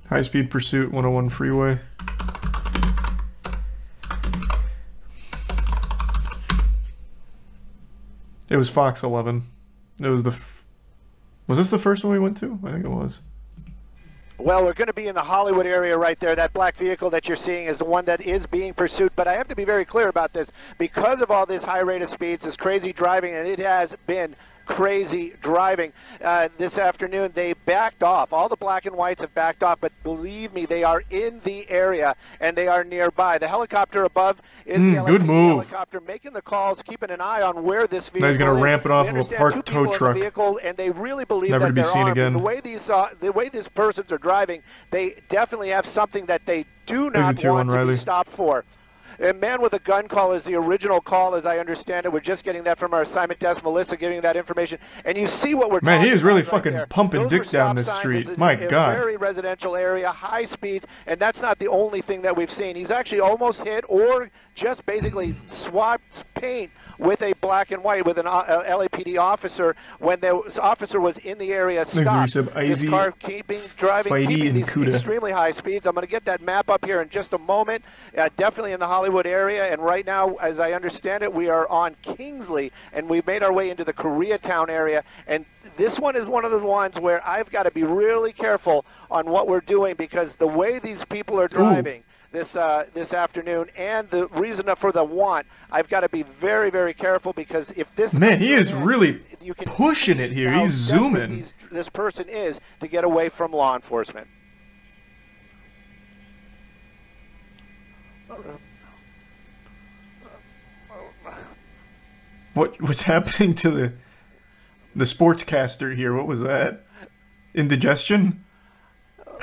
High-speed pursuit, 101 freeway. It was Fox 11. It was the... Was this the first one we went to? I think it was. Well, we're going to be in the Hollywood area right there. That black vehicle that you're seeing is the one that is being pursued. But I have to be very clear about this. Because of all this high rate of speeds, this crazy driving, and it has been crazy driving. This afternoon, they backed off. All the black and whites have backed off, but believe me, they are in the area, and they are nearby. The helicopter above is the good move. helicopter making the calls, keeping an eye on where this vehicle is. He's going to ramp it off of a parked tow truck. Vehicle, and they really believe Never that to be seen again. The way these persons are driving, they definitely have something that they do not want to be stopped for. A man with a gun call is the original call, as I understand it. We're just getting that from our assignment desk, Melissa, giving that information. And you see what we're talking about. Man, he is really right fucking there. pumping dick down this street. My God. Very residential area, high speeds, and that's not the only thing that we've seen. He's actually almost hit or just basically swapped paint with a black and white with an LAPD officer when the officer was in the area stopped. This car keeping these extremely high speeds. I'm going to get that map up here in just a moment. Definitely in the Hollywood area, and right now, as I understand it, we are on Kingsley, and we've made our way into the Koreatown area, and this one is one of the ones where I've got to be really careful on what we're doing because the way these people are driving this afternoon and the reason for the want, I've got to be very, very careful because if this... Man, he is really pushing it here. He's zooming. This person is to get away from law enforcement. What's happening to the sportscaster here? What was that? Indigestion?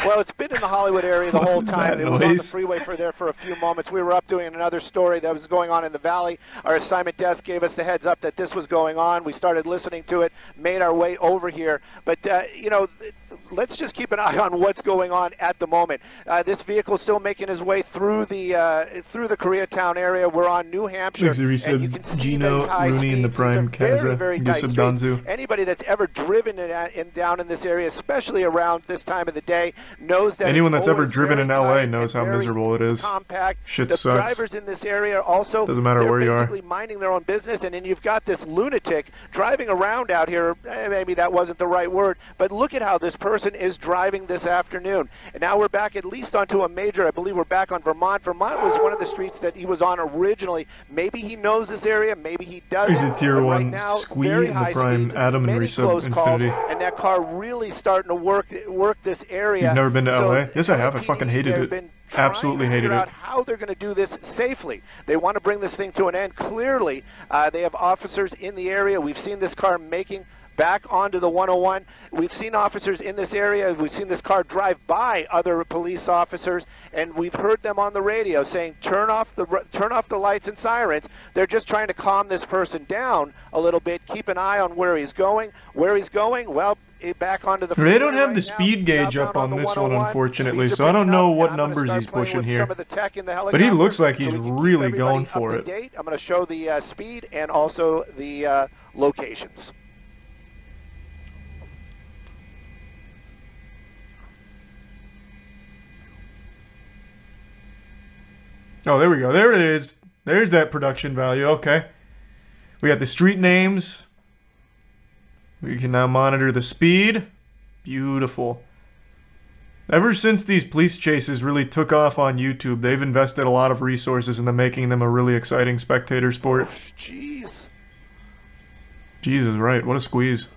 Well, it's been in the Hollywood area the whole time. It was on the freeway for a few moments. We were up doing another story that was going on in the valley. Our assignment desk gave us the heads up that this was going on. We started listening to it, made our way over here. But, you know, let's just keep an eye on what's going on at the moment. This vehicle is still making his way through the Koreatown area. We're on New Hampshire. And you can see Gino, Rooney, and the Prime Kaza, very tight streets. Anybody that's ever driven down in this area, especially around this time of the day, knows that anyone that's ever driven in LA knows how miserable it is. Compact. Shit the sucks. Drivers in this area also doesn't matter where you are. Basically minding their own business, and then you've got this lunatic driving around out here. Maybe that wasn't the right word, but look at how this person is driving this afternoon. And now we're back at least onto a major. I believe we're back on Vermont. Vermont was one of the streets that he was on originally. Maybe he knows this area. Maybe he doesn't. He's a tier 1 squee in the Prime Adam and Resub Infinity. And that car really starting to work this area. You've never been to LA? Yes, I have. I fucking hated it. Absolutely hated it. How they're going to do this safely. They want to bring this thing to an end. Clearly, they have officers in the area. We've seen this car making back onto the 101. We've seen officers in this area. We've seen this car drive by other police officers, and we've heard them on the radio saying, turn off the lights and sirens. They're just trying to calm this person down a little bit, keep an eye on where he's going. Where he's going, well, back onto the... They don't have the speed gauge up on this one, unfortunately, so I don't know what numbers he's pushing here. But he looks like he's really going for it. I'm going to show the speed and also the locations. Oh, there we go. There it is. There's that production value. Okay. We got the street names. We can now monitor the speed. Beautiful. Ever since these police chases really took off on YouTube, they've invested a lot of resources into making them a really exciting spectator sport. Jeez. Jesus, right. What a squeeze.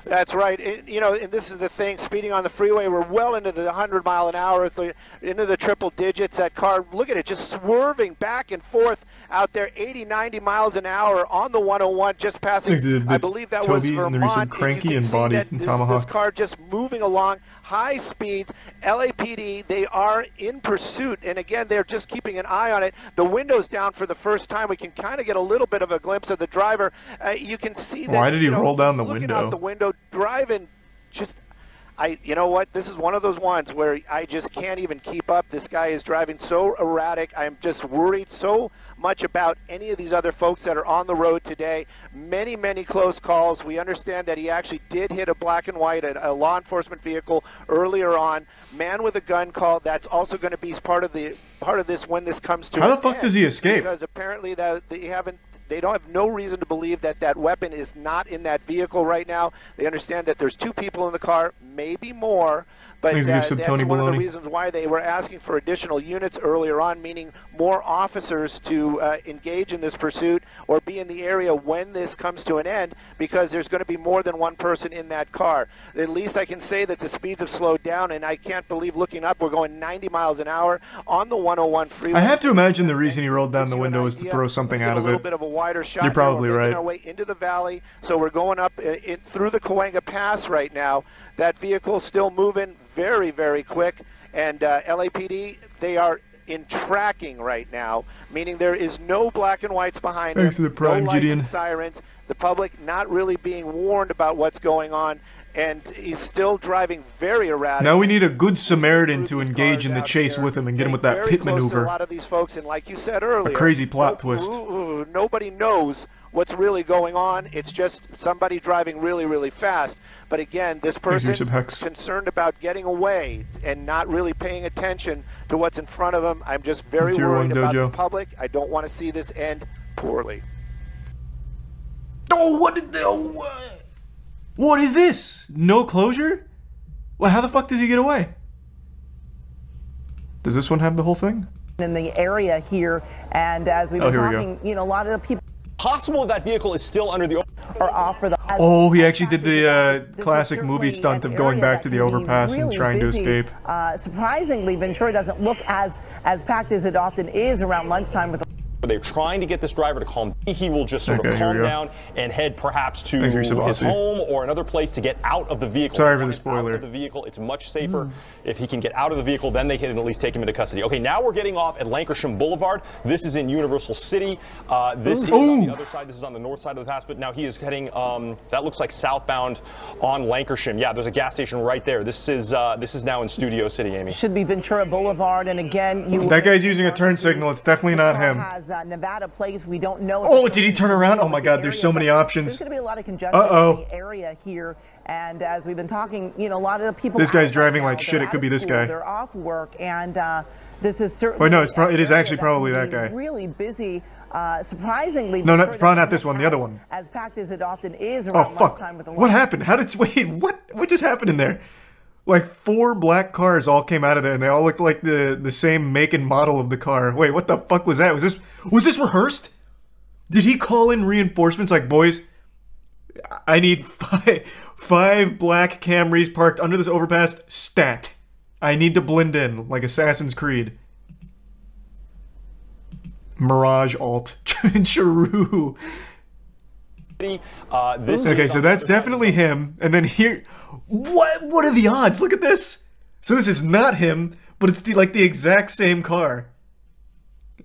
That's right. You know, and this is the thing, speeding on the freeway, we're well into the 100 mile an hour, into the triple digits. That car, look at it, just swerving back and forth out there, 80, 90 miles an hour on the 101, just passing, I believe that was Vermont. And Cranky and Body and Tomahawk. This car just moving along, high speeds. LAPD, they are in pursuit, and again, they're just keeping an eye on it. The window's down for the first time. We can kind of get a little bit of a glimpse of the driver. You can see that. Why did he roll down the looking window? Out the window, driving just... you know what? This is one of those ones where I just can't even keep up. This guy is driving so erratic. I'm just worried so much about any of these other folks that are on the road today. Many, many close calls. We understand that he actually did hit a black and white, a law enforcement vehicle earlier on. Man with a gun call. That's also going to be part of this when this comes to. How the fuck does he escape? Because apparently they don't have no reason to believe that that weapon is not in that vehicle right now. They understand that there's 2 people in the car, maybe more, but that's one of the reasons why they were asking for additional units earlier on, meaning more officers to engage in this pursuit or be in the area when this comes to an end, because there's going to be more than one person in that car. At least I can say that the speeds have slowed down, and I can't believe looking up, we're going 90 miles an hour on the 101 freeway. I have to imagine the reason he rolled down the window is to throw something out of it. A little bit of a wider shot. You're probably right. We're making our way into the valley, so we're going up through the Cahuenga Pass right now. That vehicle's still moving very, very quick, and LAPD, they are in tracking right now, meaning there is no black and whites behind us, to the prime, no lights Gideon. and sirens, the public not really being warned about what's going on, and he's still driving very erratic. Now we need a good Samaritan to engage in the chase with him and get him with that pit maneuver. A lot of these folks, and like you said earlier, a crazy plot twist. Nobody knows what's really going on. It's just somebody driving really, really fast. But again, this person is concerned about getting away and not really paying attention to what's in front of them. I'm just very worried about the public. I don't want to see this end poorly. Oh, what is this? No closure? Well, how the fuck does he get away? Does this one have the whole thing? In the area here, and as we've been talking, you know, a lot of the people. Possible that vehicle is still under the. Or off for the. Oh, he actually did the classic movie stunt of going back to the overpass and trying to escape. Surprisingly, Ventura doesn't look as packed as it often is around lunchtime with. They're trying to get this driver to calm. He will just sort of calm down and head perhaps to his home or another place to get out of the vehicle. Sorry for the spoiler. Out of the vehicle, it's much safer if he can get out of the vehicle. Then they can at least take him into custody. Okay, now we're getting off at Lancashire Boulevard. This is in Universal City. This is on the other side. This is on the north side of the pass. But now he is heading. That looks like southbound on Lancashire. Yeah, there's a gas station right there. This is now in Studio City, Amy. Should be Ventura Boulevard, and again, that guy's using a turn signal. It's definitely not him. Nevada place. We don't know. Oh, did he turn around? Oh my God, there's so many options. There's going to be a lot of congestion in the area here, and as we've been talking, you know, a lot of the people. This guy's driving like shit. It could be this guy. They're off work, and this is certainly. Wait, no, it is actually probably that guy. Really busy. Surprisingly. No, probably not this one. The other one. As packed as it often is around lunchtime with the. What happened? How did? Wait, what just happened in there? Like 4 black cars all came out of there, and they all looked like the same make and model of the car. Wait, what the fuck was that? Was this rehearsed? Did he call in reinforcements like, boys, I need five black Camrys parked under this overpass, stat. I need to blend in, like Assassin's Creed. Mirage alt. Charu. Okay, so that's definitely him. And then here, what are the odds? Look at this. So this is not him, but it's like the exact same car.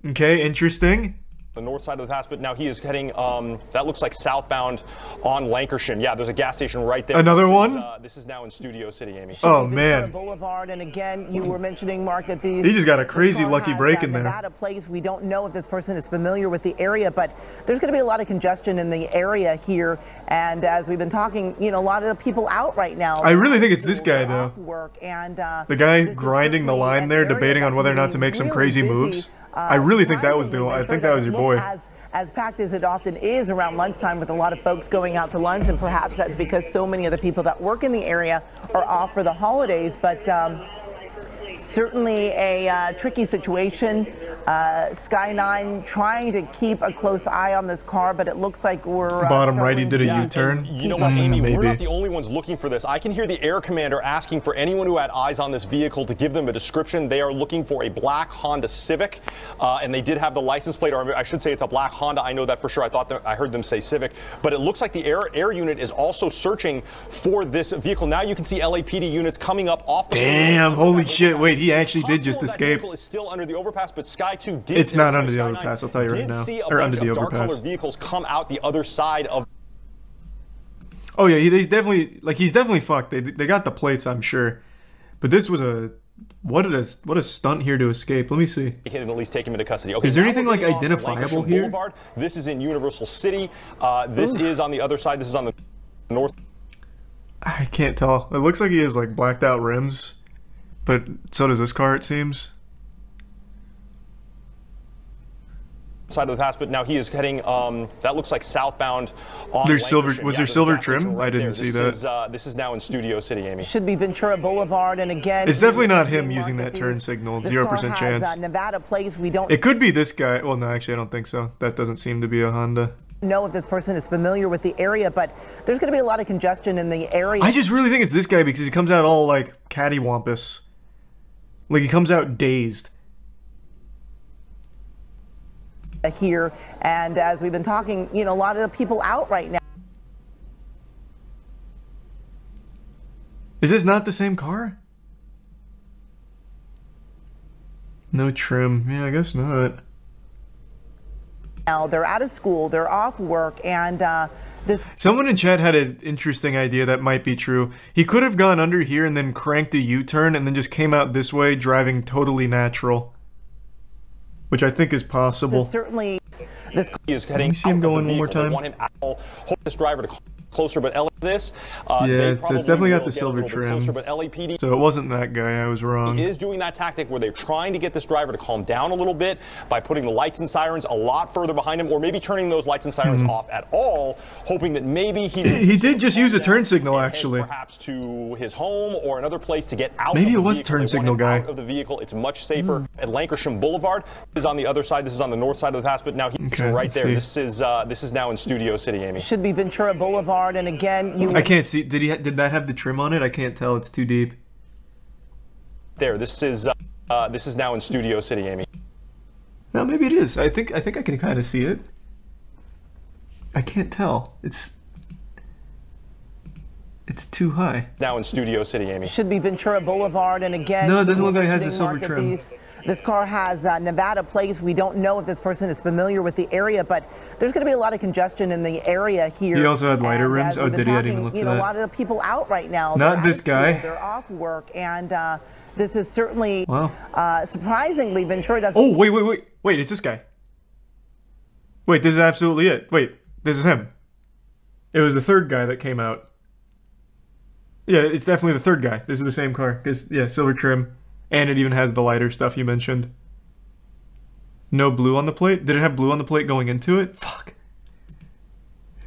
Okay, interesting. The north side of the pass, but now he is heading, that looks like southbound on Lancashire. Yeah, there's a gas station right there. Another one? This is now in Studio City, Amy. Oh, man. Boulevard, and again, you were mentioning, Mark, that he just got a crazy lucky break in there. Nevada place. We don't know if this person is familiar with the area, but there's going to be a lot of congestion in the area here, and as we've been talking, you know, a lot of the people out right now. I really think it's this guy, though. Work, and, the guy grinding the line there, debating on whether or not to make some crazy moves. I really think that was I think that was your boy. As packed as it often is around lunchtime with a lot of folks going out to lunch, and perhaps that's because so many of the people that work in the area are off for the holidays, but certainly a tricky situation. Sky 9 trying to keep a close eye on this car, but it looks like we're bottom right. He did a U-turn. You know what, Amy? We're not the only ones looking for this. I can hear the air commander asking for anyone who had eyes on this vehicle to give them a description. They are looking for a black Honda Civic, and they did have the license plate, or I should say it's a black Honda. I know that for sure. I heard them say Civic, but it looks like the air unit is also searching for this vehicle. Now you can see LAPD units coming up off. Damn! Holy shit! Wait, he actually did just escape. Vehicle is still under the overpass, but Sky 2 did. It's not under the overpass. I'll tell you right now. Or under the overpass. Dark-colored vehicles come out the other side of. Oh yeah, he's definitely fucked. They got the plates, I'm sure. But this was a what a stunt here to escape. Let me see. They can at least take him into custody. Okay, is there anything like identifiable here? Boulevard. This is in Universal City. This is on the other side. This is on the north. I can't tell. It looks like he has like blacked out rims, but so does this car, it seems. Side of the pass, but now he is heading. That looks like southbound. On There's silver. Lancashire. Was there silver trim? I didn't see that. This is now in Studio City, Amy. Should be Ventura Boulevard, and again, it's definitely not him using that turn signal. 0% chance. Nevada plates. We don't. It could be this guy. Well, no, actually, I don't think so. That doesn't seem to be a Honda. Know if this person is familiar with the area, but there's going to be a lot of congestion in the area. I just really think it's this guy because he comes out all like cattywampus. Like he comes out dazed. Here, and as we've been talking, you know, a lot of the people out right now. Is this not the same car? No trim. Yeah, I guess not. Now they're out of school, they're off work, and someone in chat had an interesting idea that might be true. He could have gone under here and then cranked a U-turn and then just came out this way driving totally natural. Which I think is possible. Certainly, this is heading. Let me see him going one more time. They want him out. Hope this driver to closer, but this. Yeah, it's definitely got the silver trim. Closer, but LAPD. So it wasn't that guy. I was wrong. He is doing that tactic where they're trying to get this driver to calm down a little bit by putting the lights and sirens a lot further behind him, or maybe turning those lights and sirens off at all, hoping that maybe he did just use a turn signal actually. Perhaps to his home or another place to get out. Maybe of it was vehicle. turn signal guy. Out of the vehicle, it's much safer at Lancashire Boulevard. This is on the other side. This is on the north side of the pass, but now he's right there. This is now in Studio City, Amy. Should be Ventura Boulevard, and again, I can't see. Did that have the trim on it? I can't tell. It's too deep. There. This is now in Studio City, Amy. Well, maybe it is. I think I can kind of see it. I can't tell. It's too high. Now in Studio City, Amy. Should be Ventura Boulevard, and again, no, it doesn't look like it has a silver trim. This car has Nevada plates. We don't know if this person is familiar with the area, but there's going to be a lot of congestion in the area here. He also had lighter rims. Oh, did he? I didn't even look for that. A lot of the people out right now. Not this guy. They're off work, and this is certainly surprisingly Ventura doesn't. Oh, wait! It's this guy. Wait, this is absolutely it. Wait, this is him. It was the third guy that came out. Yeah, it's definitely the third guy. This is the same car. Yeah, silver trim. And it even has the lighter stuff you mentioned. No blue on the plate? Did it have blue on the plate going into it? Fuck.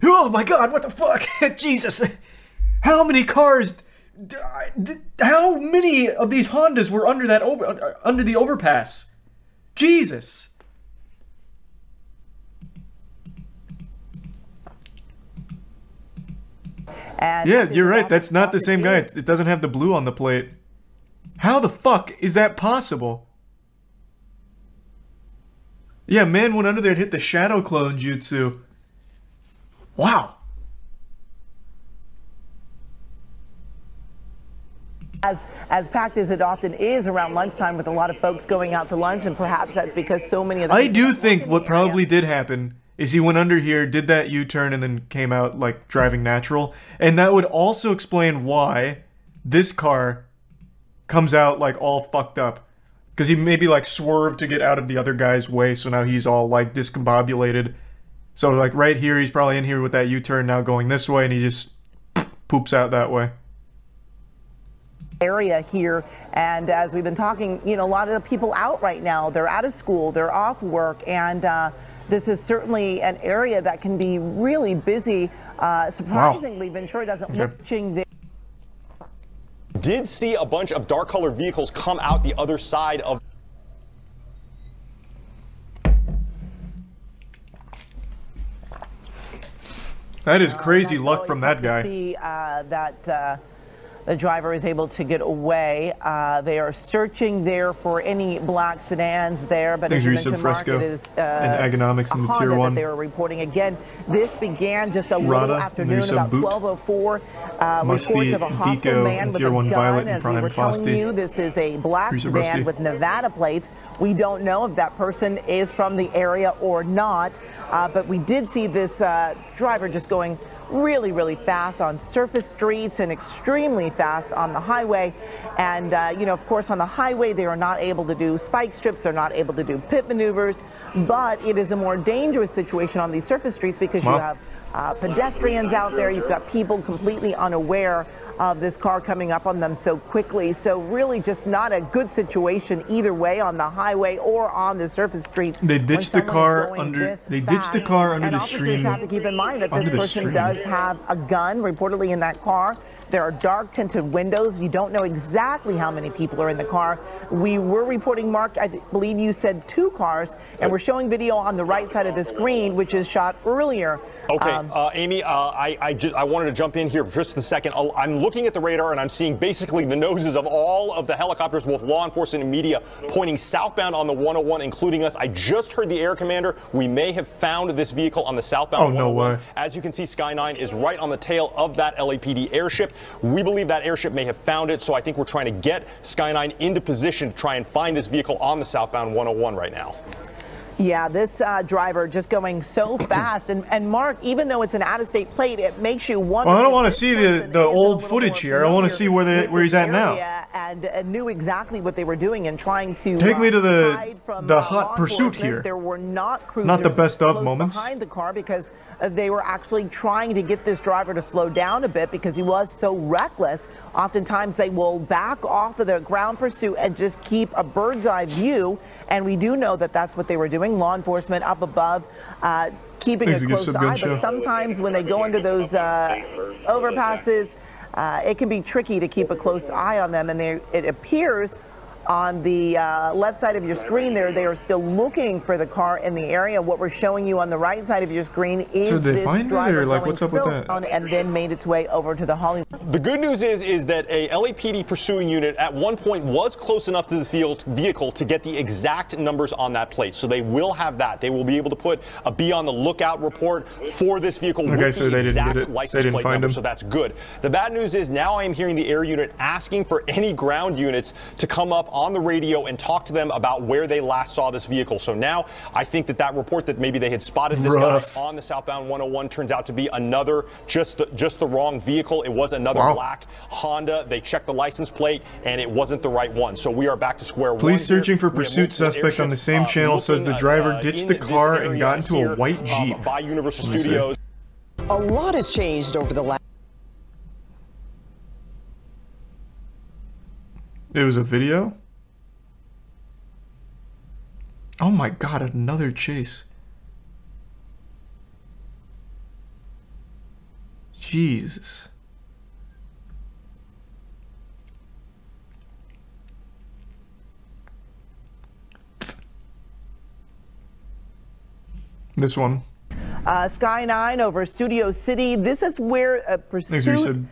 Oh my god, what the fuck? Jesus. How many cars... How many of these Hondas were under that under the overpass? Jesus. And yeah, you're right. That's not the same guy. It doesn't have the blue on the plate. How the fuck is that possible? Yeah, man went under there and hit the shadow clone jutsu. Wow. As packed as it often is around lunchtime with a lot of folks going out to lunch, and perhaps that's because so many of the I do think what probably did happen is he went under here, did that U-turn, and then came out like driving natural. And that would also explain why this car comes out like all fucked up. Because he maybe like swerved to get out of the other guy's way, so now he's all like discombobulated. So like right here, he's probably in here with that U-turn now going this way, and he just poops out that way. Area here, and as we've been talking, you know, a lot of the people out right now, they're out of school, they're off work, and this is certainly an area that can be really busy. Surprisingly, Ventura doesn't look there. Did see a bunch of dark colored vehicles come out the other side of. That is crazy luck from that guy. See that the driver is able to get away. They are searching there for any black sedans there, but as you mentioned, Mark, it is and Agonomics in the Tier 1 that they were reporting. Again, this began just a little afternoon, about 12:04. Reports of a hostile man with a gun. As we were telling you, this is a black sedan with Nevada plates. We don't know if that person is from the area or not, but we did see this driver just going really, really fast on surface streets and extremely fast on the highway. And, you know, of course, on the highway, they are not able to do spike strips. They're not able to do pit maneuvers. But it is a more dangerous situation on these surface streets because you have pedestrians out there. You've got people completely unaware of this car coming up on them so quickly. So really just not a good situation either way on the highway or on the surface streets. They ditched the car under the officers stream. have to keep in mind that this person does have a gun reportedly in that car. There are dark tinted windows. You don't know exactly how many people are in the car. We were reporting, Mark, I believe you said 2 cars, and we're showing video on the right side of the screen, which is shot earlier. Okay, Amy, I wanted to jump in here for just a second. I'm looking at the radar and I'm seeing basically the noses of all of the helicopters, both law enforcement and media, pointing southbound on the 101, including us. I just heard the air commander. We may have found this vehicle on the southbound 101. No way. As you can see, Sky 9 is right on the tail of that LAPD airship. We believe that airship may have found it, so I think we're trying to get Sky 9 into position to try and find this vehicle on the southbound 101 right now. Yeah, this driver just going so fast. And Mark, even though it's an out-of-state plate, it makes you wonder. Well, I don't want to see the old footage here. I want to see where he's at now. And knew exactly what they were doing and trying to take me to the hot pursuit here. There were not cruisers not the best of moments behind the car because they were actually trying to get this driver to slow down a bit because he was so reckless. Oftentimes they will back off of the ground pursuit and just keep a bird's eye view. And we do know that that's what they were doing. Law enforcement up above, keeping a close eye. But sometimes when they go under those overpasses, it can be tricky to keep a close eye on them. And it appears on the left side of your screen there, they are still looking for the car in the area. What we're showing you on the right side of your screen is this driver going what's up with that? And then made its way over to the Hollywood. The good news is that a LAPD pursuing unit at one point was close enough to this vehicle to get the exact numbers on that plate. So they will have that. They will be able to put a be on the lookout report for this vehicle with the exact license plate number. So that's good. The bad news is now I am hearing the air unit asking for any ground units to come up on the radio and talk to them about where they last saw this vehicle. So now I think that report that maybe they had spotted this guy on the southbound 101 turns out to be another, just the wrong vehicle. It was another black Honda. They checked the license plate and it wasn't the right one. So we are back to square one. Police searching for pursuit suspect on the same channel says the driver ditched the car and got into a white Jeep. By Universal Studios. A lot has changed over the last. It was a video? Oh my god, another chase. Jesus. This one. Sky 9 over Studio City. This is where a pursuit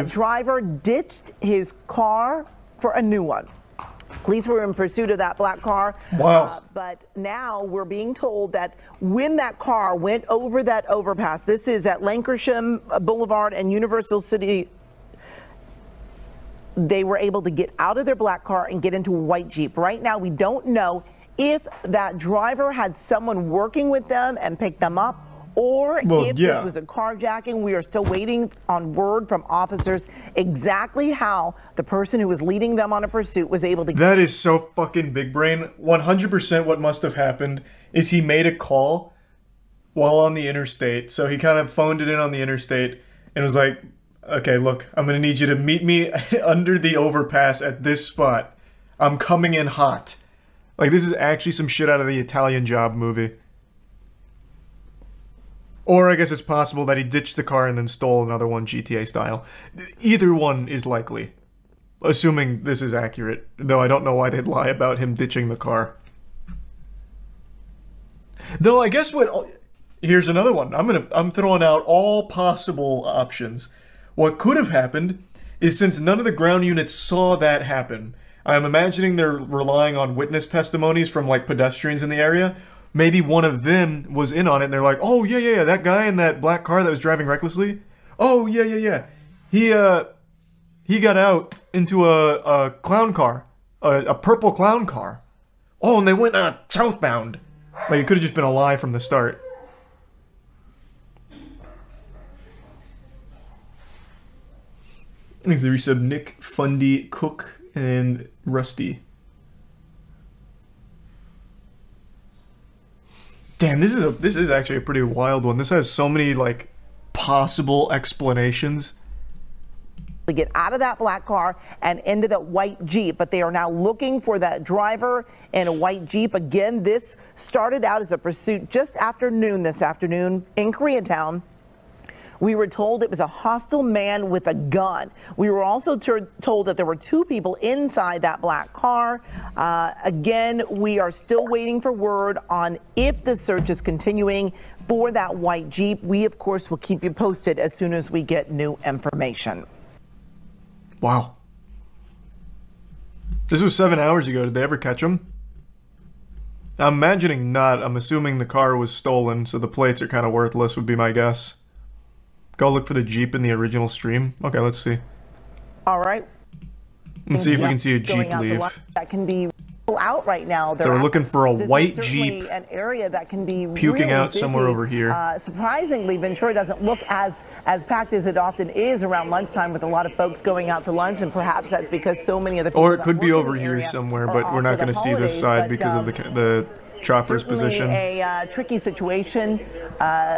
driver ditched his car for a new one. Police were in pursuit of that black car. Wow. But now we're being told that when that car went over that overpass, this is at Lancashire Boulevard and Universal City, they were able to get out of their black car and get into a white Jeep. Right now, we don't know if that driver had someone working with them and picked them up, or if this was a carjacking. We are still waiting on word from officers exactly how the person who was leading them on a pursuit was able to. That is so fucking big brain. 100% what must have happened is he made a call while on the interstate. So he kind of phoned it in on the interstate and was like, okay, look, I'm going to need you to meet me under the overpass at this spot. I'm coming in hot. Like, this is actually some shit out of the Italian Job movie. Or I guess it's possible that he ditched the car and then stole another one GTA style. Either one is likely. Assuming this is accurate. Though I don't know why they'd lie about him ditching the car. Though I guess what... Here's another one. I'm throwing out all possible options. What could have happened is since none of the ground units saw that happen, I'm imagining they're relying on witness testimonies from like pedestrians in the area. Maybe one of them was in on it and they're like, oh, yeah, that guy in that black car that was driving recklessly? Oh, yeah. He got out into a clown car, a purple clown car. Oh, and they went southbound. Like, it could have just been a lie from the start. Thanks to the resub Nick, Fundy, Cook, and Rusty. Damn, this is actually a pretty wild one. This has so many like possible explanations. To get out of that black car and into that white Jeep, but they are now looking for that driver in a white Jeep. Again, this started out as a pursuit just after noon this afternoon in Koreatown. We were told it was a hostile man with a gun. We were also told that there were 2 people inside that black car. Again, we are still waiting for word on if the search is continuing for that white Jeep. We, of course, will keep you posted as soon as we get new information. Wow. This was 7 hours ago. Did they ever catch him? I'm imagining not. I'm assuming the car was stolen, so the plates are kind of worthless would be my guess. Go look for the Jeep in the original stream. Okay, let's see. All right. Let's see if we can see a Jeep leave. That can be out right now. So we're looking for a white Jeep. Jeep An area that can be puking really out busy. somewhere over here. Surprisingly, Ventura doesn't look as packed as it often is around lunchtime, with a lot of folks going out to lunch, and perhaps that's because so many of the people or it could be over here somewhere, but we're not going to see this side because of the chopper's position. A tricky situation.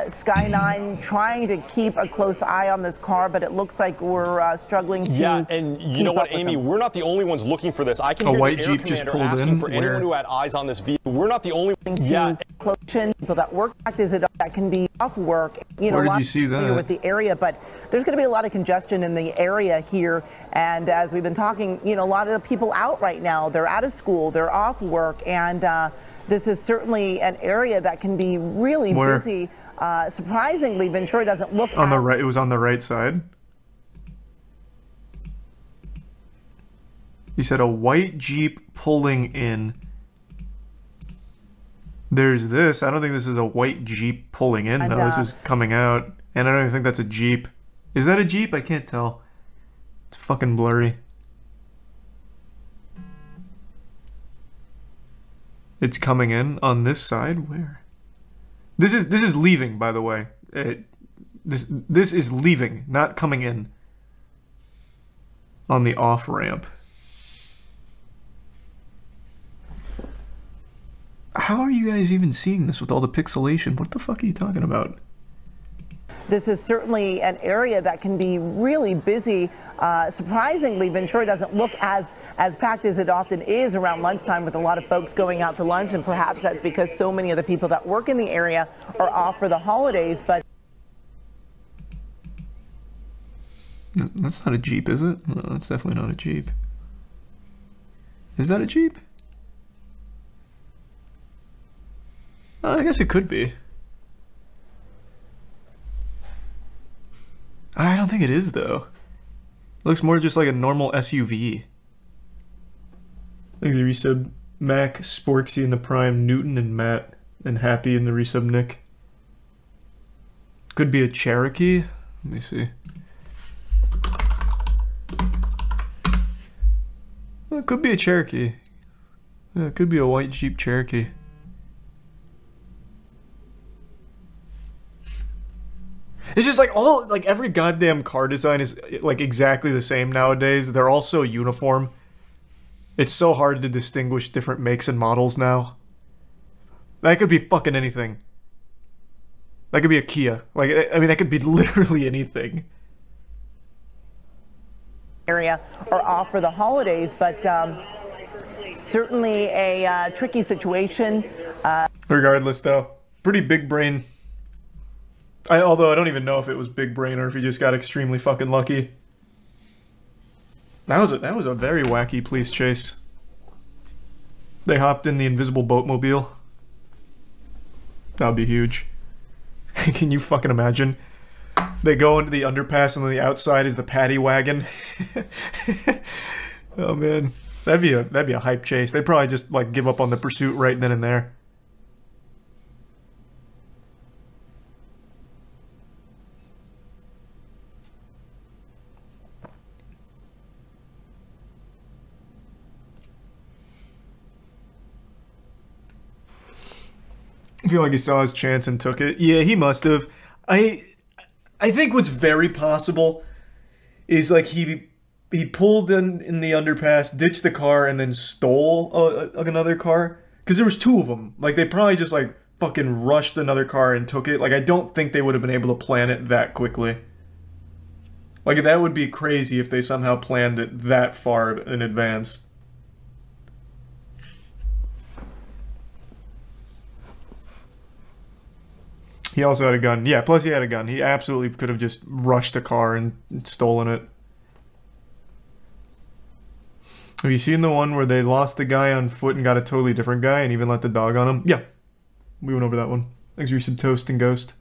Sky 9 trying to keep a close eye on this car, but it looks like we're struggling to. Yeah, and you know what, Amy? We're not the only ones looking for this. I can hear white the air Jeep just commander pulled asking in. for anyone who had eyes on this vehicle. We're not the only ones. Yeah, people that work is it that can be off work. You know, where did you see that? With the area, but there's going to be a lot of congestion in the area here. And as we've been talking, you know, a lot of the people out right now. They're out of school, they're off work, and this is certainly an area that can be really busy. Surprisingly, Ventura doesn't look on the right. It was on the right side. You said a white Jeep pulling in. There's this. I don't think this is a white Jeep pulling in, though. This is coming out. And I don't even think that's a Jeep. Is that a Jeep? I can't tell. It's fucking blurry. It's coming in on this side. Where? This is leaving, by the way. This is leaving, not coming in. On the off ramp. How are you guys even seeing this with all the pixelation? What the fuck are you talking about? This is certainly an area that can be really busy. Surprisingly, Ventura doesn't look as packed as it often is around lunchtime, with a lot of folks going out to lunch, and perhaps that's because so many of the people that work in the area are off for the holidays. But that's not a Jeep, is it? No, that's definitely not a Jeep. Is that a Jeep? I guess it could be. I don't think it is, though. It looks more just like a normal SUV. Thanks to the resub Mac, Sporksy in the Prime, Newton and Matt, and Happy in the resub Nick. Could be a Cherokee. Let me see. Well, it could be a Cherokee. Yeah, it could be a white Jeep Cherokee. It's just like every goddamn car design is like exactly the same nowadays. They're all so uniform. It's so hard to distinguish different makes and models now. That could be fucking anything. That could be a Kia. Like, I mean, that could be literally anything. Area are off for the holidays, but certainly a tricky situation. Regardless, though, pretty big brain. Although I don't even know if it was big brain or if he just got extremely fucking lucky. That was a very wacky police chase. They hopped in the invisible boatmobile. That would be huge. Can you fucking imagine? They go into the underpass and on the outside is the paddy wagon. Oh man, that'd be a hype chase. They'd probably just like give up on the pursuit right then and there. I feel like he saw his chance and took it. Yeah, he must have. I think what's very possible is like he he pulled in the underpass, ditched the car, and then stole another car. Because there was two of them. Like, they probably just, like, fucking rushed another car and took it. Like, I don't think they would have been able to plan it that quickly. Like, that would be crazy if they somehow planned it that far in advance. He also had a gun. Yeah, plus he had a gun. He absolutely could have just rushed a car and stolen it. Have you seen the one where they lost the guy on foot and got a totally different guy and even let the dog on him? Yeah. We went over that one. Thanks for some toast and ghost.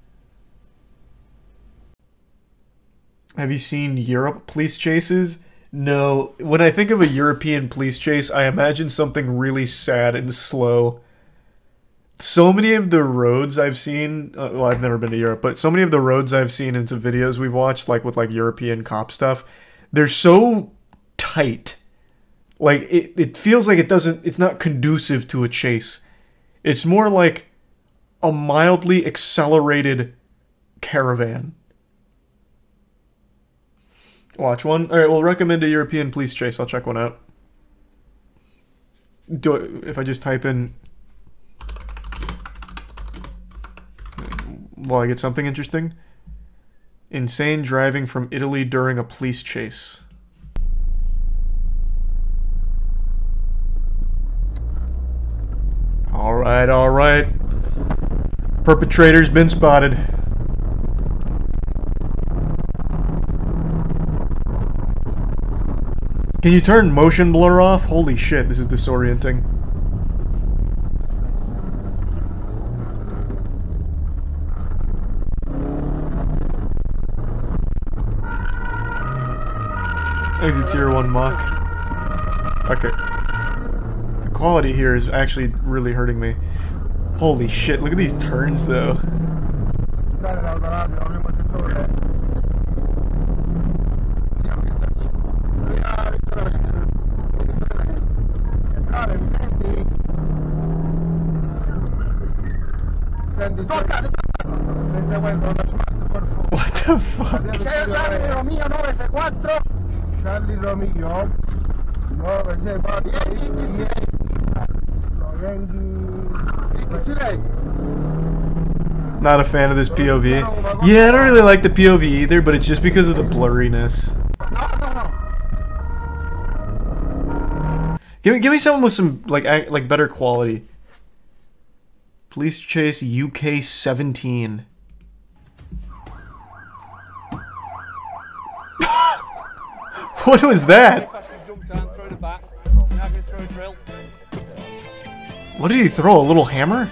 Have you seen Europe police chases? No. When I think of a European police chase, I imagine something really sad and slow. So many of the roads I've seen, well, I've never been to Europe, but so many of the roads I've seen into videos we've watched, like with like European cop stuff, they're so tight. Like, it feels like it's not conducive to a chase. It's more like a mildly accelerated caravan. Watch one. Alright, we'll recommend a European police chase. I'll check one out. If I just type in... Will I get something interesting? Insane driving from Italy during a police chase. Alright, alright. Perpetrator's been spotted. Can you turn motion blur off? Holy shit, this is disorienting. Exit tier 1 mock. Okay. The quality here is actually really hurting me. Holy shit, look at these turns though. What the fuck? Charlie Romeo 964. Not a fan of this POV. Yeah, I don't really like the POV either, but it's just because of the blurriness. Give me someone with some like better quality. Police chase UK 17. What was that? What did he throw? A little hammer?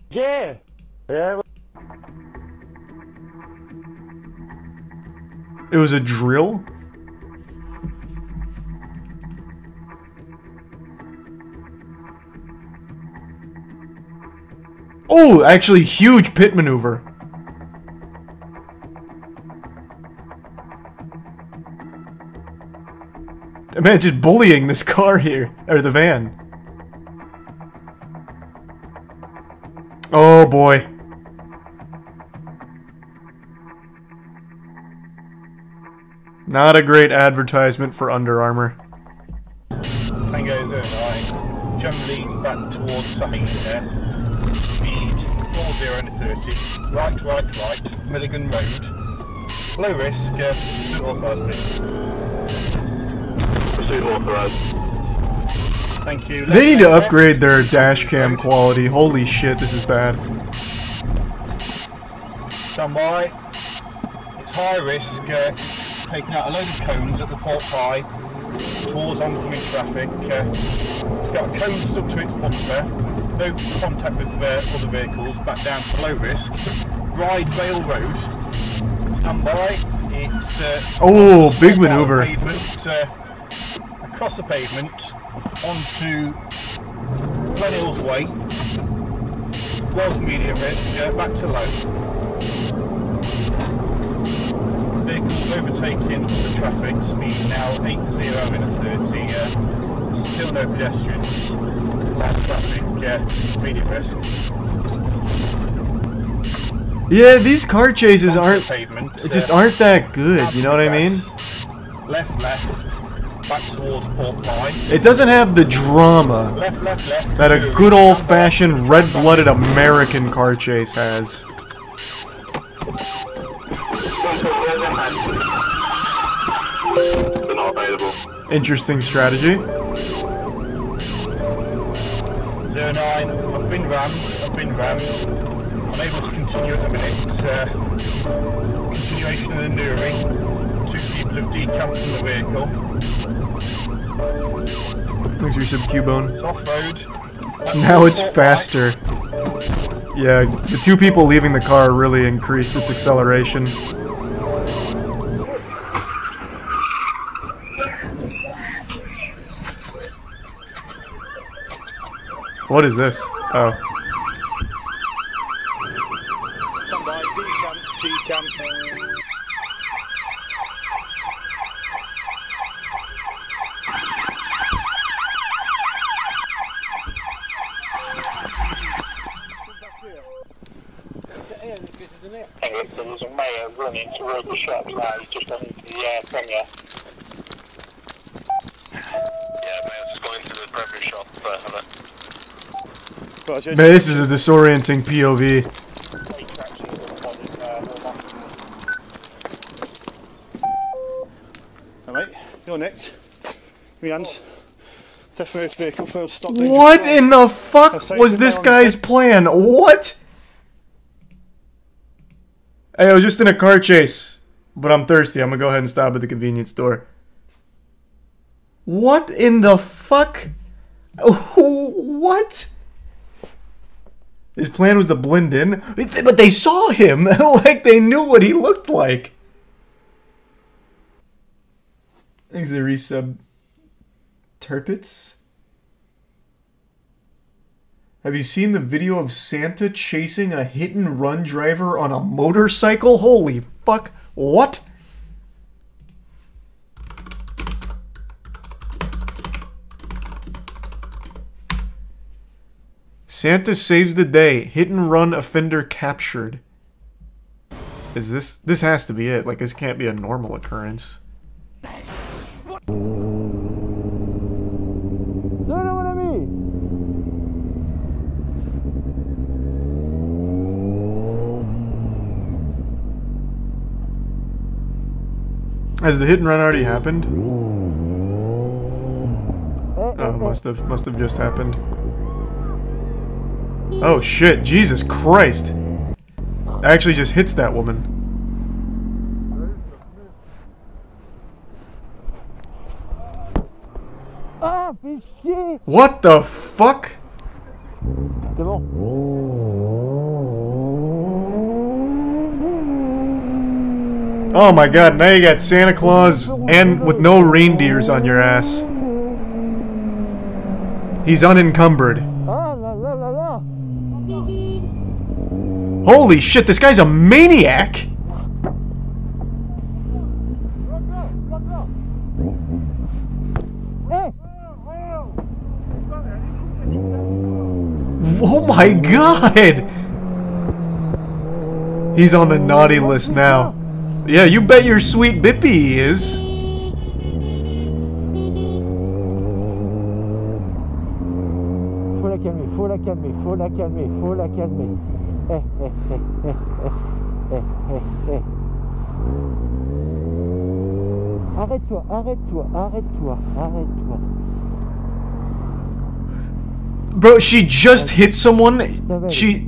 Yeah. Yeah. It was a drill? Oh, actually, huge pit maneuver. Man, just bullying this car here, or the van. Oh boy. Not a great advertisement for Under Armour. Penguinz0, generally back towards Sahine there. Speed 40 and 30. Right, Milligan Road. Low risk, pursuit authorised, please. Pursuit authorised. Thank you. They need to upgrade their dash cam quality. Holy shit, this is bad. Stand by. It's high risk, taking out a load of cones at the port high towards oncoming traffic. It's got a cone stuck to its bumper. No contact with other vehicles, back down to low risk. Ride Vale Road. Stand by. It's oh, big maneuver. Pavement, across the pavement onto Glen Hills Way. Was medium risk, back to low. Vehicles overtaking the traffic, speed now 80 in a 30. Still no pedestrians. Light traffic, medium risk. Yeah, these car chases aren't pavement. just aren't that good. You know what I mean? Left, back towards port 5. It doesn't have the drama Left. that a good old-fashioned red-blooded American car chase has. Interesting strategy. 09, I've been rammed. I'm able to continue at the minute. Continuation of the nearing. 2 people have decamped from the vehicle. Thanks for your sub Cubone. It's off-road. Now it's faster. Yeah, the 2 people leaving the car really increased its acceleration. What is this? Oh. Somebody decamp. There was a mayor running toward the shop now, he's just gone into the Premier. Yeah, mayor's just going into the Premier shop. Man, this is a disorienting POV. Alright, you're next. Give me your hands. Theft motor vehicle, failed stop. What in the fuck was this guy's plan? What? Hey, I was just in a car chase, but I'm thirsty. I'm gonna go ahead and stop at the convenience store. What in the fuck? What? His plan was to blend in, but they saw him like they knew what he looked like. Thanks, they resub Turpits. Have you seen the video of Santa chasing a hit-and-run driver on a motorcycle? Holy fuck, what? Santa saves the day. Hit-and-run offender captured. Is this has to be it. Like, this can't be a normal occurrence. Has the hit and run already happened? Oh, must have just happened. Oh shit, Jesus Christ. Actually just hits that woman. What the fuck? Oh my god, now you got Santa Claus and with no reindeers on your ass. He's unencumbered. Holy shit, this guy's a maniac! Oh my god! He's on the naughty list now. Yeah, you bet your sweet bippy he is. Faut la calmer. Arrête-toi. Bro, she just hit someone. She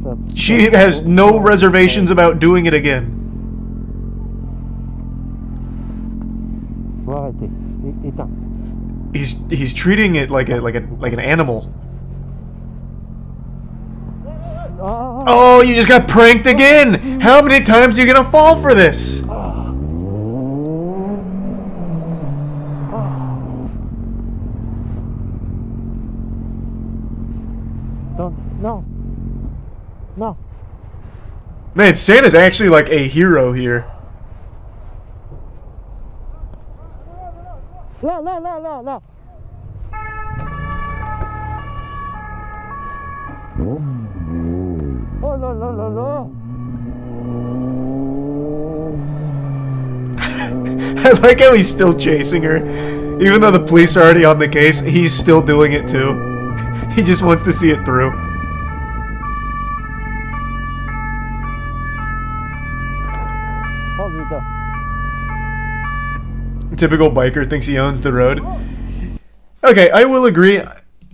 has no reservations about doing it again. He's treating it like an animal. Oh, you just got pranked again! How many times are you gonna fall for this? No. Man, Santa's actually like a hero here. Là. Oh là. I like how he's still chasing her. Even though the police are already on the case, he's still doing it too. He just wants to see it through. Oh putain. Typical biker thinks he owns the road. Okay, I will agree.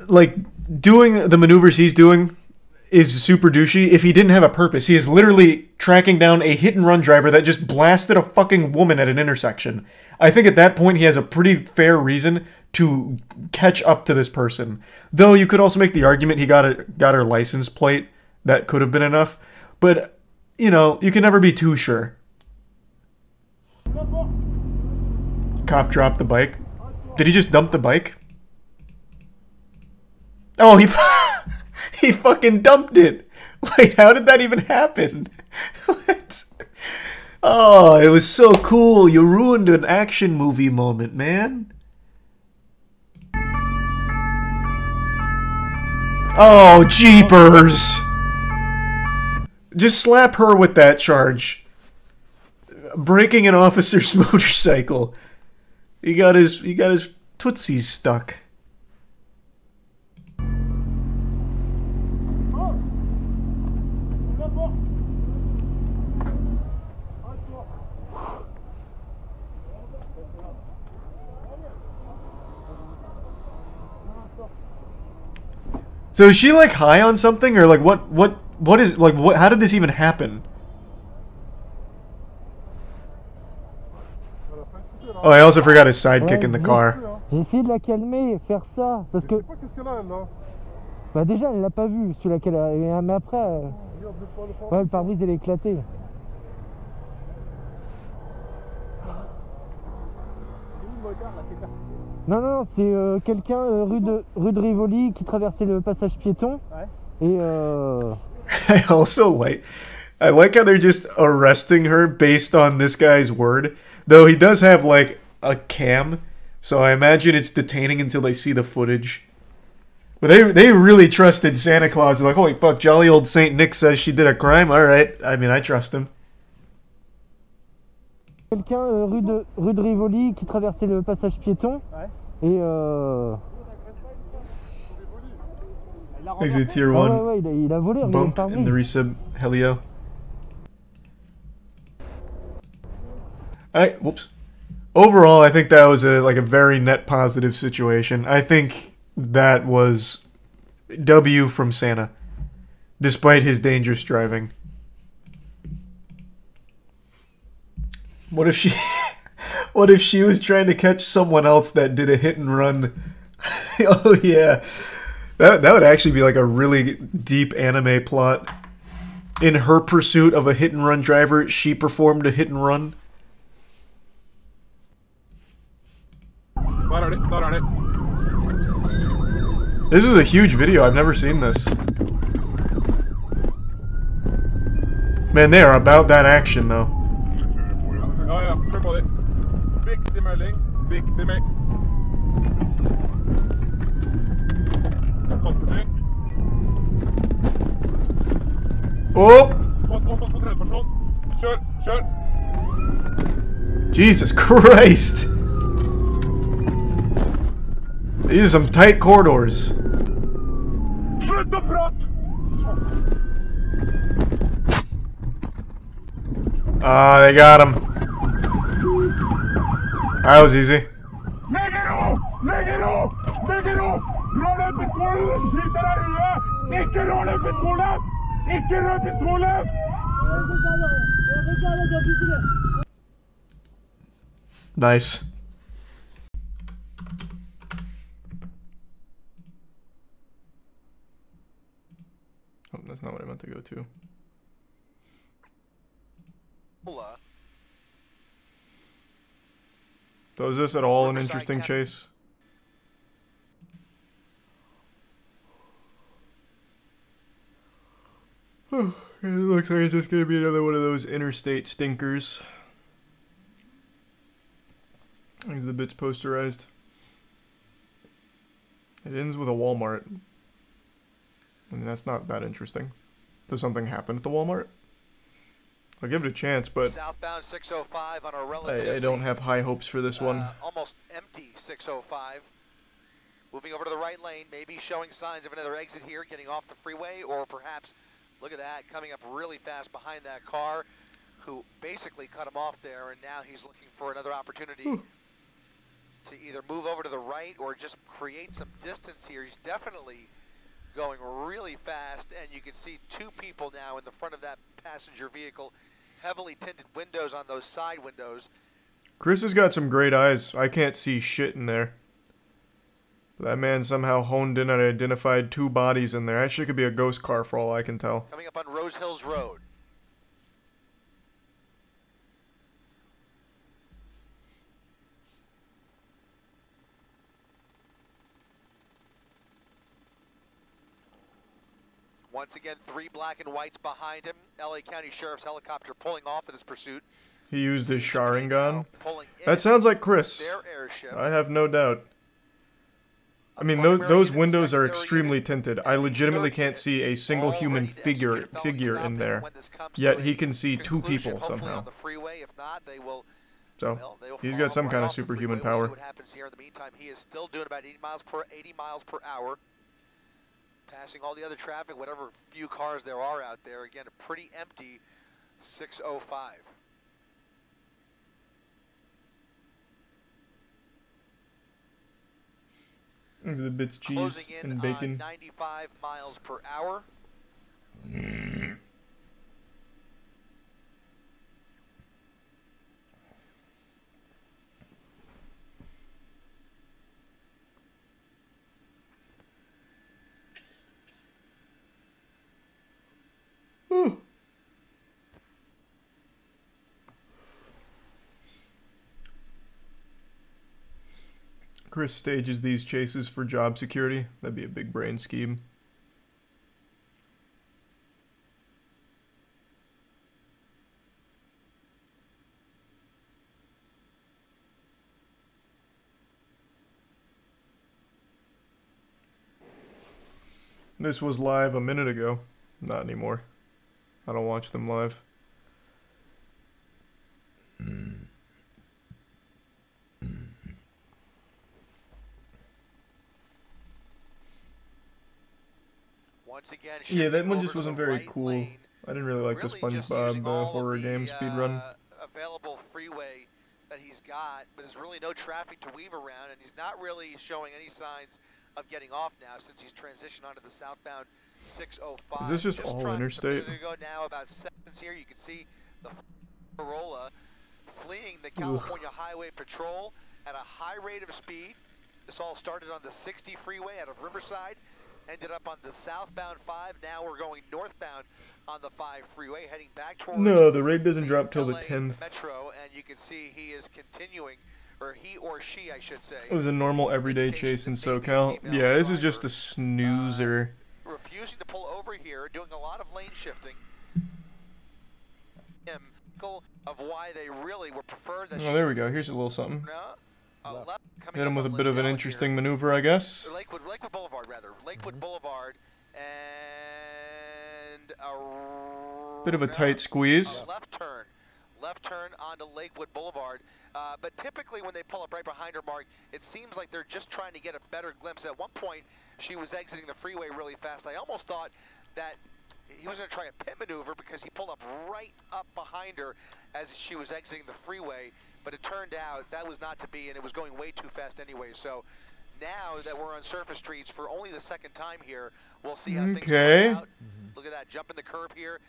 Like, doing the maneuvers he's doing is super douchey if he didn't have a purpose. He is literally tracking down a hit-and-run driver that just blasted a fucking woman at an intersection. I think at that point he has a pretty fair reason to catch up to this person. Though you could also make the argument he got her license plate. That could have been enough. But, you know, you can never be too sure. Cop dropped the bike. Did he just dump the bike? Oh, he fucking dumped it. Wait, how did that even happen? What? Oh, it was so cool. You ruined an action movie moment, man. Oh, jeepers. Just slap her with that charge. Breaking an officer's motorcycle. He got his tootsies stuck. So is she like high on something, or like what is like what? How did this even happen? Oh, I also forgot his sidekick in the car. J'ai essayé de la calmer, faire ça, parce que. Bah déjà elle l'a pas vu, celui-là qu'elle a. Mais après, ouais, le pare-brise il est éclaté. Non, non, c'est quelqu'un rue de Rivoli qui traversait le passage piéton. Ouais. Et I also I like how they're just arresting her based on this guy's word. Though he does have like a cam, so I imagine it's detaining until they see the footage. But they really trusted Santa Claus. They're like, holy fuck, jolly old Saint Nick says she did a crime. All right, I mean, I trust him. Quelqu'un rue de Rivoli qui traversait le passage piéton. Ouais. Et Exit tier 1. Ah ouais, il a volé, bump in the resub Helio. Whoops. Overall, I think that was a very net positive situation. I think that was W from Santa, despite his dangerous driving. What if she what if she was trying to catch someone else that did a hit and run? Oh yeah. That would actually be like a really deep anime plot. In her pursuit of a hit and run driver, she performed a hit and run. This is a huge video. I've never seen this. Man, they are about that action though. Oh! Jesus Christ! These are some tight corridors. Ah, they got him. That was easy. Nice. Oh, that's not what I meant to go to. So is this at all an interesting chase? It looks like it's just gonna be another one of those interstate stinkers. I think the bit's posterized. It ends with a Walmart. I mean, that's not that interesting. Does something happen at the Walmart? I'll give it a chance, but Southbound 605 on a relatively, I don't have high hopes for this one. Almost empty 605. Moving over to the right lane, maybe showing signs of another exit here, getting off the freeway, or perhaps, look at that, coming up really fast behind that car, who basically cut him off there, and now he's looking for another opportunity to either move over to the right or just create some distance here. He's definitely going really fast, and you can see two people now in the front of that passenger vehicle, heavily tinted windows on those side windows. Chris has got some great eyes. I can't see shit in there. That man somehow honed in and identified two bodies in there. That shit could be a ghost car for all I can tell. Coming up on Rose Hills Road. Once again, 3 black and whites behind him. LA County Sheriff's helicopter pulling off in this pursuit. He used his Sharingan. That sounds like Chris. I have no doubt. I mean, those windows are extremely tinted. I legitimately can't see a single human figure in there. Yet he can see two people somehow. So he's got some kind of superhuman power. What happens here in the meantime? He is still doing about 80 miles per hour. Passing all the other traffic, whatever few cars there are out there. Again, a pretty empty 605. These are the bits of cheese and bacon. 95 miles per hour. Chris stages these chases for job security. That'd be a big brain scheme. This was live a minute ago. Not anymore. I don't watch them live. Once again, yeah, that one just wasn't very cool. I didn't really like the SpongeBob horror game speedrun. Available freeway that he's got, but there's really no traffic to weave around, and he's not really showing any signs of getting off now since he's transitioned onto the southbound 605. Is this just all interstate? To go now about seconds here. You can see the Corolla fleeing the California Highway Patrol at a high rate of speed. This all started on the 60 freeway out of Riverside. Ended up on the southbound 5. Now we're going northbound on the 5 freeway, heading back towards. No, the rate doesn't drop till the 10th. Metro, and you can see he is continuing, or he or she, I should say. It was a normal everyday chase in SoCal. Yeah, this is just a snoozer. Refusing to pull over here, doing a lot of lane shifting. Of why they really would prefer that. Oh, there we go. Here's a little something. Hit him with a bit of an interesting maneuver, I guess. Lakewood Boulevard, rather. Lakewood Boulevard, and a bit of a tight squeeze. Left turn onto Lakewood Boulevard. But typically when they pull up right behind her, Mark, it seems like they're just trying to get a better glimpse. At one point, she was exiting the freeway really fast. I almost thought that he was going to try a pit maneuver because he pulled up right up behind her as she was exiting the freeway. But it turned out that was not to be, and it was going way too fast anyway. So now that we're on surface streets for only the second time here, we'll see how things play out. Look at that, jumping the curb here.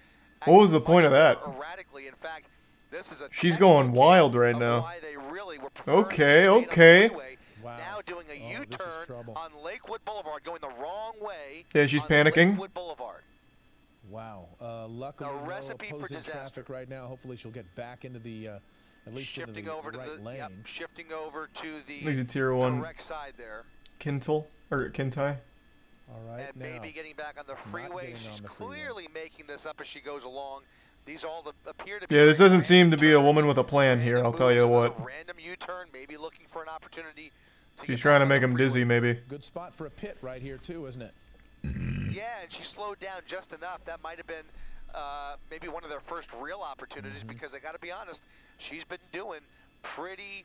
What was the point of that? Erratically. In fact, this is a she's going wild right now. Okay. Wow. Now doing a U-turn on Lakewood Boulevard, going the wrong way. Yeah, she's panicking. Lakewood Boulevard. Wow. Luckily, no opposing traffic right now. Hopefully, she'll get back into the at least shifting into the over right to the lane. Yep, shifting over to the There's a tier 1 correct side there. Kintai. All right, and maybe getting back on the freeway. She's clearly making this up as she goes along. These all appear to be. Yeah, this doesn't seem to be a woman with a plan here. I'll tell you what. Random U-turn, maybe looking for an opportunity. She's trying to make him dizzy, maybe. Good spot for a pit right here too, isn't it? Yeah, and she slowed down just enough. That might have been maybe one of their first real opportunities, because I got to be honest, she's been doing pretty.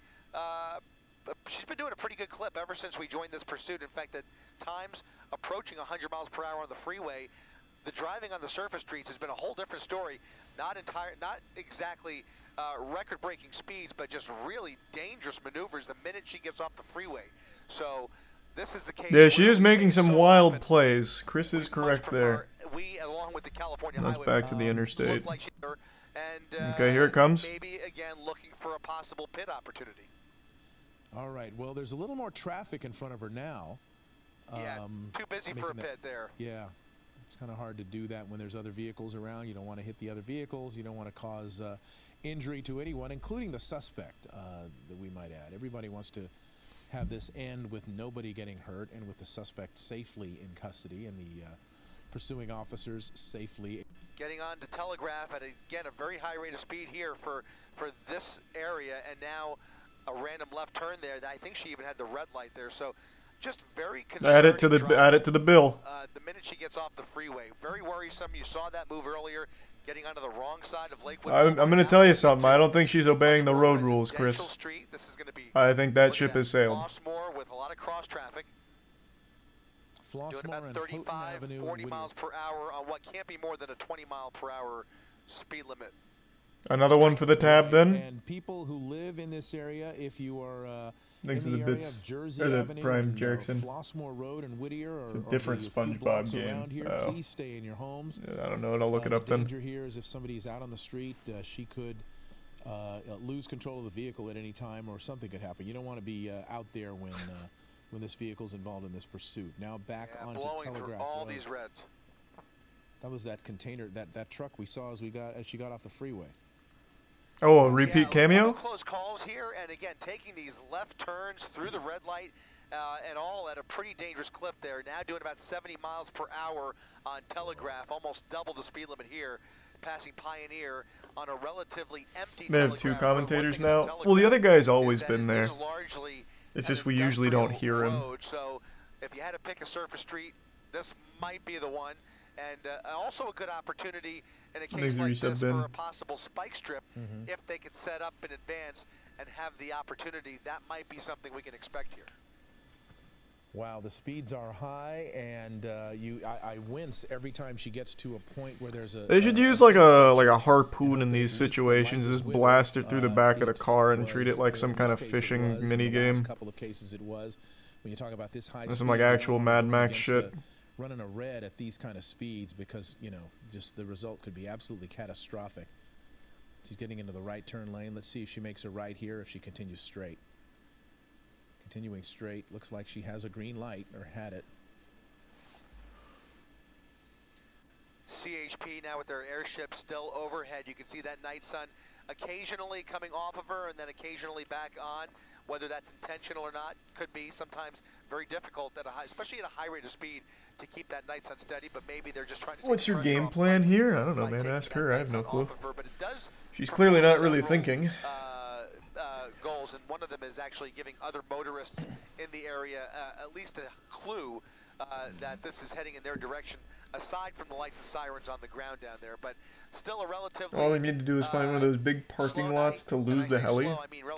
She's been doing a pretty good clip ever since we joined this pursuit. In fact, at times approaching 100 miles per hour on the freeway. The driving on the surface streets has been a whole different story. Not exactly record-breaking speeds, but just really dangerous maneuvers the minute she gets off the freeway. So this is the case. Yeah, she is making some wild plays. Chris is correct there. We, along with the California That's highway, back to the interstate. like Okay, here it comes. Maybe again looking for a possible pit opportunity. All right. Well, there's a little more traffic in front of her now. Yeah, too busy for a pit there. Yeah. It's kind of hard to do that when there's other vehicles around. You don't want to hit the other vehicles. You don't want to cause injury to anyone, including the suspect, that we might add. Everybody wants to have this end with nobody getting hurt and with the suspect safely in custody and the pursuing officers safely. Getting on to Telegraph at, again, a very high rate of speed here for this area, and now a random left turn there. I think she even had the red light there. So just very add it to the bill. The minute she gets off the freeway, very worrisome. You saw that move earlier, getting onto the wrong side of Lakewood. I'm going to tell you something. I don't think she's obeying the road rules, Chris. This is going to be, I think that ship has sailed. Flossmoor with a lot of cross traffic. Doing about 35, 40 miles per hour on what can't be more than a 20 mile per hour speed limit. Another one for the tab then. And people who live in this area, if you are thanks to in the the bits Jersey or the Avenue Prime and, Jackson. Flossmoor Road and Whittier, It's a different SpongeBob game. Here, Oh. please stay in your homes. Yeah, I don't know. I'll look it up the then. danger here is if somebody's out on the street, she could lose control of the vehicle at any time, or something could happen. You don't want to be out there when this vehicle's involved in this pursuit. Now back onto Telegraph all Road. these reds. That was that container, that truck we saw as she got off the freeway. Oh, a repeat cameo? Close calls here, and again, taking these left turns through the red light and all at a pretty dangerous clip there. Now doing about 70 miles per hour on Telegraph, almost double the speed limit here, passing Pioneer on a relatively empty They have two commentators now. Well, the other guy's always been there. It's just we usually don't hear him. So if you had to pick a surface street, this might be the one. And also a good opportunity in a case like this for a possible spike strip. If they could set up in advance and have the opportunity, that might be something we can expect here. Wow, the speeds are high, and I wince every time she gets to a point where there's a. They should use like a harpoon in these situations. Just blast it through the back of the car and treat it like some kind of fishing mini game. A couple of cases it was. When you talk about this high. This is like actual Mad Max shit. Running a red at these kind of speeds, because just the result could be absolutely catastrophic. She's getting into the right turn lane. Let's see if she makes a right here, if she continues straight. Continuing straight, looks like she has a green light, or had it. CHP now with their airship still overhead. You can see that night sun occasionally coming off of her and then occasionally back on. Whether that's intentional or not could be sometimes very difficult at especially at a high rate of speed, to keep that night sun steady. But maybe they're just trying to. What's your game plan here? I don't know, man. Ask her. I have no clue. She's clearly not really thinking. Goals, and one of them is actually giving other motorists in the area at least a clue that this is heading in their direction, aside from the lights and sirens on the ground down there. But still a relatively. All they need to do is find one of those big parking lots to lose the heli.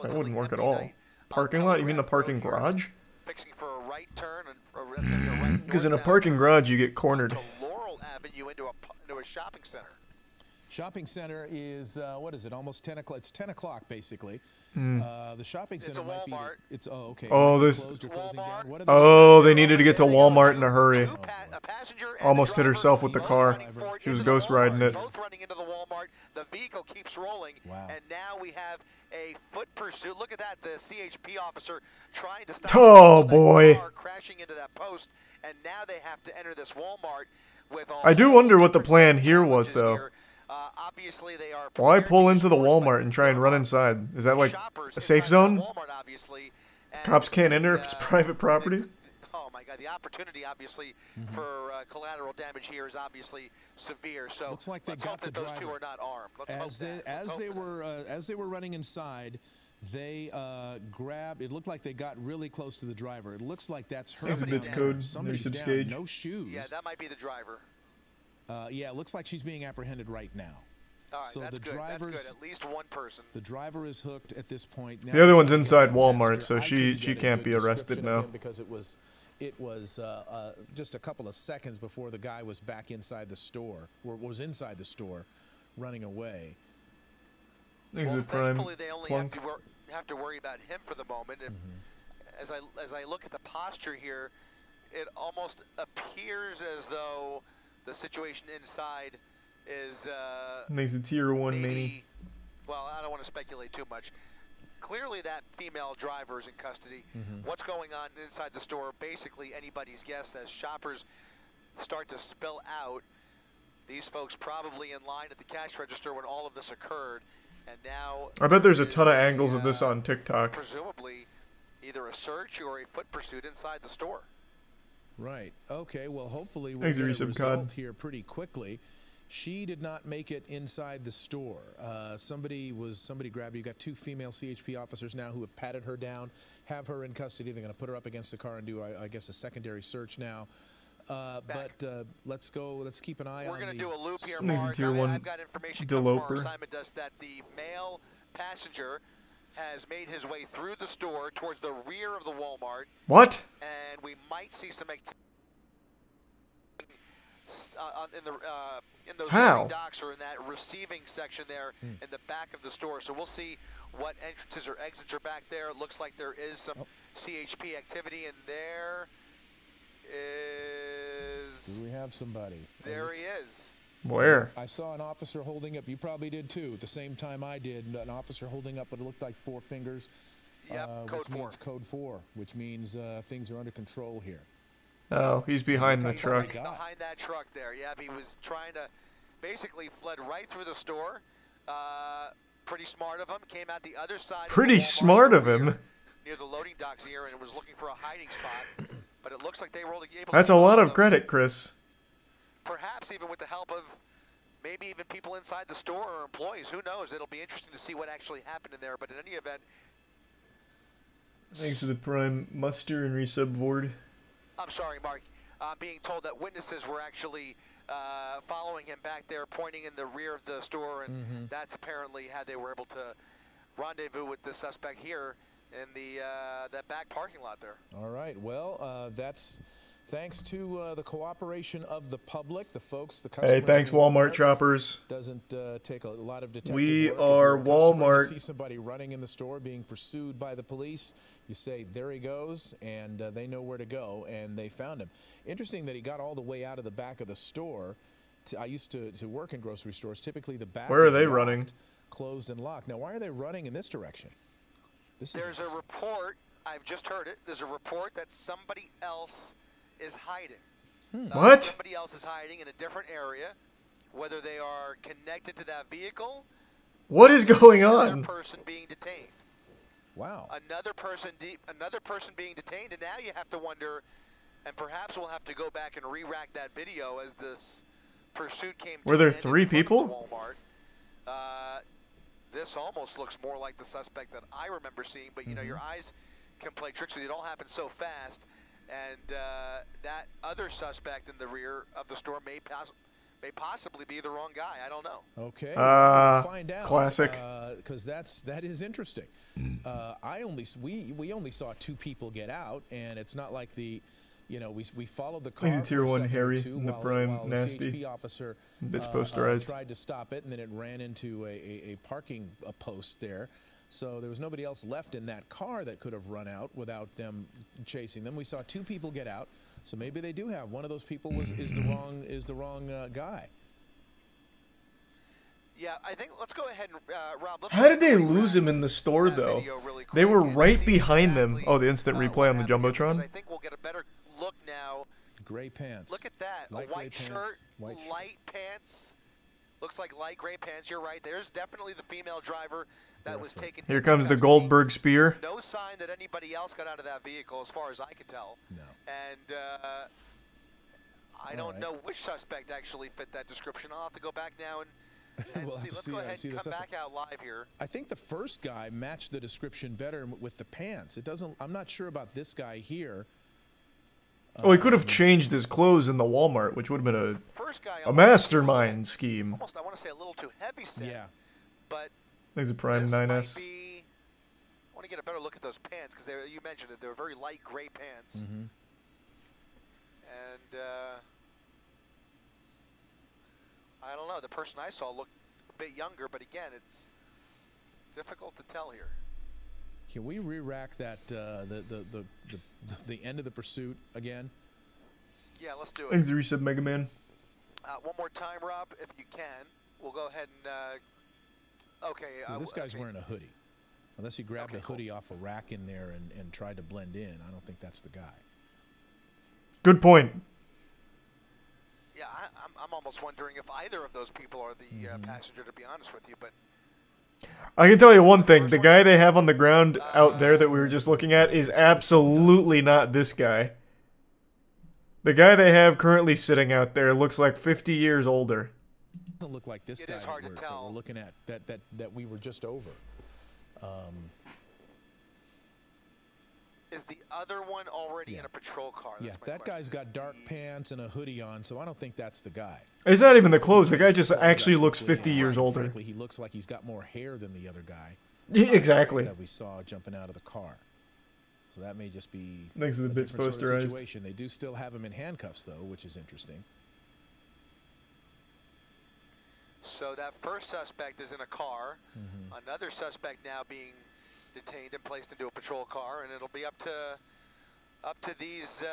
That wouldn't work at all. Parking lot? You mean the parking garage? Fixing for a right turn, and that's gonna be a right. Because in a parking garage, you get cornered. Laurel Avenue into a shopping center. Shopping center is what is it? Almost 10 o'clock. It's 10 o'clock basically. The shopping center might be. It's okay. Oh, this. Oh, they needed to get to Walmart in a hurry. Almost hit herself with the car. She was ghost riding it. Both running into the Walmart. The vehicle keeps rolling, and now we have a foot pursuit. Look at that. The CHP officer trying to stop. Oh boy. Car crashing into that post, and now they have to enter this Walmart with all. I do wonder what the plan here was, though. Obviously they are. Why pull into the Walmart and try and run inside? Is that like a safe zone? Cops can't enter if it's private property? Oh my God, the opportunity obviously for collateral damage here is obviously severe. So looks like they got the those two are not armed. As they were running inside, they grabbed. It looked like they got really close to the driver. It looks like that's her. There's a bits code. There's some stage. No shoes. Yeah, that might be the driver. Yeah, it looks like she's being apprehended right now. All right, so that's the good. driver's, That's good. At least one person. The driver is hooked at this point. Now The other one's inside Walmart, so she can't be arrested now. Because it was just a couple of seconds before the guy was back inside the store, or was inside the store, running away. Well, thankfully they only have to worry about him for the moment. And as I look at the posture here, it almost appears as though the situation inside is makes a tier 1 mini. Well, I don't want to speculate too much. Clearly that female driver is in custody. What's going on inside the store, basically anybody's guess. As shoppers start to spill out, these folks probably in line at the cash register when all of this occurred, and now I bet there's a ton of angles of this on TikTok. Presumably either a search or a foot pursuit inside the store. Right. Okay, well hopefully we'll get a result here pretty quickly. She did not make it inside the store. Somebody grabbed her. You got 2 female CHP officers now who have patted her down, have her in custody. They're going to put her up against the car and do, I guess, a secondary search now. Let's go. Let's keep an eye on. We're going to do a loop here, Mark. I've got information from our assignment desk that the male passenger has made his way through the store towards the rear of the Walmart. What? And we might see some activity in those docks or in that receiving section there in the back of the store. So we'll see what entrances or exits are back there. It looks like there is some CHP activity, and there is. Do we have somebody? There he is. Where? I saw an officer holding up. You probably did too. At the same time I did. An officer holding up what looked like 4 fingers. Yep, code 4. Means code 4, which means things are under control here. Oh, he's behind the truck. Behind that truck there. Yeah, he was trying to basically fled right through the store. Pretty smart of him. Came out the other side. Pretty smart of him. Near the loading docks here, and was looking for a hiding spot. But it looks like they were able to. That's a lot of credit, Chris. Perhaps even with the help of maybe even people inside the store or employees. Who knows? It'll be interesting to see what actually happened in there. But in any event. Thanks for the prime muster and resub board. I'm sorry, Mark. Being told that witnesses were actually following him back there, pointing in the rear of the store, and that's apparently how they were able to rendezvous with the suspect here in the that back parking lot there. All right. Well, that's thanks to the cooperation of the public, the folks, the customers. Hey, thanks, Walmart shoppers. Doesn't take a lot of detective We work. are Walmart. You see somebody running in the store being pursued by the police. You say, there he goes, and they know where to go, and they found him. Interesting that he got all the way out of the back of the store. I used to work in grocery stores. Typically, the back Where are they locked, running? Closed and locked. Now, why are they running in this direction? There's a report. I've just heard it. There's a report that somebody else is hiding. What? Somebody else is hiding in a different area. Whether they are connected to that vehicle. What is going on? Another person being detained. Wow. Another person being detained, and now you have to wonder, and perhaps we'll have to go back and re-rack that video as this pursuit came to Were there an end 3 in front of people? the Walmart. This almost looks more like the suspect that I remember seeing, but you know, your eyes can play tricks with you. It all happened so fast, and that other suspect in the rear of the store may possibly be the wrong guy. I don't know. Okay, we'll find out. Classic. Because that is interesting. We only saw 2 people get out, and it's not like we followed the car. He's a tier 1 Harry in the prime nasty. The CHP officer bitch posterized. tried to stop it, and then it ran into a parking post there. So there was nobody else left in that car that could have run out without them chasing them. We saw 2 people get out, so maybe they do have one of those people is the wrong guy. Yeah, I think let's go ahead and Rob. How did they lose him in the store though? They were right behind them. Oh, the instant replay on the jumbotron. I think we'll get a better look now. Gray pants. Look at that. A white shirt, light pants. Looks like light gray pants. You're right. There's definitely the female driver that was taken. Here comes the Goldberg spear. No sign that anybody else got out of that vehicle, as far as I could tell. No. And I don't know which suspect actually fit that description. I'll have to go back now and we'll see. Let's go ahead and come back out live here. I think the first guy matched the description better with the pants. It doesn't. I'm not sure about this guy here. Oh, he could have changed his clothes in the Walmart, which would have been a mastermind scheme. Almost, I want to say a little too heavy set. Yeah. But There's a Prime 9S. I want to get a better look at those pants because you mentioned it. They were very light gray pants. Mm-hmm. And I don't know. The person I saw looked a bit younger, but again, it's difficult to tell here. Can we re-rack that the end of the pursuit again? Yeah, let's do it. Thanks, Resub Mega Man. One more time, Rob, if you can. We'll go ahead and. Okay. This guy's wearing a hoodie. Unless he grabbed a hoodie off a rack in there and tried to blend in, I don't think that's the guy. Good point. Yeah, I'm almost wondering if either of those people are the passenger, to be honest with you, but. I can tell you one thing. The guy they have on the ground out there that we were just looking at is absolutely not this guy. The guy they have currently sitting out there looks like 50 years older. Doesn't look like this guy is hard to tell. We're looking at that we were just over. Is the other one already in a patrol car? Yeah, that guy's got dark pants and a hoodie on, so I don't think that's the guy. It's not even the clothes. The guy just actually looks 50 years older. Frankly, he looks like he's got more hair than the other guy. Yeah, exactly. That we saw jumping out of the car. So that may just be thanks to the bits posterized. Situation. They do still have him in handcuffs, though, which is interesting. So that first suspect is in a car. Another suspect now being detained and placed into a patrol car, and it'll be up to these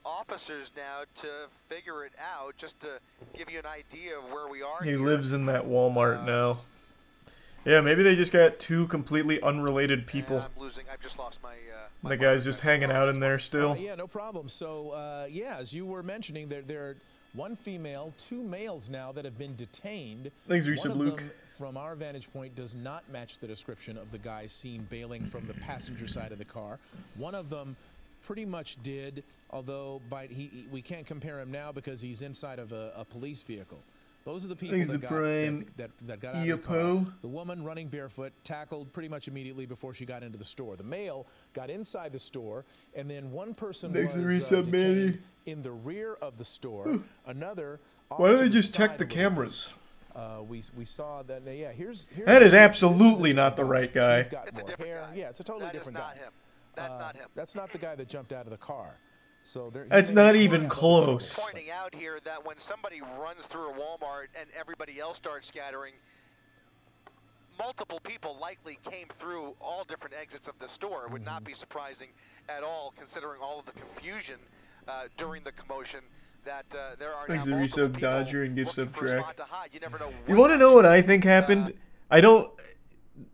officers now to figure it out, just to give you an idea of where we are. He lives in that Walmart now. Yeah, maybe they just got two completely unrelated people. I've just lost my. The guy's just hanging out in there still. Yeah, no problem. So yeah, as you were mentioning, there are one female, two males now that have been detained. Thanks, Resub Luke. From our vantage point, does not match the description of the guy seen bailing from the passenger side of the car. One of them pretty much did, although we can't compare him now because he's inside of a police vehicle. Those are the people that got out of the car. The woman running barefoot tackled pretty much immediately before she got into the store. The male got inside the store, and then one person was detained in the rear of the store. Another. Why don't they just check the cameras? We saw that. Yeah, here's that is absolutely not the right guy. He's got more hair. Yeah, it's a totally different guy. That's not him. That's not the guy that jumped out of the car. So that's not even close. Pointing out here that when somebody runs through a Walmart and everybody else starts scattering, multiple people likely came through all different exits of the store. It would not be surprising at all, considering all of the confusion during the commotion. That there are thanks to Resub Dodger and Give Sub Track. You want to know what I think happened?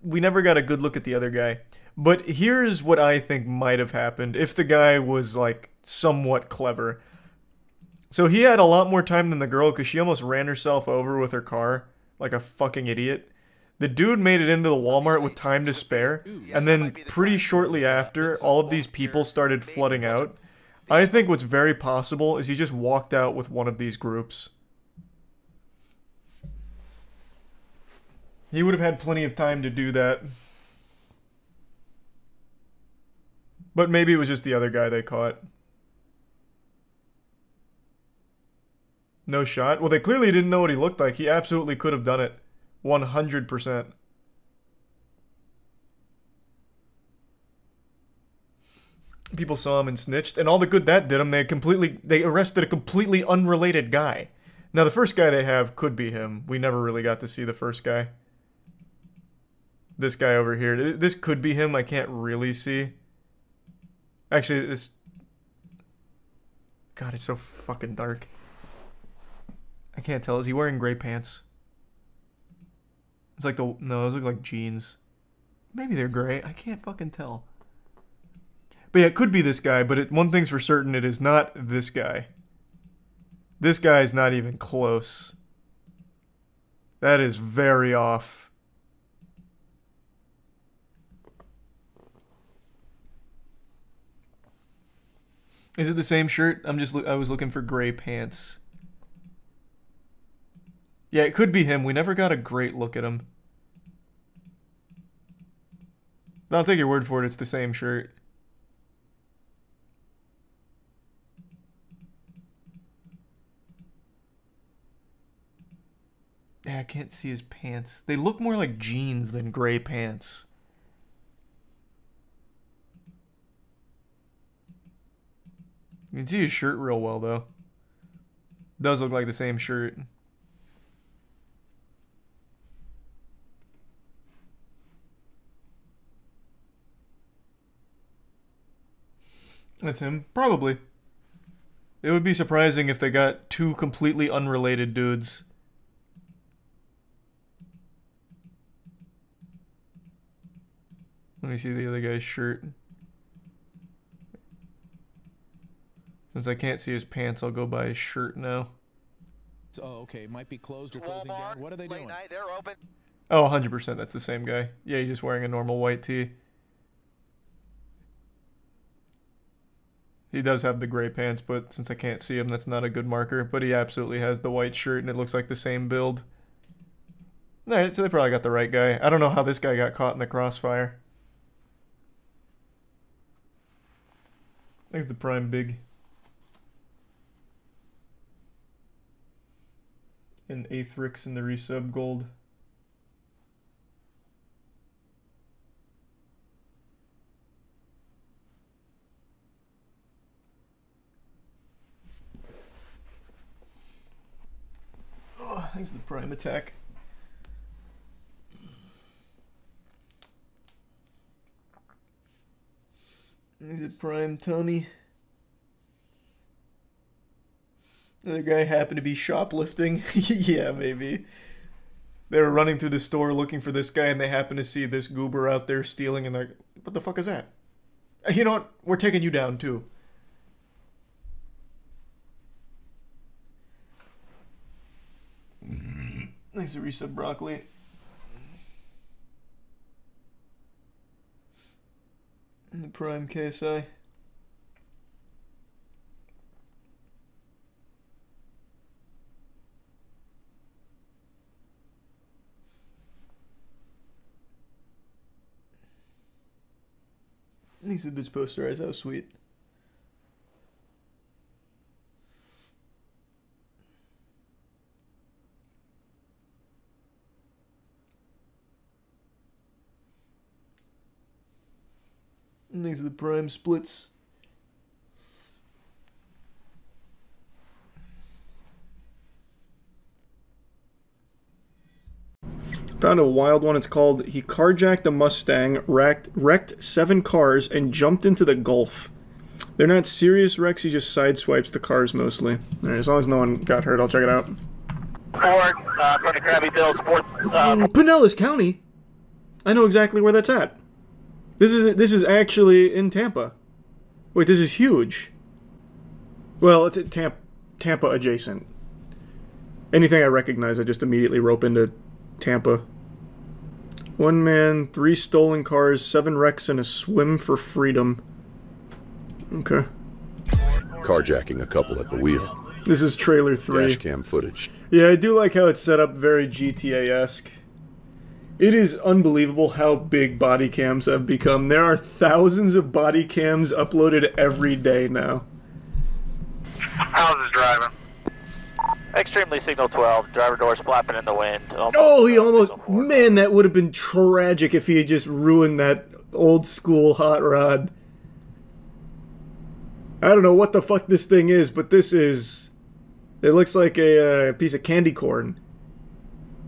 We never got a good look at the other guy. But here's what I think might have happened if the guy was, like, somewhat clever. So he had a lot more time than the girl because she almost ran herself over with her car like a fucking idiot. The dude made it into the Walmart with time to spare, and then pretty shortly after, all of these people started flooding out. I think what's very possible is he just walked out with one of these groups. He would have had plenty of time to do that. But maybe it was just the other guy they caught. No shot? Well, they clearly didn't know what he looked like. He absolutely could have done it. 100%. People saw him and snitched, and all the good that did him, they arrested a completely unrelated guy. Now, the first guy they have could be him. We never really got to see the first guy. This guy over here. This could be him. I can't really see. Actually, this... God, it's so fucking dark. I can't tell. Is he wearing gray pants? It's like the... No, those look like jeans. Maybe they're gray. I can't fucking tell. But yeah, it could be this guy, but one thing's for certain, it is not this guy. This guy is not even close. That is very off. Is it the same shirt? I was looking for gray pants. Yeah, it could be him. We never got a great look at him. But I'll take your word for it, it's the same shirt. I can't see his pants. They look more like jeans than gray pants. You can see his shirt real well, though. Does look like the same shirt. That's him. Probably. It would be surprising if they got two completely unrelated dudes. Let me see the other guy's shirt. Since I can't see his pants, I'll go by his shirt now. Oh, okay. Might be closed or closing down. What are they doing? Night, they're open. Oh, 100%. That's the same guy. Yeah, he's just wearing a normal white tee. He does have the gray pants, but since I can't see him, that's not a good marker. But he absolutely has the white shirt, and it looks like the same build. Alright, so they probably got the right guy. I don't know how this guy got caught in the crossfire. There's the prime big. And Athrix in the resub gold. Oh, there's the prime attack. Is it prime Tommy? The other guy happened to be shoplifting. Yeah, maybe. They were running through the store looking for this guy, and they happened to see this goober out there stealing, and they're like, what the fuck is that? You know what? We're taking you down, too. Nice to resub broccoli. And the prime KSI. These are bitch posterized. How sweet. And these are the prime splits. Found a wild one. It's called "He carjacked a Mustang, wrecked 7 cars, and jumped into the Gulf." They're not serious wrecks. He just sideswipes the cars mostly. All right, as long as no one got hurt, I'll check it out. Ford, from the Krabby Bill Sports. Pinellas County. I know exactly where that's at. This is actually in Tampa. Wait, this is huge. Well, it's at Tampa adjacent. Anything I recognize, I just immediately rope into Tampa. 1 man, 3 stolen cars, 7 wrecks, and a swim for freedom. Okay. Carjacking a couple at the wheel. This is trailer 3. Dashcam footage. Yeah, I do like how it's set up very GTA-esque. It is unbelievable how big body cams have become. There are thousands of body cams uploaded every day now. How's his driving? Extremely signal 12. Driver doors flapping in the wind. Oh, he almost... Man, that would have been tragic if he had just ruined that old school hot rod. I don't know what the fuck this thing is, but this is... It looks like a piece of candy corn.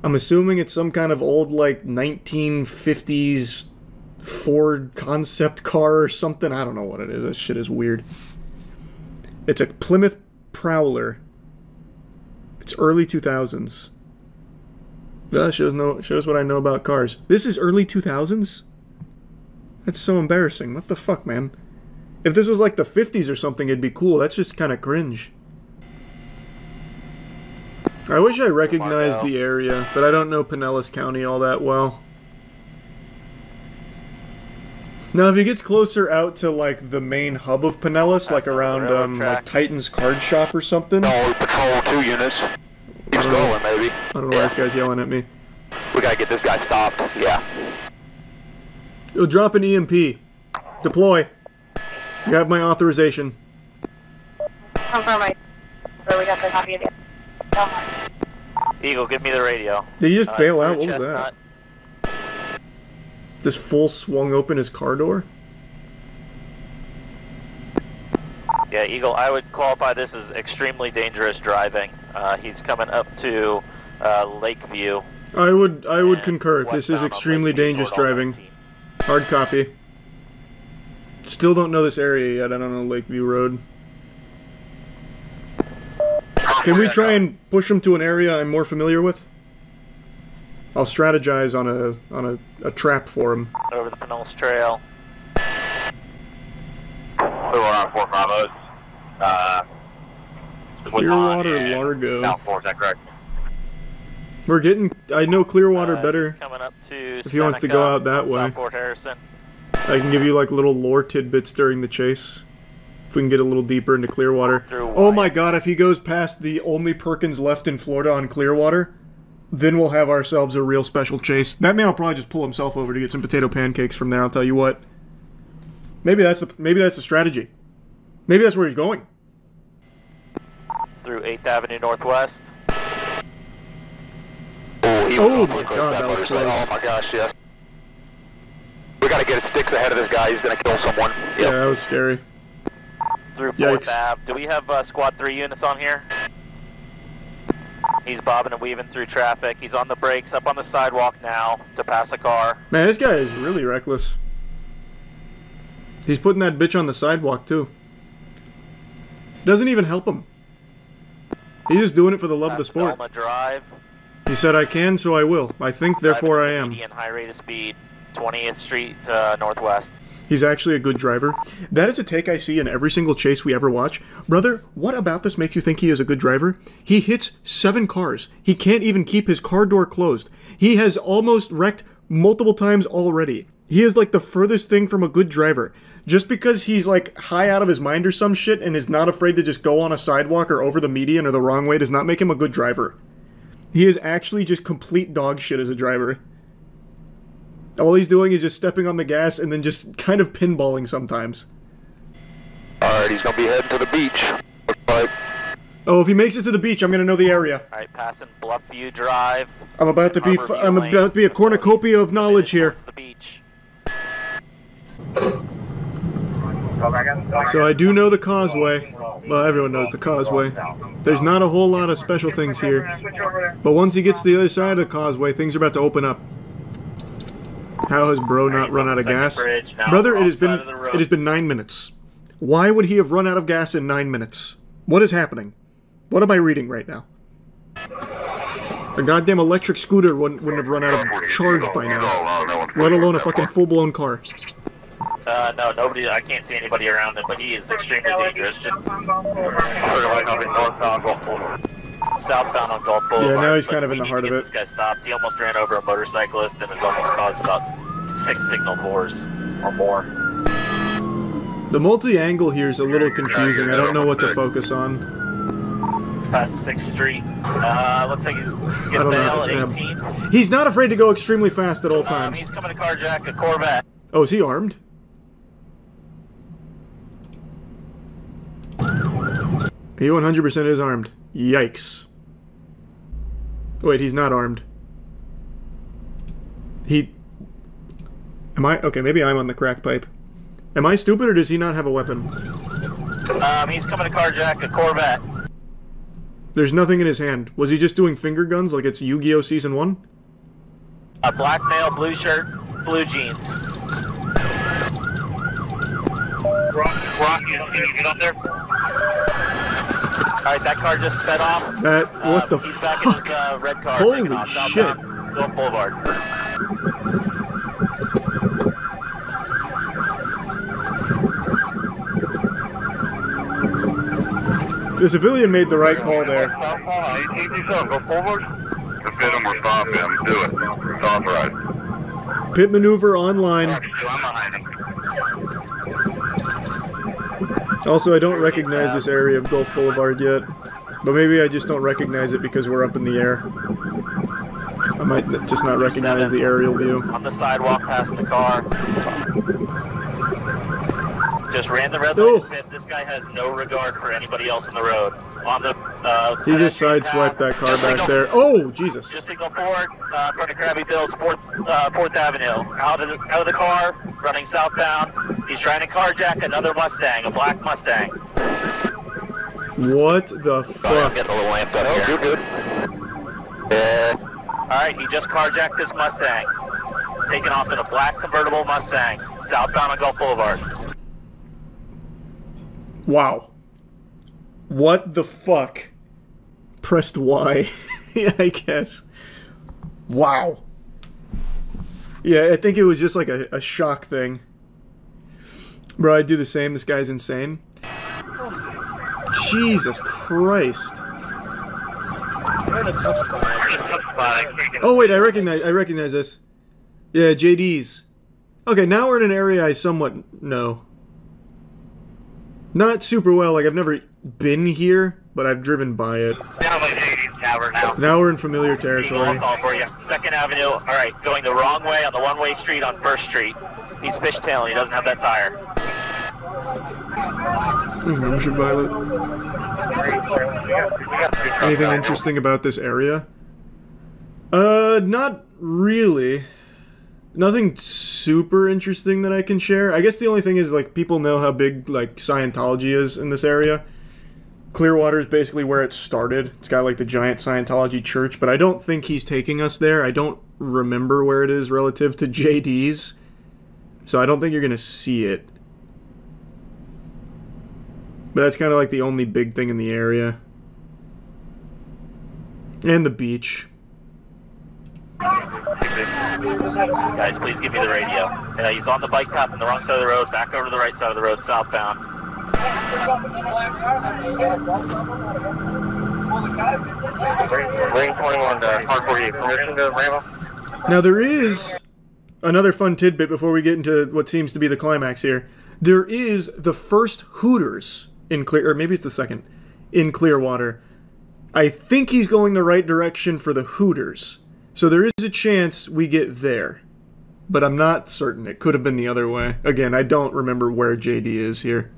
I'm assuming it's some kind of old, like, 1950s Ford concept car or something. I don't know what it is. This shit is weird. It's a Plymouth Prowler. It's early 2000s. That shows what I know about cars. This is early 2000s? That's so embarrassing. What the fuck, man? If this was like the 50s or something, it'd be cool. That's just kind of cringe. I wish I recognized the area, but I don't know Pinellas County all that well. Now, if he gets closer out to, like, the main hub of Pinellas, like around, like, Titan's Card Shop or something... No, we patrol 2 units. He's going, maybe. I don't know why this guy's yelling at me. We gotta get this guy stopped, yeah. You'll drop an EMP. Deploy. You have my authorization. Confirm my... We got the copy of it. Eagle, give me the radio. Did he just bail out? What was that? Just full swung open his car door? Yeah, Eagle, I would qualify this as extremely dangerous driving. He's coming up to Lakeview. I would concur. This is extremely dangerous driving. Hard copy. Still don't know this area yet. I don't know Lakeview Road. Can we try and push him to an area I'm more familiar with? I'll strategize on a trap for him. Over the Pinellas Trail. We're on 450. Clearwater, Largo. Now 4, is that correct? We're getting. I know Clearwater better. Coming up to if he wants to go out that way. Fort Harrison. I can give you like little lore tidbits during the chase. If we can get a little deeper into Clearwater. Oh my god, if he goes past the only Perkins left in Florida on Clearwater, then we'll have ourselves a real special chase. That man will probably just pull himself over to get some potato pancakes from there, I'll tell you what. Maybe that's the strategy. Maybe that's where he's going. Through 8th Avenue Northwest. Oh my god, that was close. Oh my gosh, yes. We gotta get his sticks ahead of this guy, he's gonna kill someone. Yep. Yeah, that was scary. Through 4th Ave. Do we have Squad 3 units on here? He's bobbing and weaving through traffic. He's on the brakes, up on the sidewalk now to pass a car. Man, this guy is really reckless. He's putting that bitch on the sidewalk, too. Doesn't even help him. He's just doing it for the love of the sport. Drive. He said, I can, so I will. I think, therefore I am. Median high rate of speed, 20th Street Northwest. He's actually a good driver. That is a take I see in every single chase we ever watch. Brother, what about this makes you think he is a good driver? He hits 7 cars. He can't even keep his car door closed. He has almost wrecked multiple times already. He is like the furthest thing from a good driver. Just because he's like high out of his mind or some shit and is not afraid to just go on a sidewalk or over the median or the wrong way does not make him a good driver. He is actually just complete dog shit as a driver. All he's doing is just stepping on the gas and then just kind of pinballing sometimes. Alright, he's gonna be heading to the beach. Right. Oh, if he makes it to the beach, I'm gonna know the area. Alright, passing Bluffview Drive. I'm about to be a cornucopia of knowledge here. The beach. So I do know the causeway. Well, everyone knows the causeway. There's not a whole lot of special things here. But once he gets to the other side of the causeway, things are about to open up. How has bro not run out of gas? Brother, it has been 9 minutes. Why would he have run out of gas in 9 minutes? What is happening? What am I reading right now? A goddamn electric scooter wouldn't have run out of charge by now. Let alone a fucking full-blown car. No, nobody, I can't see anybody around him, but he is extremely dangerous. Just southbound on Gulf Boulevard. Yeah, now he's kind of in the heart of it. This guy stopped. He almost ran over a motorcyclist and has almost caused about 6 signal bores or more. The multi-angle here is a little confusing. I don't know what to focus on. Past 6th Street. Looks like he's getting the L at 18. He's not afraid to go extremely fast at all times. He's coming to carjack a Corvette. Oh, is he armed? He 100% is armed. Yikes. Wait, he's not armed. Am I? Okay, maybe I'm on the crack pipe. Am I stupid or does he not have a weapon? He's coming to carjack a Corvette. There's nothing in his hand. Was he just doing finger guns like it's Yu-Gi-Oh! Season 1? A black male, blue shirt, blue jeans. Rock, can you get up there? Alright, that car just sped off. What the he's fuck? Back in his, red car. Holy shit. Gulf Boulevard. The civilian made the right call there. Go forward. Just hit him or stop him. Do it. It's authorized. Pit maneuver online. Also, I don't recognize this area of Gulf Boulevard yet. But maybe I just don't recognize it because we're up in the air. I might just not recognize the aerial view. On the sidewalk past the car. Just ran the red light pit. This guy has no regard for anybody else on the road. On the He just sideswiped that car back there. Oh, Jesus. Just signal forward, in front of Krabby Bill's 4th Avenue. Out of the car, running southbound. He's trying to carjack another Mustang, a black Mustang. What the fuck? Getting a little amped up here. You're good. Yeah. Alright, he just carjacked this Mustang. Taking off in a black convertible Mustang, southbound on Gulf Boulevard. Wow. What the fuck? Pressed Y. Yeah, I guess. Wow. Yeah, I think it was just like a shock thing. Bro, I'd do the same. This guy's insane. Jesus Christ. We're in a tough spot. Oh wait, I recognize this. Yeah, JD's. Okay, now we're in an area I somewhat know. Not super well, like I've never been here, but I've driven by it. Now we're in familiar territory. Call for you. 2nd Avenue, alright, going the wrong way on the one-way street on 1st Street. He's fishtailing, he doesn't have that tire. Membership violet. Anything interesting about this area? Not really. Nothing super interesting that I can share. I guess the only thing is, like, people know how big, like, Scientology is in this area. Clearwater is basically where it started. It's got, like, the giant Scientology church, but I don't think he's taking us there. I don't remember where it is relative to JD's, so I don't think you're gonna see it. But that's kind of like the only big thing in the area. And the beach. Guys, please give me the radio. He's on the bike path on the wrong side of the road, back over to the right side of the road, southbound. Lane 21 to Hard 48. Permission to Rambo? Now there is another fun tidbit before we get into what seems to be the climax here. There is the first Hooters in or maybe it's the second, in Clearwater. I think he's going the right direction for the Hooters. So there is a chance we get there. But I'm not certain. It could have been the other way. Again, I don't remember where JD is here.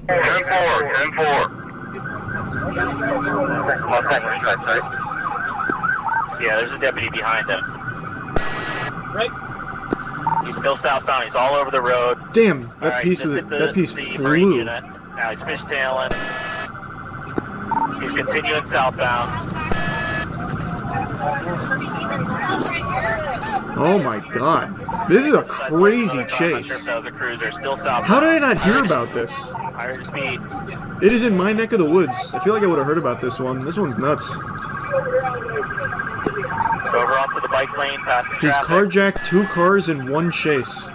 10-4, 10-4. Yeah, there's a deputy behind him. Right. He's still southbound. He's all over the road. Damn, that right, piece flew. Unit. Now he's fishtailing. He's continuing southbound. Oh my god. This is a crazy chase. How did I not hear about this? Higher speed. It is in my neck of the woods. I feel like I would have heard about this one. This one's nuts. Over onto the bike lane, past the He's traffic. carjacked 2 cars in one chase.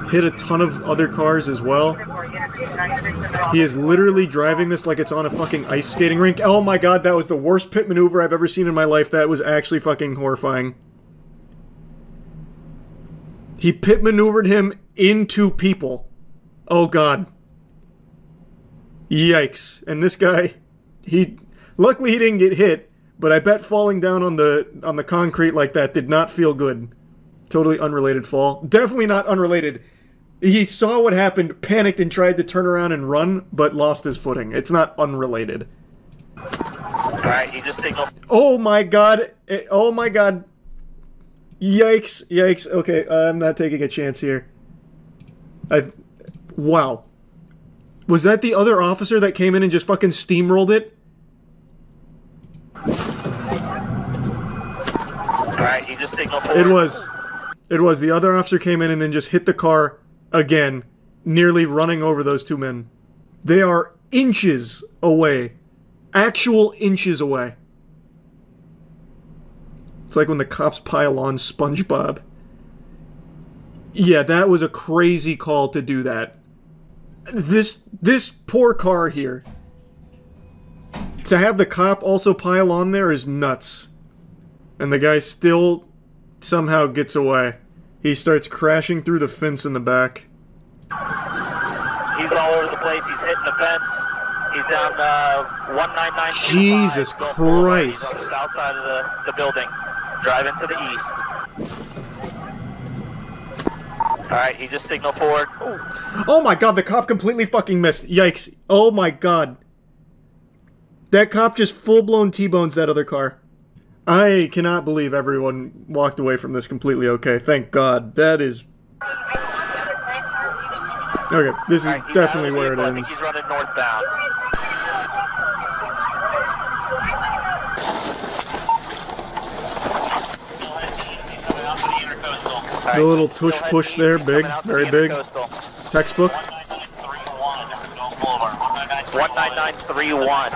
Hit a ton of other cars as well. He is literally driving this like it's on a fucking ice skating rink. Oh my god, that was the worst pit maneuver I've ever seen in my life. That was actually fucking horrifying. He pit maneuvered him into people. Oh god. Yikes. And this guy, luckily he didn't get hit, but I bet falling down on the concrete like that did not feel good. Totally unrelated fall. Definitely not unrelated. He saw what happened, panicked, and tried to turn around and run, but lost his footing. It's not unrelated. Alright, he just signaled. Oh my god. Oh my god. Yikes. Yikes. Okay, I'm not taking a chance here. Wow. Was that the other officer that came in and just fucking steamrolled it? Alright, he just signaled. It was. It was. The other officer came in and then just hit the car again, nearly running over those 2 men. They are inches away. Actual inches away. It's like when the cops pile on SpongeBob. Yeah, that was a crazy call to do that. This poor car here. To have the cop also pile on there is nuts. And the guy still somehow gets away. He starts crashing through the fence in the back. He's all over the place. He's hitting the fence. He's down 199. Jesus Christ. He's on the south side of the building. Driving to the east. Alright, he just signaled forward. Oh my god, the cop completely fucking missed. Yikes. Oh my god. That cop just full-blown T-bones that other car. I cannot believe everyone walked away from this completely okay. Thank God. That is... Okay, this is definitely where it I think ends. he's running northbound. The little tush push there, big, very big. Textbook. 19931.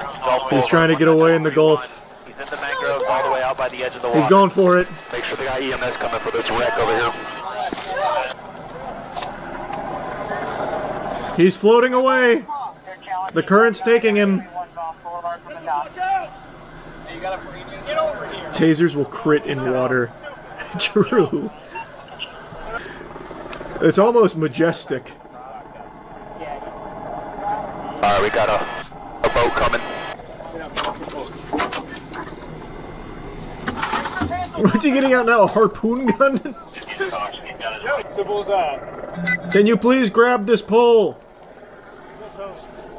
He's trying to get away in the Gulf. He's in the mangroves all the way out by the edge of the water. He's going for it. Make sure they got EMS coming for this wreck over here. He's floating away. The current's taking him. Tasers will crit in water. True. It's almost majestic. Alright, we got a boat coming. What's he getting out now? A harpoon gun? Can you please grab this pole?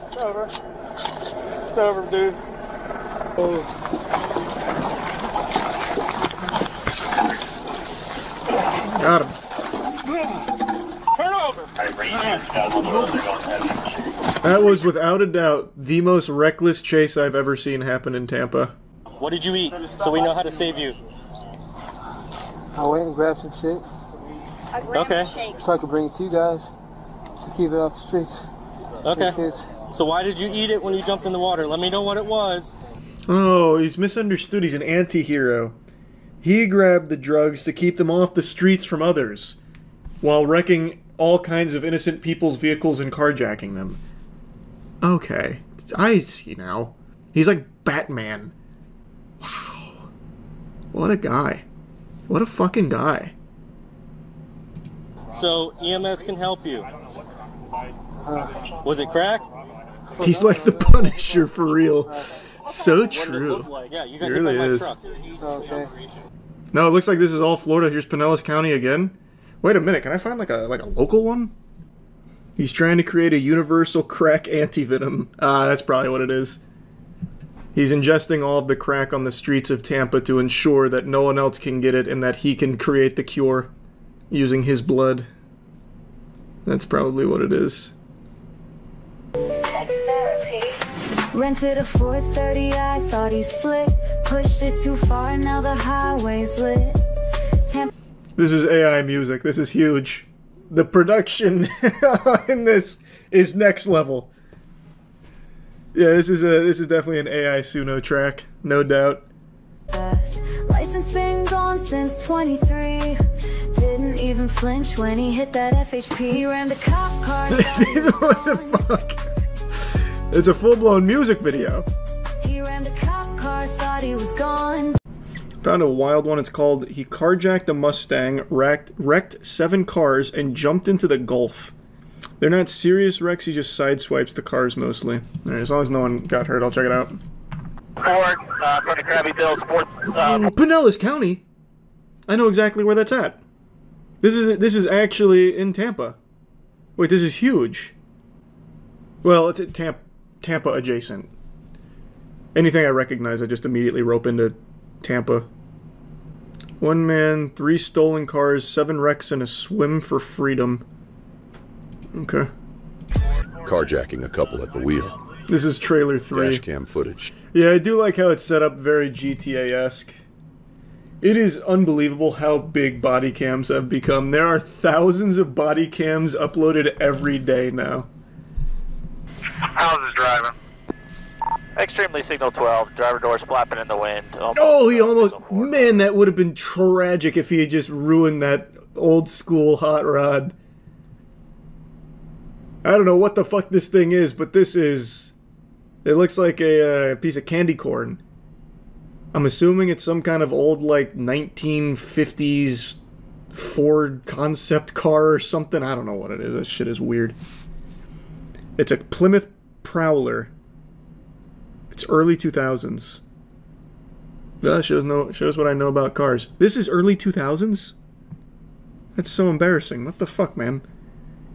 It's over. It's over, dude. Oh. Got him. Turn over. That was without a doubt the most reckless chase I've ever seen happen in Tampa. What did you eat? So we know how to save you. I went and grabbed some shit. Okay. So I could bring it to you guys to keep it off the streets. Okay. So why did you eat it when you jumped in the water? Let me know what it was. Oh, he's misunderstood. He's an anti-hero. He grabbed the drugs to keep them off the streets from others, while wrecking all kinds of innocent people's vehicles and carjacking them. Okay. I see now. He's like Batman. Wow. What a guy. What a fucking guy. So EMS can help you. Was it crack? He's like the Punisher for real. So true. Yeah, you It got really hit by my is. truck. Okay. No, it looks like this is all Florida. Here's Pinellas County again. Wait a minute, can I find like a local one? He's trying to create a universal crack antivenom. Ah, that's probably what it is. He's ingesting all of the crack on the streets of Tampa to ensure that no one else can get it and that he can create the cure using his blood. That's probably what it is. Rented a 430, I thought he slick. Pushed it too far, now the highway's lit. This is AI music. This is huge. The production in this is next level. Yeah, this is definitely an AI Suno track, no doubt. License been gone since 23. Didn't even flinch when he hit that FHP. Ran the cop car. What the fuck? It's a full-blown music video. He ran the cop car, thought he was gone. Found a wild one. It's called "He Carjacked a Mustang, wrecked 7 cars, and jumped into the Gulf." They're not serious wrecks. He just sideswipes the cars mostly. All right, as long as no one got hurt, I'll check it out. Ford, from the Krabby Bill Sports. Pinellas County. I know exactly where that's at. This is actually in Tampa. Wait, this is huge. Well, it's Tampa adjacent. Anything I recognize, I just immediately rope into Tampa. 1 man, 3 stolen cars, 7 wrecks, and a swim for freedom. Okay. Carjacking a couple at the wheel. This is trailer 3. Dashcam footage. Yeah, I do like how it's set up very GTA-esque. It is unbelievable how big body cams have become. There are thousands of body cams uploaded every day now. How's his driving? Extremely signal 12. Driver doors flapping in the wind. Oh, he almost... Man, that would have been tragic if he had just ruined that old school hot rod. I don't know what the fuck this thing is, but this is... It looks like a piece of candy corn. I'm assuming it's some kind of old, like, 1950s Ford concept car or something. I don't know what it is. That shit is weird. It's a Plymouth Prowler. It's early 2000s. That shows what I know about cars. This is early 2000s? That's so embarrassing. What the fuck, man?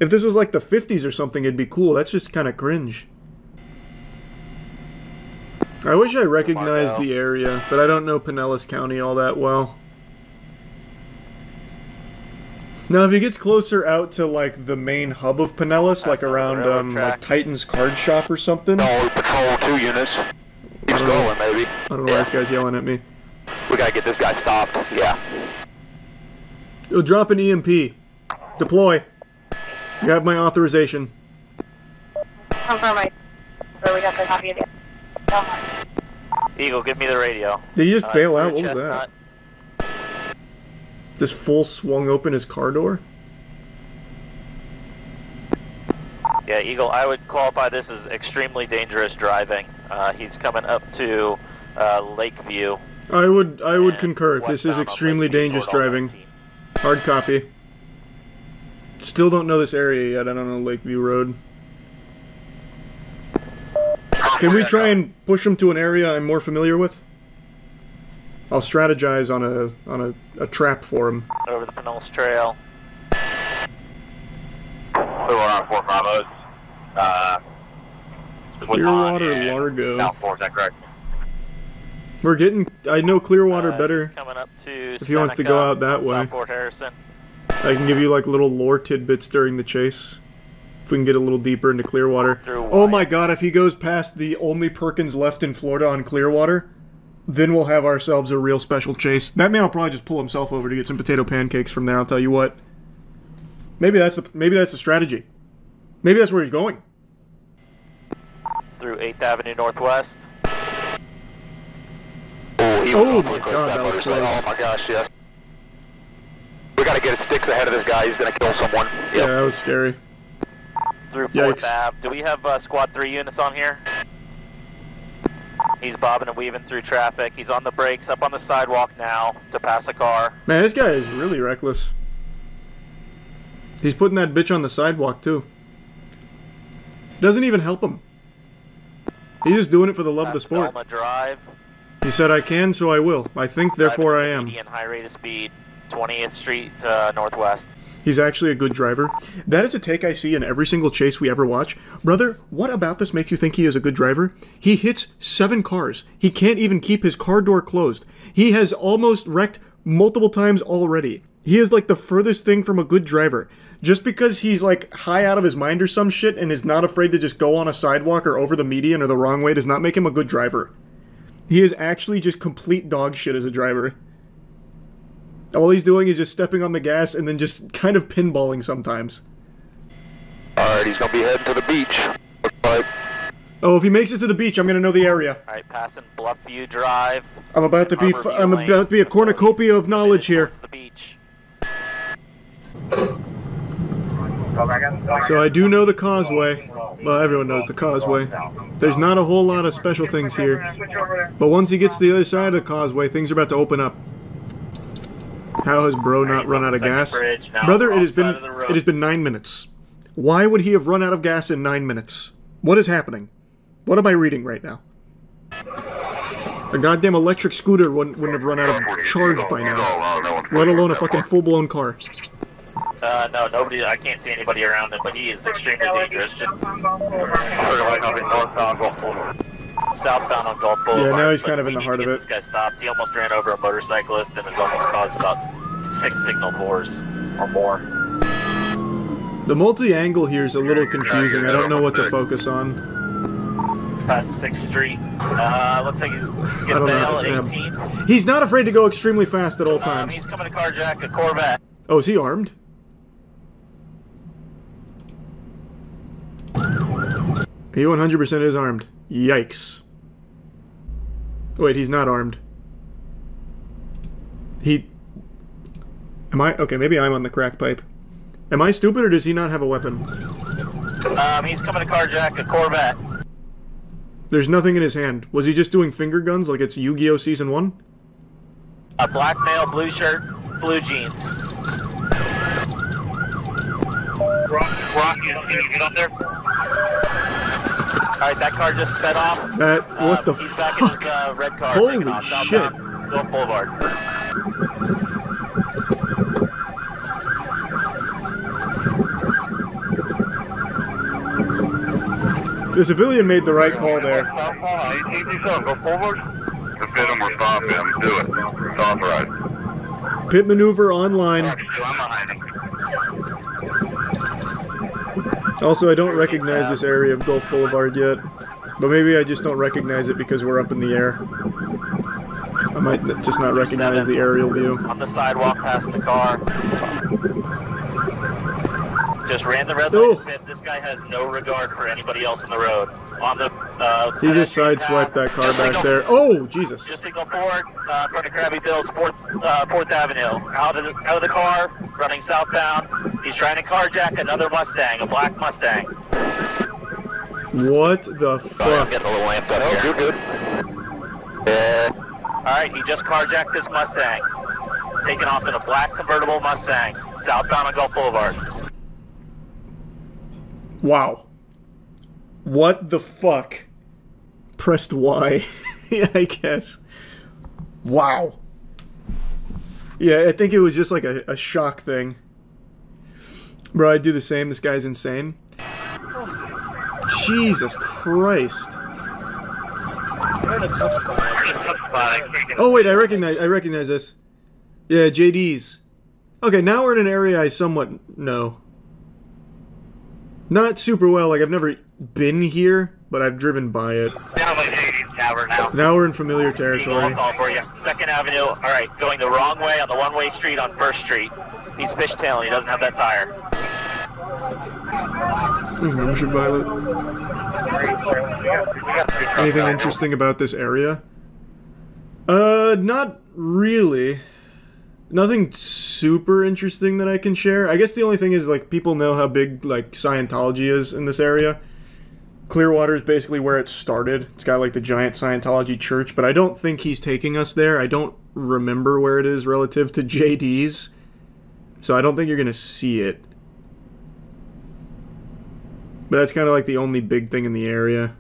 If this was like the 50s or something, it'd be cool. That's just kind of cringe. I wish I recognized the area, but I don't know Pinellas County all that well. Now, if he gets closer out to, like, the main hub of Pinellas, like around, like, Titan's card shop or something... No, patrol 2 units. Keeps going, maybe. I don't know why this guy's yelling at me. We gotta get this guy stopped, yeah. You'll drop an EMP. Deploy. You have my authorization. Confirm my... we got the copy of it. Eagle, give me the radio. Did he just bail out? What was that? Just full swung open his car door? Yeah, Eagle, I would qualify this as extremely dangerous driving. He's coming up to Lakeview. I would concur. This is extremely dangerous driving. Hard copy. Still don't know this area yet. I don't know Lakeview Road. Can we try and push him to an area I'm more familiar with? I'll strategize on a trap for him. Over the Pinellas Trail. We're on 450. Clearwater, Largo. South 4, is that correct? We're getting... I know Clearwater better. Coming up to if he wants to go out that way. Fort Harrison. I can give you like little lore tidbits during the chase. If we can get a little deeper into Clearwater. Oh my god, if he goes past the only Perkins left in Florida on Clearwater, then we'll have ourselves a real special chase. That man will probably just pull himself over to get some potato pancakes from there, I'll tell you what. Maybe that's the strategy. Maybe that's where he's going. Through 8th Avenue Northwest. Oh my god, that was close. Oh my gosh, yes. We gotta get his sticks ahead of this guy, he's gonna kill someone. Yep. Yeah, that was scary. Through 4th Ave. Do we have Squad 3 units on here? He's bobbing and weaving through traffic. He's on the brakes, up on the sidewalk now to pass a car. Man, this guy is really reckless. He's putting that bitch on the sidewalk, too. Doesn't even help him. He's just doing it for the love of the sport. Elma Drive. He said, I can, so I will. I think, therefore I am. Median high rate of speed, 20th Street Northwest. He's actually a good driver. That is a take I see in every single chase we ever watch. Brother, what about this makes you think he is a good driver? He hits 7 cars. He can't even keep his car door closed. He has almost wrecked multiple times already. He is like the furthest thing from a good driver. Just because he's like high out of his mind or some shit and is not afraid to just go on a sidewalk or over the median or the wrong way does not make him a good driver. He is actually just complete dog shit as a driver. All he's doing is just stepping on the gas and then just kind of pinballing sometimes. Alright, he's gonna be heading to the beach. Oh, if he makes it to the beach, I'm gonna know the area. Alright, passing Bluffview Drive. I'm about to be a cornucopia of knowledge here. The beach. So I do know the causeway. Well, everyone knows the causeway. There's not a whole lot of special things here. But once he gets to the other side of the causeway, things are about to open up. How has bro not run out of gas? Brother, it has been 9 minutes. Why would he have run out of gas in 9 minutes? What is happening? What am I reading right now? A goddamn electric scooter wouldn't have run out of charge by now. Let alone a fucking full-blown car. No, nobody, I can't see anybody around him, but he is extremely dangerous. Southbound on Gulf Boulevard. Yeah, now he's kind of in the heart of it. This guy stopped. He almost ran over a motorcyclist and has almost caused about 6 signal bores or more. The multi-angle here is a little confusing. I don't know what to focus on. Past 6th Street. Looks like he's getting bail at 18. He's not afraid to go extremely fast at all times. He's coming to carjack a Corvette. Oh, is he armed? He 100% is armed. Yikes. Wait, he's not armed. Am I? Okay, maybe I'm on the crack pipe. Am I stupid or does he not have a weapon? He's coming to carjack a Corvette. There's nothing in his hand. Was he just doing finger guns like it's Yu-Gi-Oh! Season 1? A black male, blue shirt, blue jeans. Rocky, can you get up there? Alright, that car just sped off. What the he's fuck? Back in his, red car. Holy shit. Gulf Boulevard. The civilian made the right call there. Go forward. To fit him or stop him. Do it. It's authorized. Pit maneuver online. Also, I don't recognize this area of Gulf Boulevard yet. But maybe I just don't recognize it because we're up in the air. I might just not recognize the aerial view. On the sidewalk past the car. Just ran the red light pit. This guy has no regard for anybody else on the road. On the he just sideswiped that car back there. Oh, Jesus. Just signal forward, in front of Krabby Bill's 4th Avenue. Out of the car, running southbound. He's trying to carjack another Mustang, a black Mustang. What the fuck? Getting a little amped up here. You're good. Alright, he just carjacked this Mustang. Taking off in a black convertible Mustang, southbound on Gulf Boulevard. Wow. What the fuck? Pressed Y. Yeah, I guess. Wow. Yeah, I think it was just like a shock thing. Bro, I'd do the same. This guy's insane. Jesus Christ. We're in a tough spot. Oh wait, I recognize this. Yeah, JD's. Okay, now we're in an area I somewhat know. Not super well, like I've never been here, but I've driven by it. Now we're in familiar territory. Call for you. 2nd Avenue, alright, going the wrong way on the one-way street on 1st Street. He's fishtailing, he doesn't have that tire. Membership violet. Anything interesting about this area? Not really. Nothing super interesting that I can share. I guess the only thing is, like, people know how big, like, Scientology is in this area. Clearwater is basically where it started. It's got, like, the giant Scientology church, but I don't think he's taking us there. I don't remember where it is relative to JD's, so I don't think you're gonna see it. But that's kind of like the only big thing in the area.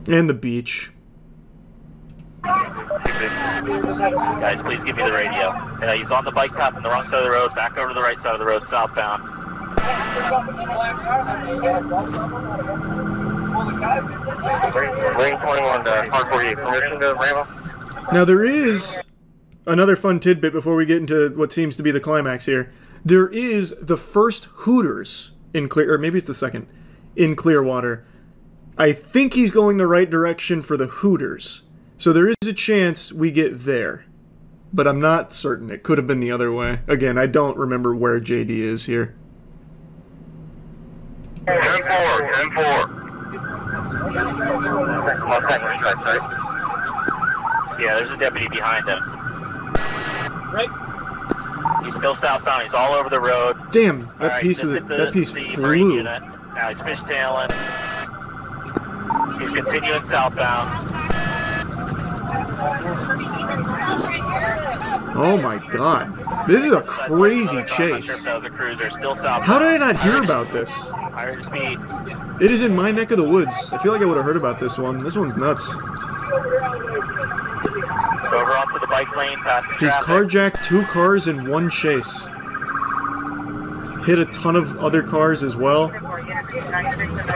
And the beach. Guys, please give me the radio. He's on the bike path on the wrong side of the road, back over to the right side of the road, southbound. Lane 21 to car 48. Permission to Rambo? Now there is another fun tidbit before we get into what seems to be the climax here. There is the first Hooters in or maybe it's the second, in Clearwater. I think he's going the right direction for the Hooters. So there is a chance we get there. But I'm not certain. It could have been the other way. Again, I don't remember where JD is here. 10-4, 10-4. Yeah, there's a deputy behind him. Right. He's still southbound. He's all over the road. Damn, that piece flew. Now he's fishtailing. He's continuing southbound. Oh my god. This is a crazy chase. How did I not hear about this? Higher speed. It is in my neck of the woods. I feel like I would have heard about this one. This one's nuts. Over onto the bike lane, past the He's traffic. carjacked 2 cars in one chase. Hit a ton of other cars as well.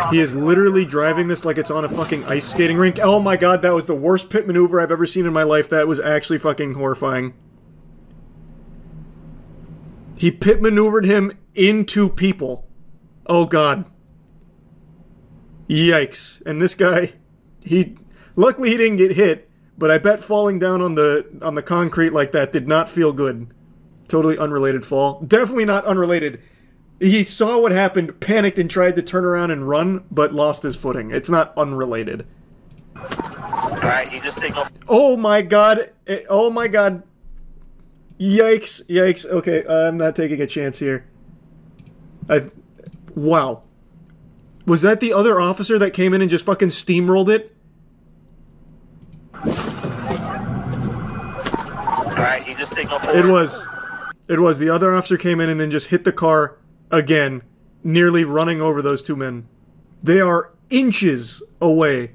He is literally driving this like it's on a fucking ice skating rink. Oh my god, that was the worst pit maneuver I've ever seen in my life. That was actually fucking horrifying. He pit maneuvered him into people. Oh god. Yikes. And this guy, luckily he didn't get hit, but I bet falling down on the concrete like that did not feel good. Totally unrelated fall. Definitely not unrelated. He saw what happened, panicked, and tried to turn around and run, but lost his footing. It's not unrelated. Alright, he just signaled. Oh my god. Oh my god. Yikes. Yikes. Okay, I'm not taking a chance here. Wow. Was that the other officer that came in and just fucking steamrolled it? Alright, he just signaled It was. It was. The other officer came in and then just hit the car again, nearly running over those 2 men. They are inches away.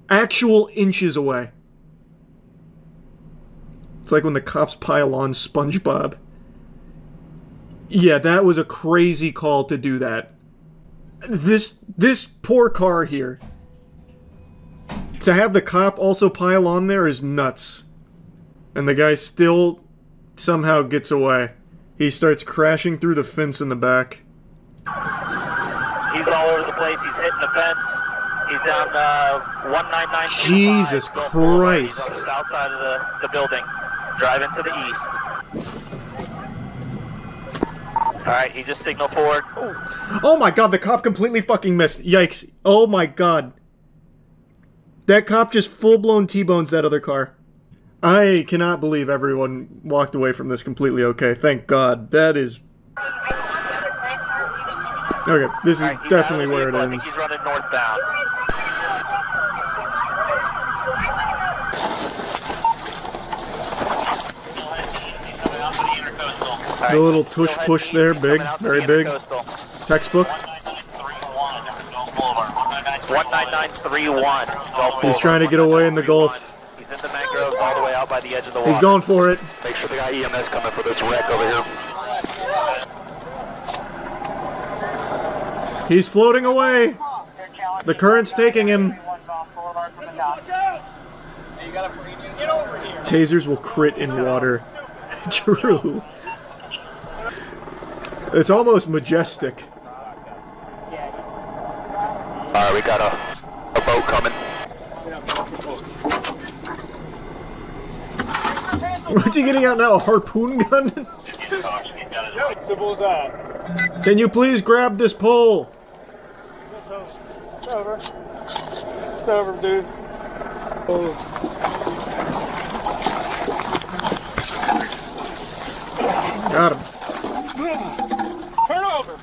Actual inches away. It's like when the cops pile on SpongeBob. Yeah, that was a crazy call to do that. This poor car here. To have the cop also pile on there is nuts. And the guy still somehow gets away. He starts crashing through the fence in the back. He's all over the place. He's hitting the fence. He's down 199. Jesus Christ. He's on the south side of the building. Driving to the east. Alright, he just signaled forward. Ooh. Oh my god, the cop completely fucking missed. Yikes. Oh my god. That cop just full-blown T-bones that other car. I cannot believe everyone walked away from this completely okay. Thank God. That is... Okay, this is definitely where it ends. He's running northbound. The little tush push there, big, very big. Textbook. 19931. He's trying to get away in the Gulf. He's in the mangroves all the way out by the edge of the water. He's going for it. Make sure they got EMS coming for this wreck over here. He's floating away. The current's taking him. Tasers will crit in water. True. It's almost majestic. Alright, we got a boat coming. What's he getting out now? A harpoon gun? Simple as that. Can you please grab this pole? It's over. It's over, dude. Oh. Got him. Turn over.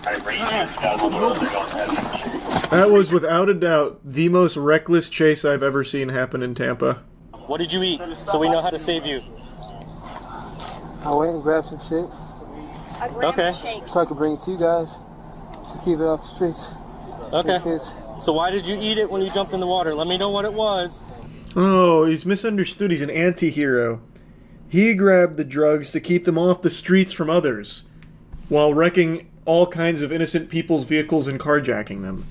That was without a doubt the most reckless chase I've ever seen happen in Tampa. What did you eat? So we know how to save you. I went and grabbed some shit. Okay. So I could bring it to you guys. To keep it off the streets. Okay. So why did you eat it when you jumped in the water? Let me know what it was. Oh, he's misunderstood. He's an anti-hero. He grabbed the drugs to keep them off the streets from others, while wrecking all kinds of innocent people's vehicles and carjacking them.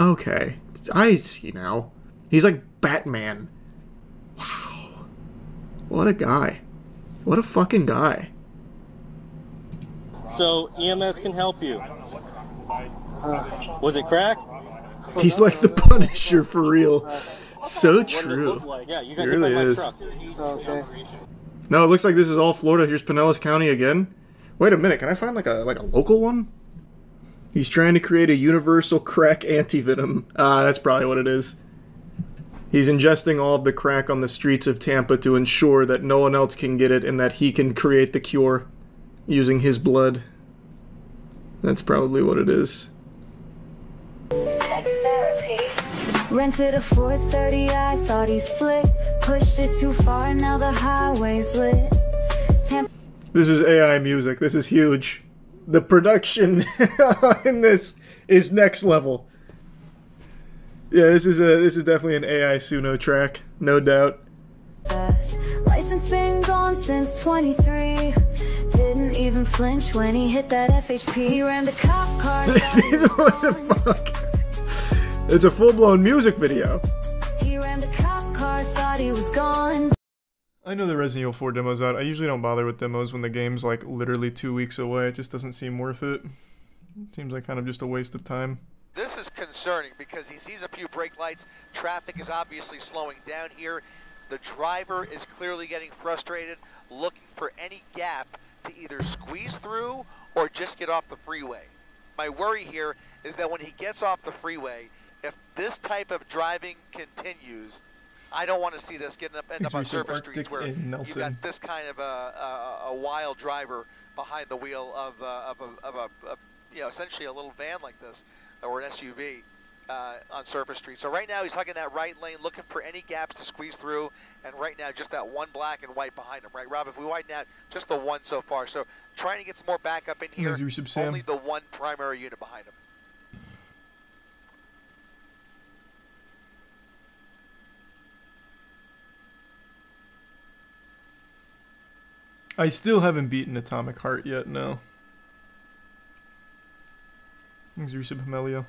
Okay. I see now. He's like Batman. Wow. What a guy. What a fucking guy. So EMS can help you. Was it crack? He's like the Punisher for real. So true. Yeah, you It got really hit by my is. truck. Okay. No, it looks like this is all Florida. Here's Pinellas County again. Wait a minute, can I find like a local one? He's trying to create a universal crack antivenom. That's probably what it is. He's ingesting all of the crack on the streets of Tampa to ensure that no one else can get it and that he can create the cure using his blood. That's probably what it is. Rented a 430, I thought he slick. Pushed it too far, now the highway's lit. This is AI music. This is huge. The production in this is next level. Yeah, this is definitely an AI Suno track, no doubt. License been gone since 23. Didn't even flinch when he hit that FHP. He ran the cop car. What the fuck? It's a full-blown music video. He ran the cop car, thought he was gone. I know the Resident Evil 4 demo's out. I usually don't bother with demos when the game's like literally 2 weeks away. It just doesn't seem worth it. It seems like kind of just a waste of time. This is concerning because he sees a few brake lights. Traffic is obviously slowing down here. The driver is clearly getting frustrated, looking for any gap to either squeeze through or just get off the freeway. My worry here is that when he gets off the freeway, if this type of driving continues, I don't want to see this end up on surface streets where you've got this kind of a wild driver behind the wheel of a you know, essentially a little van like this, or an SUV on surface streets. So right now he's hugging that right lane, looking for any gaps to squeeze through, and right now just that one black and white behind him, right, Rob? If we widen out, just the one so far. So trying to get some more backup in here, only the one primary unit behind him. I still haven't beaten Atomic Heart yet, no. Thanks, Resub Hamelio.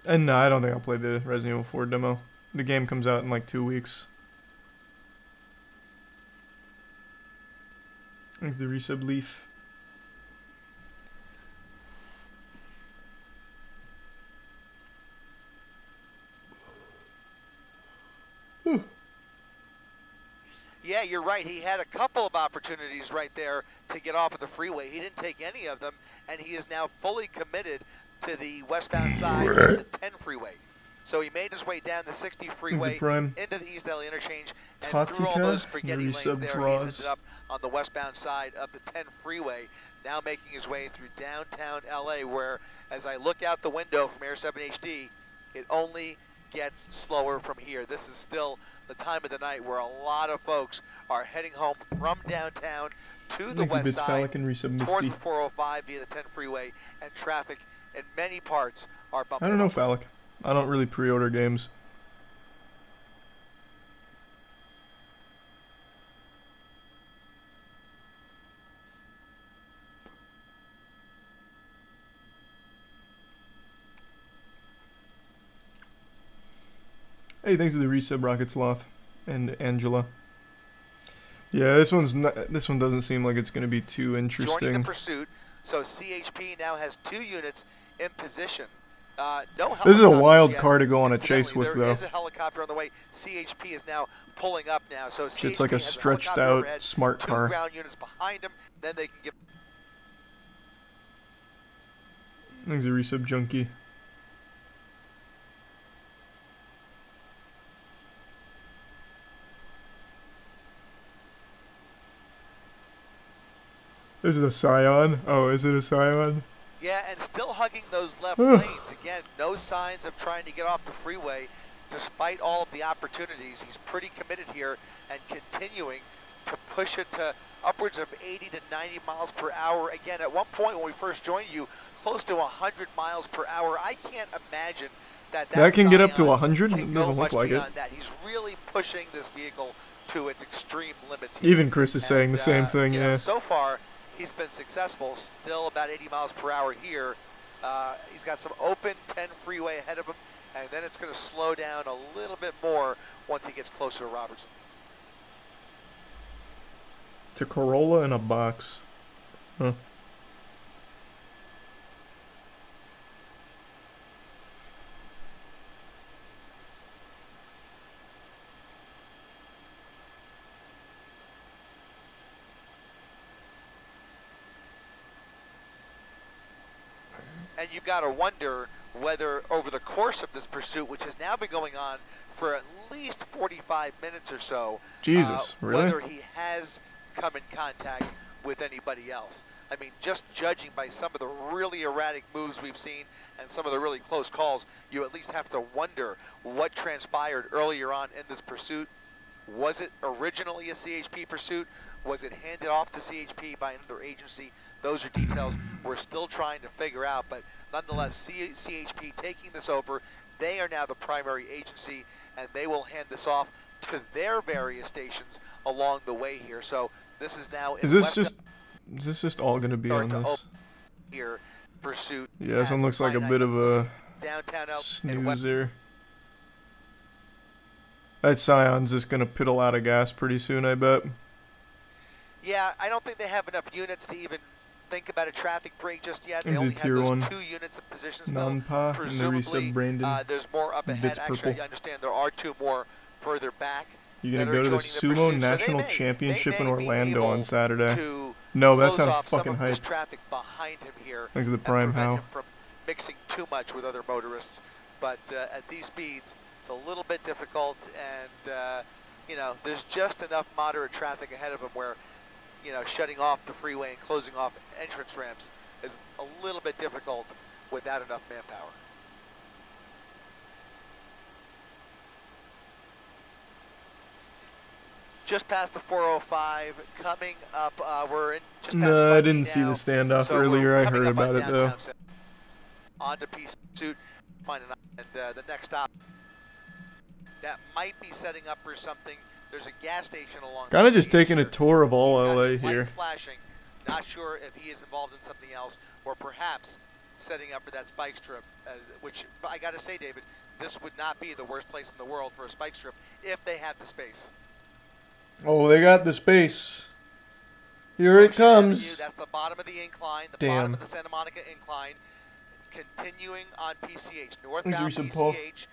And no, I don't think I'll play the Resident Evil 4 demo. The game comes out in like 2 weeks. Thanks, the Resub Leaf. Yeah, you're right. He had a couple of opportunities right there to get off of the freeway. He didn't take any of them, and he is now fully committed to the westbound side of the 10 freeway. So he made his way down the 60 freeway into the East LA interchange, and through all those spaghetti lanes there, he ended up on the westbound side of the 10 freeway, now making his way through downtown LA, where, as I look out the window from Air 7 HD, it only gets slower from here. This is still the time of the night where a lot of folks are heading home from downtown to the west side towards the 405 via the 10 freeway, and traffic in many parts are bumping. I don't know, Phallic. I don't really pre-order games. Hey, thanks to the resub Rocket Sloth and Angela. Yeah, this one doesn't seem like it's going to be too interesting. Joining the pursuit, so CHP now has 2 units in position. This is a wild car to go on a chase with, though. There is a helicopter on the way. CHP is now pulling up now, so it's like a stretched out smart car. 2 ground units behind him, then they can get. Thanks, a resub junkie. This is a Scion. Oh, is it a Scion? Yeah, and still hugging those left lanes. Again, no signs of trying to get off the freeway, despite all of the opportunities. He's pretty committed here and continuing to push it to upwards of 80 to 90 miles per hour. Again, at one point when we first joined you, close to 100 miles per hour. I can't imagine that can get up to 100? It doesn't look like it. That. He's really pushing this vehicle to its extreme limits here. Even Chris is saying the same thing, yeah. So far, he's been successful, still about 80 miles per hour here. He's got some open 10 freeway ahead of him, and then it's going to slow down a little bit more once he gets closer to Robertson. It's a Corolla in a box. Huh. And you've got to wonder whether over the course of this pursuit, which has now been going on for at least 45 minutes or so, Jesus, really? Whether he has come in contact with anybody else. I mean, just judging by some of the really erratic moves we've seen and some of the really close calls, you at least have to wonder what transpired earlier on in this pursuit. Was it originally a CHP pursuit? Was it handed off to CHP by another agency? Those are details we're still trying to figure out, but nonetheless, CHP taking this over, they are now the primary agency, and they will hand this off to their various stations along the way here. So this is now. Is this just all going to be on this? Here, pursuit. Yeah, this one looks like a bit of a snoozer. That Scion's just going to piddle out of gas pretty soon, I bet. Yeah, I don't think they have enough units to even think about a traffic break just yet. They only have those 2 units in position still. Presumably, there's more up ahead. Actually, I understand there are 2 more further back. You're going to go to the Sumo National Championship in Orlando on Saturday. No, that sounds fucking hype. Traffic behind him here. Thanks to the Prime How. From mixing too much with other motorists. But at these speeds, it's a little bit difficult. And, you know, there's just enough moderate traffic ahead of him where, you know, shutting off the freeway and closing off entrance ramps is a little bit difficult without enough manpower. Just past the 405, coming up, we're in just past No, I didn't see the standoff earlier. I heard about it, though. On to Pursuit, and the next stop. That might be setting up for something. There's a gas station along. Kind of just taking a tour of all LA here. Flashing Not sure if he is involved in something else, or perhaps setting up for that spike strip, which I got to say, David, this would not be the worst place in the world for a spike strip if they have the space. Oh, they got the space. Here it comes. That's the bottom of the incline, the Damn. bottom of the Santa Monica incline. Continuing on PCH, northbound some PCH,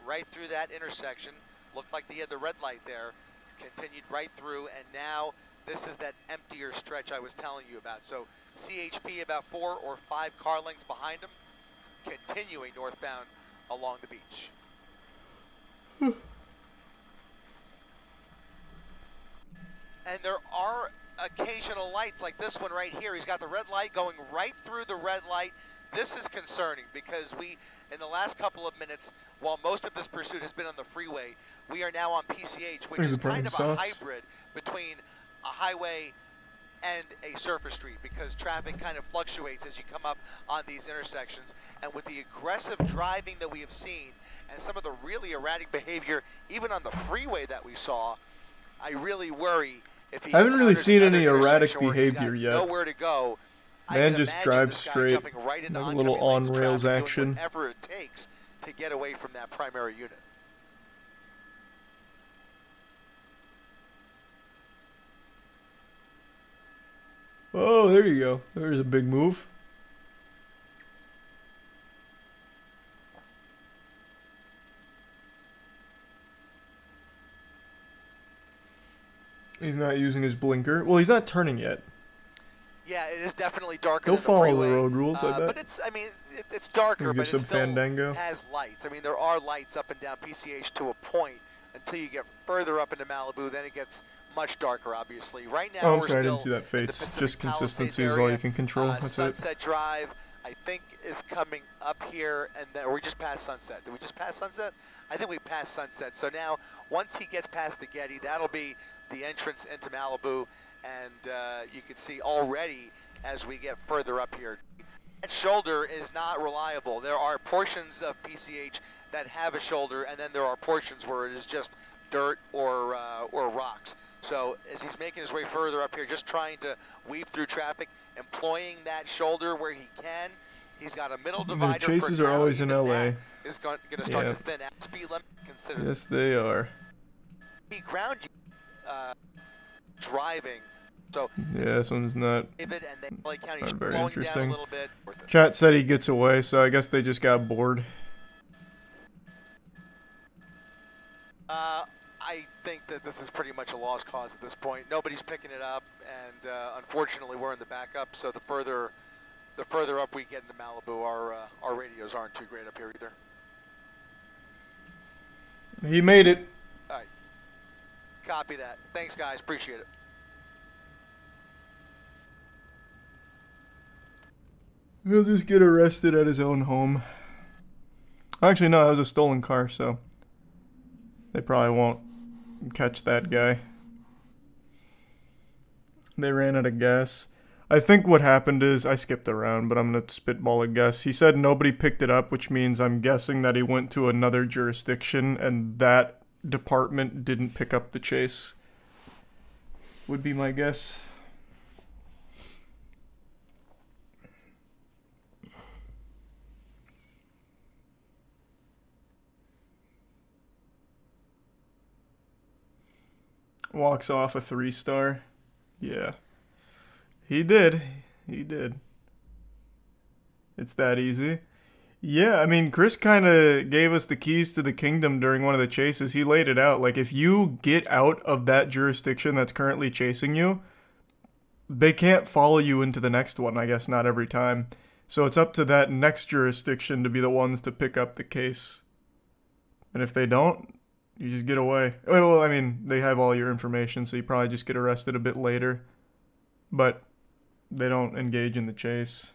right through that intersection. Looked like they had the red light there. Continued right through, and now this is that emptier stretch I was telling you about. So CHP about 4 or 5 car lengths behind him, continuing northbound along the beach. And there are occasional lights like this one right here. He's got the red light going right through the red light. This is concerning because in the last couple of minutes, while most of this pursuit has been on the freeway, we are now on PCH, which is kind of a hybrid between a highway and a surface street, because traffic kind of fluctuates as you come up on these intersections. And with the aggressive driving that we have seen and some of the really erratic behavior even on the freeway that we saw, I really worry if he I haven't really seen any erratic intersection where he's behavior got yet. nowhere to go. Man just drives straight, jumping right into like a little oncoming lanes of on-rails traffic, doing action. whatever it takes to get away from that primary unit. Oh, there you go. There's a big move. He's not using his blinker. Well, he's not turning yet. Yeah, it is definitely darker He'll than the follow freeway. the road rules, I bet. But it's, I mean, it's darker, Give but some it still Fandango. has lights. I mean, there are lights up and down PCH to a point until you get further up into Malibu. Then it gets much darker, obviously. Right now, Oh, I'm we're sorry, I still didn't see that in the face. Pacific Just consistency is Palisades all you can control. area. That's Sunset Drive, I think, is coming up here, and then we just passed Sunset. Did we just pass Sunset? I think we passed Sunset. So now, once he gets past the Getty, that'll be the entrance into Malibu, and you can see already as we get further up here. That shoulder is not reliable. There are portions of PCH that have a shoulder, and then there are portions where it is just dirt or rocks. So as he's making his way further up here, just trying to weave through traffic, employing that should where he can. He's got a middle divider. The chases for are now. always in Even LA. that is going to start Yeah. to thin out. Speed limit considered. Yes, they are. Ground driving. So Yeah, this one's not, David and then LA County not very slowing interesting. down a little bit. Chat said he gets away, so I guess they just got bored. I think that this is pretty much a lost cause at this point. Nobody's picking it up, and unfortunately, we're in the backup. So the further up we get into Malibu, our radios aren't too great up here either. He made it. All right, copy that. Thanks, guys. Appreciate it. He'll just get arrested at his own home. Actually, no, that was a stolen car, so they probably won't catch that guy. They ran out of gas. I think what happened is, I skipped around, but I'm going to spitball a guess. He said nobody picked it up, which means I'm guessing that he went to another jurisdiction and that department didn't pick up the chase. Would be my guess. Walks off a 3-star. Yeah. He did. He did. It's that easy. Yeah, I mean, Chris kind of gave us the keys to the kingdom during one of the chases. He laid it out. Like, if you get out of that jurisdiction that's currently chasing you, they can't follow you into the next one, I guess, not every time. So it's up to that next jurisdiction to be the ones to pick up the case. And if they don't, you just get away. Well, I mean, they have all your information, so you probably just get arrested a bit later. But they don't engage in the chase.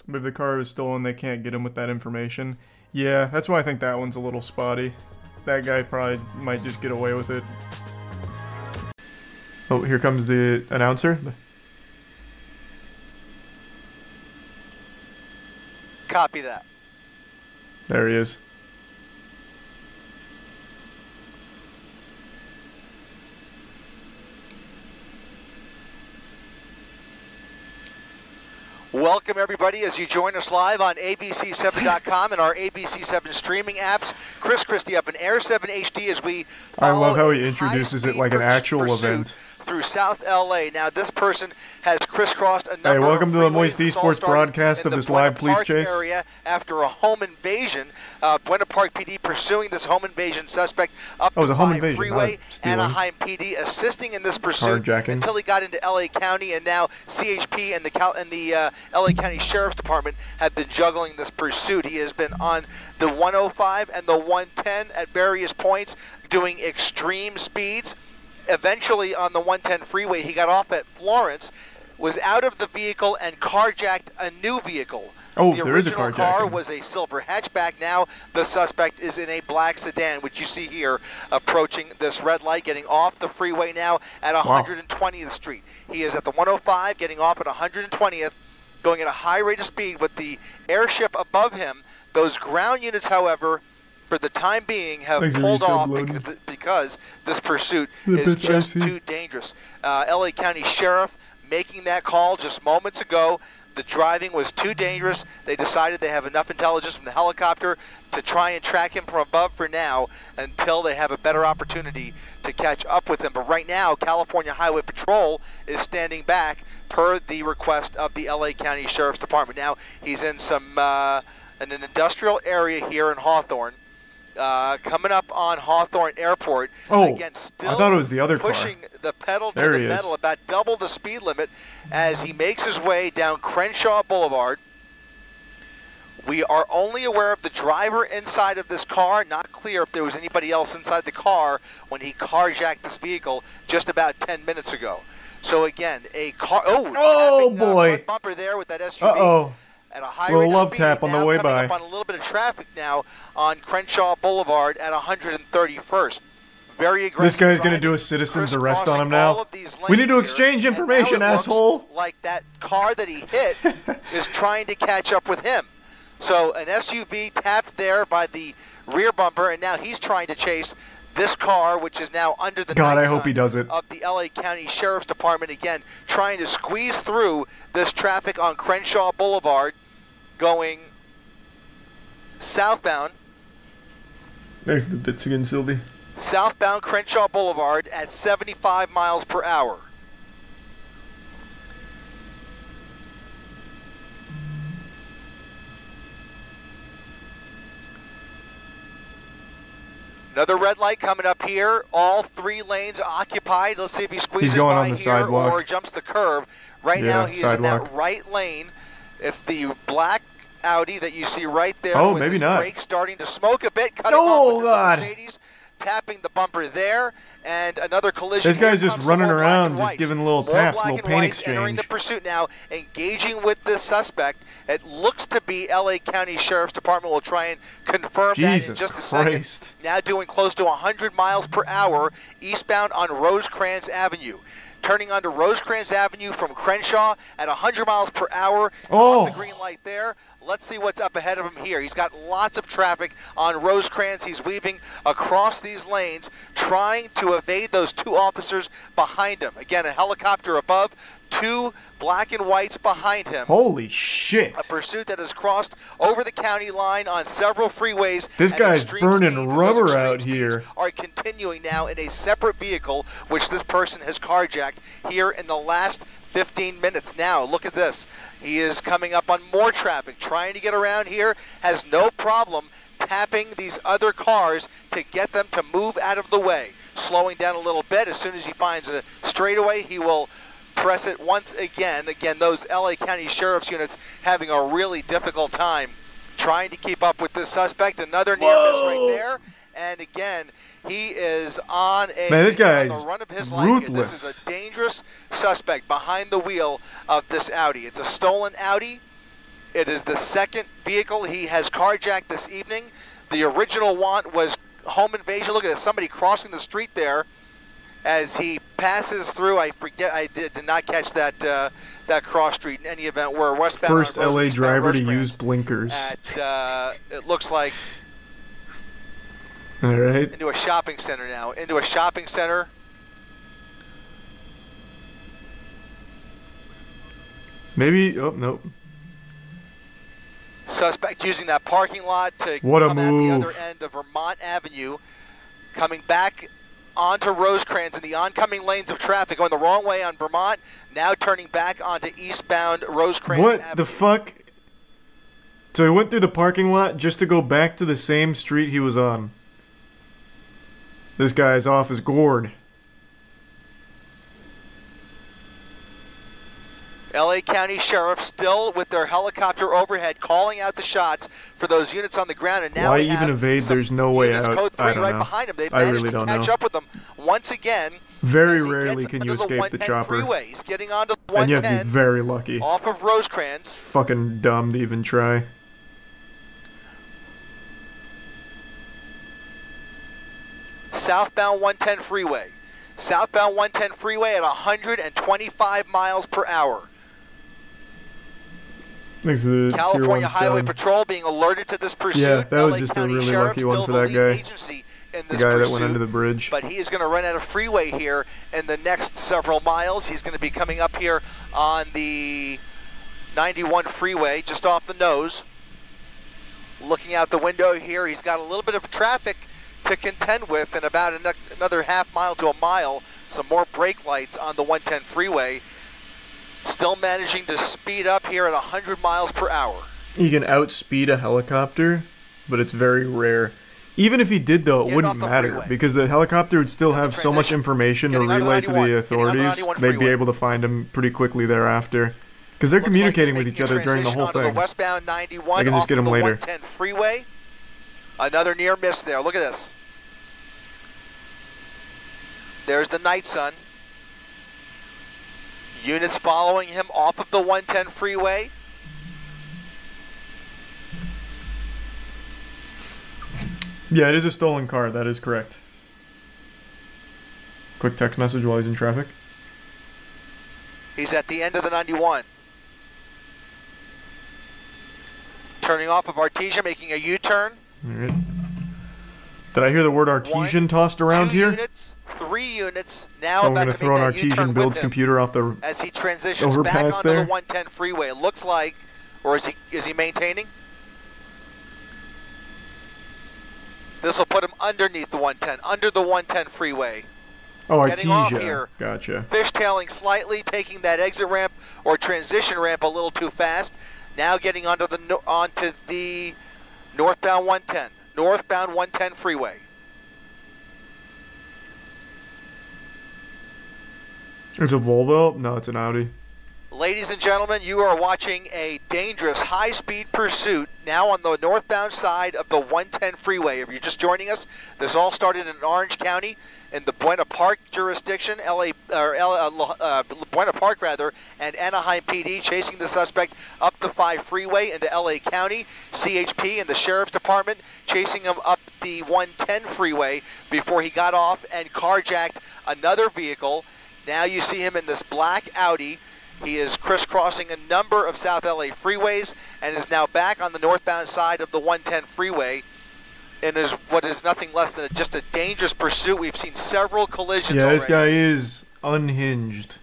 But if the car is stolen, they can't get him with that information. Yeah, that's why I think that one's a little spotty. That guy probably might just get away with it. Oh, here comes the announcer. Copy that. There he is. Welcome, everybody, as you join us live on ABC7.com and our ABC7 streaming apps. Chris Christie up in Air 7 HD as we I follow love how he introduces it like an actual event. Through South LA. Now, this person has crisscrossed a number Hey, welcome to the Moist freeways, Esports broadcast of this live police chase. Area after a home invasion. Buena Park PD pursuing this home invasion suspect up the 5 freeway. Anaheim PD assisting in this pursuit until he got into LA County, and now CHP and the LA County Sheriff's Department have been juggling this pursuit. He has been on the 105 and the 110 at various points, doing extreme speeds. Eventually, on the 110 freeway, he got off at Florence, was out of the vehicle, and carjacked a new vehicle. Oh, the there is a original carjacking. car was a silver hatchback. Now the suspect is in a black sedan, which you see here approaching this red light, getting off the freeway now at 120th Street. He is at the 105, getting off at 120th, going at a high rate of speed with the airship above him. Those ground units, however, for the time being, have pulled off because this pursuit is just too dangerous. LA County Sheriff making that call just moments ago. The driving was too dangerous. They decided they have enough intelligence from the helicopter to try and track him from above for now until they have a better opportunity to catch up with him. But right now, California Highway Patrol is standing back per the request of the LA County Sheriff's Department. Now, he's in in an industrial area here in Hawthorne. Coming up on Hawthorne Airport. Oh, again, still I thought it was the other car. Pushing the pedal to the metal, about double the speed limit as he makes his way down Crenshaw Boulevard. We are only aware of the driver inside of this car, not clear if there was anybody else inside the car when he carjacked this vehicle just about 10 minutes ago. So again, a car, oh boy, bumper there with that SUV. Uh-oh. At a high little rate love of speed, tap on the way by. Up on a little bit of traffic now on Crenshaw Boulevard at 131st. Very aggressive. This guy's going to do a citizen's arrest on him now. We need to exchange information, asshole. Like that car that he hit is trying to catch up with him. So an SUV tapped there by the rear bumper, and now he's trying to chase this car, which is now under the God, I hope he does it. Of the LA County Sheriff's Department, again, trying to squeeze through this traffic on Crenshaw Boulevard, going southbound. There's the bits again, Sylvie. Southbound Crenshaw Boulevard at 75 miles per hour. Another red light coming up here. All 3 lanes occupied. Let's see if he squeezes going by on the here sidewalk. or jumps the curb. Right now, he's in that right lane. It's the black Audi that you see right there. Oh, with maybe his not. brakes starting to smoke a bit. Cutting off with the Mercedes, tapping the bumper there, and another collision. This guy's just running around, just whites. giving little More taps, black little and paint whites entering exchange. the pursuit now, engaging with this suspect. It looks to be LA County Sheriff's Department. Will try and confirm that in just a second. Now doing close to 100 miles per hour eastbound on Rosecrans Avenue. Turning onto Rosecrans Avenue from Crenshaw at 100 miles per hour. On the green light there. Let's see what's up ahead of him here. He's got lots of traffic on Rosecrans. He's weaving across these lanes, trying to evade those 2 officers behind him. Again, a helicopter above, 2 black and whites behind him. Holy shit. A pursuit that has crossed over the county line on several freeways. This guy's burning rubber out here. Are continuing now in a separate vehicle, which this person has carjacked here in the last 15 minutes. Now, look at this. He is coming up on more traffic, trying to get around here, has no problem tapping these other cars to get them to move out of the way. Slowing down a little bit. As soon as he finds a straightaway, he will press it once again. Again, those LA County Sheriff's units having a really difficult time trying to keep up with this suspect. Another near miss right there. And again, he is on a Man, this guy's on the run of his ruthless. life. This is a dangerous suspect behind the wheel of this Audi. It's a stolen Audi. It is the second vehicle he has carjacked this evening. The original one was home invasion. Look at this, somebody crossing the street there. as he passes through. I forget, I did not catch that that cross street in any event. Where westbound. First LA driver to use blinkers. It looks like. All right. Into a shopping center now. Into a shopping center. Maybe. Oh nope. Suspect using that parking lot to what a come move. at the other end of Vermont Avenue, coming back onto Rosecrans in the oncoming lanes of traffic, going the wrong way on Vermont, now turning back onto eastbound Rosecrans What Avenue. the fuck? So he went through the parking lot just to go back to the same street he was on. This guy's off his gourd. LA County Sheriff still with their helicopter overhead calling out the shots for those units on the ground, and now Why even evade? There's no way out. Code 3 I don't right know. behind him. They've I managed really to don't catch know. up with them once again. Very rarely can you escape the chopper. Freeway. He's getting onto the And you have 110 to be very lucky. off of Rosecrans. It's fucking dumb to even try. Southbound 110 freeway. Southbound 110 freeway at 125 miles per hour. Thanks to the California Tier 1 Highway stone. Patrol being alerted to this pursuit. Yeah, that was LA just County a really Sheriff lucky one still for the that lead guy. agency in The this guy that pursuit, went under the bridge. But he is going to run out of freeway here in the next several miles. He's going to be coming up here on the 91 freeway, just off the nose. Looking out the window here, he's got a little bit of traffic to contend with, and about another half mile to a mile, some more brake lights on the 110 freeway. Still managing to speed up here at 100 miles per hour. You can outspeed a helicopter, but it's very rare. Even if he did, though, it wouldn't matter, because the helicopter would still have so much information to relay to the authorities, they'd be able to find him pretty quickly thereafter. Because they're communicating with each other during the whole thing. The westbound 91 I can just get him the later. 110 freeway. Another near miss there. Look at this. There's the night sun. Units following him off of the 110 freeway. Yeah, it is a stolen car. That is correct. Quick text message while he's in traffic. He's at the end of the 91. Turning off of Artesia, making a U-turn. All right. Did I hear the word artesian tossed around here? Units, 3 units. Now So I'm about going to to throw an make that artesian U-turn builds with him computer off the as he transitions back overpass onto there. the 110 freeway. It looks like, or is he maintaining? This will put him underneath the 110, under the 110 freeway. Oh, Getting off Artesia. here. Gotcha. Fishtailing slightly, taking that exit ramp or transition ramp a little too fast. Now getting onto the northbound 110, northbound 110 freeway. There's a Volvo? No, it's an Audi. Ladies and gentlemen, you are watching a dangerous high-speed pursuit now on the northbound side of the 110 freeway. If you're just joining us, this all started in Orange County in the Buena Park jurisdiction, Buena Park rather, and Anaheim PD chasing the suspect up the 5 freeway into LA County. CHP and the Sheriff's Department chasing him up the 110 freeway before he got off and carjacked another vehicle. Now you see him in this black Audi. He is crisscrossing a number of South LA freeways and is now back on the northbound side of the 110 freeway and is what is nothing less than just a dangerous pursuit. We've seen several collisions Yeah, already. this guy is unhinged.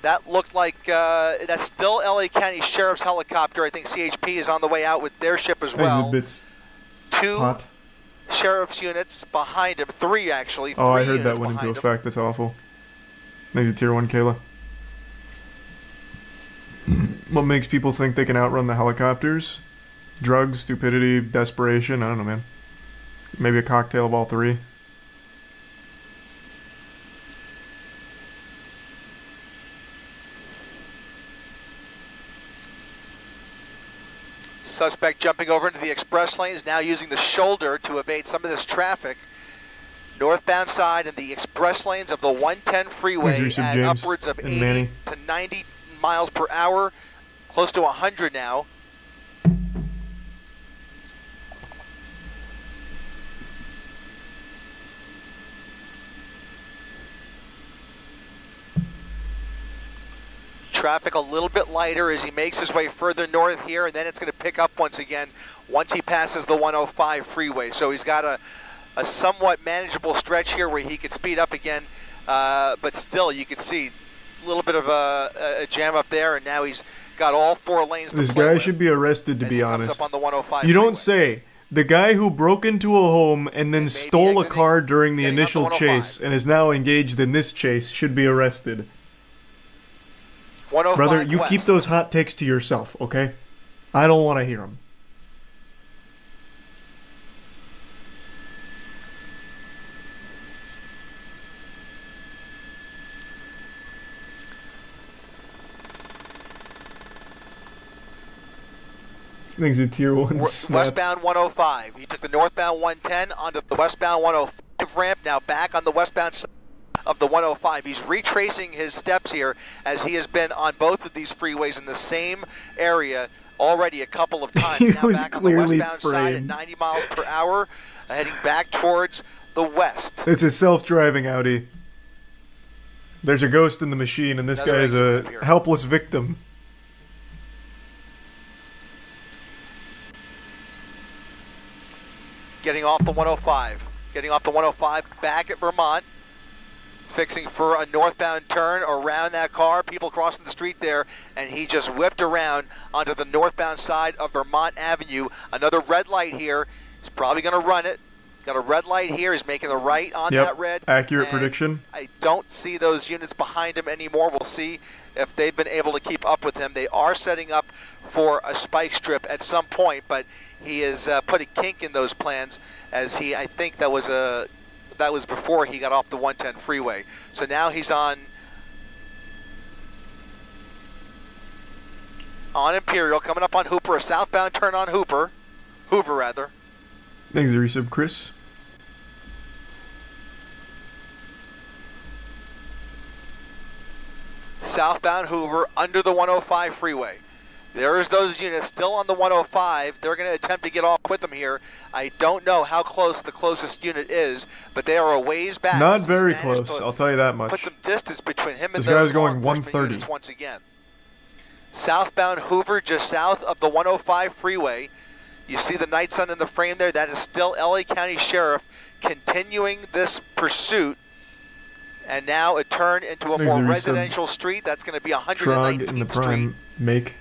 That looked like, that's still LA County Sheriff's helicopter. I think CHP is on the way out with their ship as well. It's 2 hot. sheriff's units behind him, 3 actually. Oh, I 3 heard that units went into behind him. effect. That's awful. Thank you, Tier 1 Kayla. What makes people think they can outrun the helicopters? Drugs, stupidity, desperation? I don't know, man. Maybe a cocktail of all 3. Suspect jumping over into the express lanes, now using the shoulder to evade some of this traffic. Northbound side in the express lanes of the 110 freeway at James upwards of and 80 Manny. to 90 miles per hour, close to 100 now. Traffic a little bit lighter as he makes his way further north here, and then it's going to pick up once again once he passes the 105 freeway. So he's got a somewhat manageable stretch here where he could speed up again, but still you can see a little bit of a jam up there, and now he's got all 4 lanes to This play guy with should be arrested, to be honest. up on the 105 You don't say. The guy who broke into a home and then stole a car during the initial chase and is now engaged in this chase should be arrested. Brother, you keep those hot takes to yourself, okay? I don't want to hear them. I think it's a tier 1 snap. Westbound 105. He took the northbound 110 onto the westbound 105 ramp, now back on the westbound side of the 105. He's retracing his steps here as he has been on both of these freeways in the same area already a couple of times. He now was back clearly on the westbound side at framed. 90 miles per hour, heading back towards the west. It's a self-driving Audi. There's a ghost in the machine, and this guy is a helpless victim. Getting off the 105. Getting off the 105 back at Vermont. Fixing for a northbound turn around that car. People crossing the street there, and he just whipped around onto the northbound side of Vermont Avenue. Another red light here. He's probably going to run it. Got a red light here. He's making the right on that red. Accurate prediction. I don't see those units behind him anymore. We'll see if they've been able to keep up with him. They are setting up for a spike strip at some point, but he has put a kink in those plans as I think that was before he got off the 110 freeway. So now he's on Imperial, coming up on Hooper, a southbound turn on Hoover rather. Thanks, a resub, Chris. Southbound Hoover under the 105 freeway. There's those units still on the 105. They're going to attempt to get off with them here. I don't know how close the closest unit is, but they are a ways back. Not very close, I'll tell you that much. Put some distance between him and this guy was those going law enforcement 130. units once again. Southbound Hoover, just south of the 105 freeway. You see the night sun in the frame there. That is still LA County Sheriff continuing this pursuit. And now a turn into a more residential street. That's going to be 119th Trog in the Street. prime make.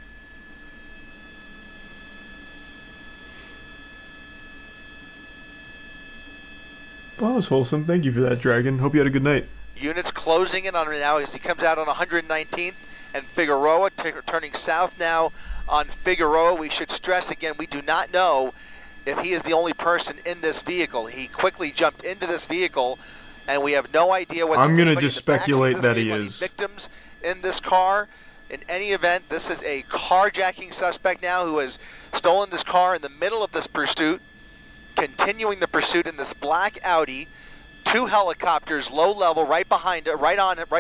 Well, that was wholesome. Thank you for that, Dragon. Hope you had a good night. Units closing in on him now as he comes out on 119th and Figueroa, turning south now on Figueroa. We should stress again, we do not know if he is the only person in this vehicle. He quickly jumped into this vehicle, and we have no idea whether I'm there's going to anybody just in the backseat of speculate this that he vehicle, any is. victims in this car. In any event, this is a carjacking suspect now who has stolen this car in the middle of this pursuit, continuing the pursuit in this black Audi. 2 helicopters, low level, right behind it, right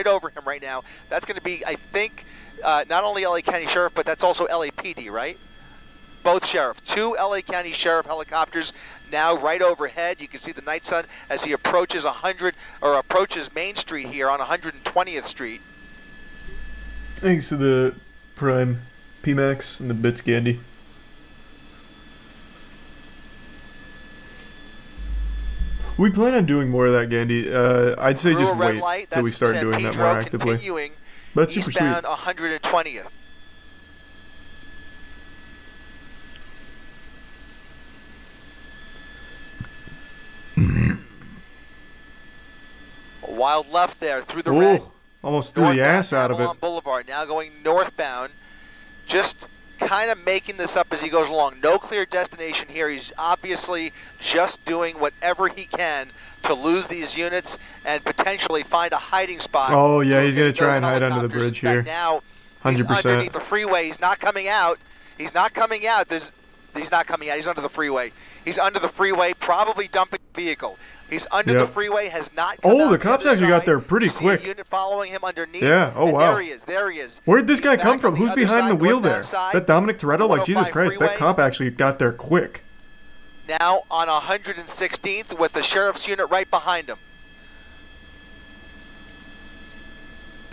over him right now. That's going to be, I think, not only LA County Sheriff, but that's also LAPD, right? Both sheriff. 2 LA County Sheriff helicopters now right overhead. You can see the night sun as he approaches approaches Main Street here on 120th Street. Thanks to the Prime PMAX and the Bits Gandhi. We plan on doing more of that, Gandhi. I'd say just wait till we start doing that more actively. That's super sweet. Eastbound 120th. Wild left there through the red. Almost threw the ass out of it. Avalon Boulevard, now going northbound. Just kind of making this up as he goes along. No clear destination here. He's obviously just doing whatever he can to lose these units and potentially find a hiding spot. Oh yeah, he's gonna try and hide under the bridge here. Now 100%. He's underneath the freeway. He's not coming out. He's not coming out. He's not coming out. He's under the freeway. He's under the freeway, probably dumping the vehicle. He's under the freeway, has not come out the cops actually got there pretty quick. A unit following him underneath. Yeah, oh wow. There he is, there he is. Where'd this guy come from? Who's behind the wheel there? Is that Dominic Toretto? Like, Jesus Christ, that cop actually got there quick. Now on 116th with the sheriff's unit right behind him.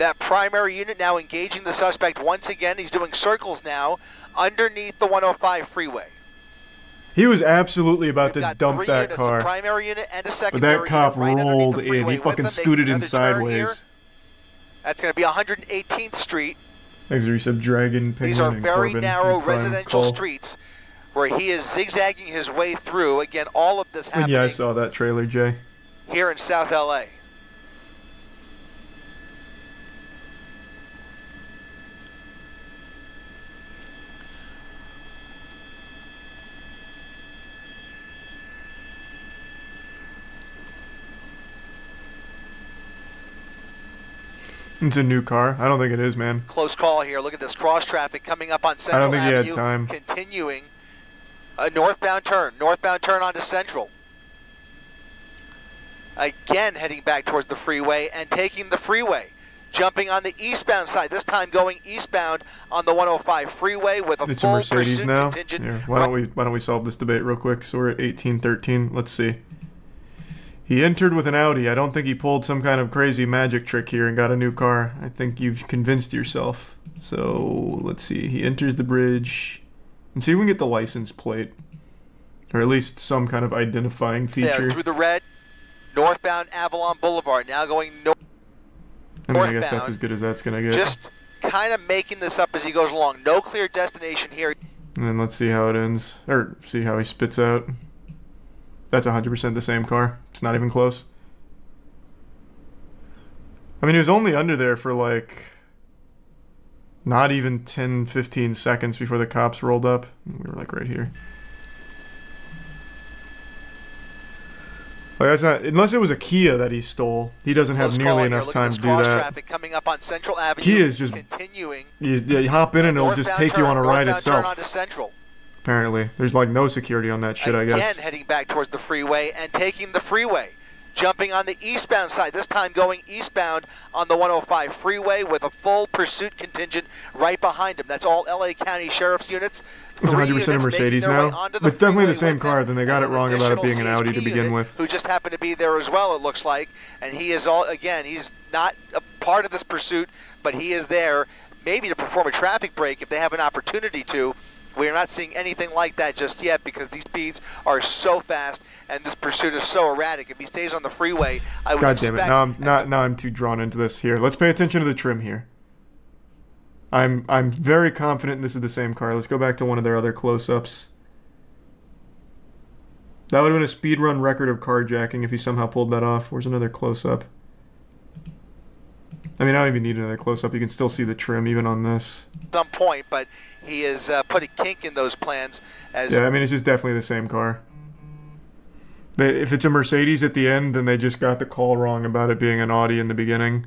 That primary unit now engaging the suspect once again. He's doing circles now underneath the 105 freeway. He was absolutely about to dump that units, car. A primary unit and a But secondary that cop unit right rolled underneath the in. He freeway fucking with them. scooted in Another turn here. sideways. That's going to be 118th Street. Exeter Dragon, Penguin, These are and very Corbin narrow in prime residential call. streets where he is zigzagging his way through. Again, all of this happening Yeah, I saw that trailer, Jay. here in South LA. It's a new car. I don't think it is, man. Close call here. Look at this cross traffic coming up on I Central don't think he had Avenue. time. Continuing a northbound turn onto Central. Again heading back towards the freeway and taking the freeway. Jumping on the eastbound side, this time going eastbound on the 105 freeway with a It's a full Mercedes pursuit now. contingent. Here, why don't we solve this debate real quick? So we're at 1813. Let's see. He entered with an Audi. I don't think he pulled some kind of crazy magic trick here and got a new car. I think you've convinced yourself. So let's see. He enters the bridge. And see if we can get the license plate. Or at least some kind of identifying feature. There, through the red, northbound Avalon Boulevard. Now going I mean, I guess that's as good as that's going to get. Just kind of making this up as he goes along. No clear destination here. And then let's see how it ends. Or see how he spits out. That's 100% the same car. It's not even close. I mean, he was only under there for like not even 10-15 seconds before the cops rolled up. We were like right here. Like, that's not, unless it was a Kia that he stole. He doesn't have nearly enough time to do that. Traffic coming up on Central Avenue. Kia is just continuing. You hop in and it'll just take you on a ride itself. Onto Central. Apparently, there's like no security on that shit. I guess. Again, heading back towards the freeway and taking the freeway. Jumping on the eastbound side, this time going eastbound on the 105 freeway with a full pursuit contingent right behind him. That's all LA County Sheriff's units. It's 100% a Mercedes now. It's definitely the same car, then they got it wrong about it being an Audi to begin with. Who just happened to be there as well, it looks like. And he is he's not a part of this pursuit, but he is there maybe to perform a traffic break if they have an opportunity to. We are not seeing anything like that just yet because these speeds are so fast and this pursuit is so erratic. If he stays on the freeway, I would God damn expect... it! Now I'm too drawn into this. Here, let's pay attention to the trim here. I'm very confident this is the same car. Let's go back to one of their other close-ups. That would have been a speed run record of carjacking if he somehow pulled that off. Where's another close-up? I mean, I don't even need another close-up. You can still see the trim even on this. Some point, but he has put a kink in those plans. Yeah, I mean, it's just definitely the same car. If it's a Mercedes at the end, then they just got the call wrong about it being an Audi in the beginning.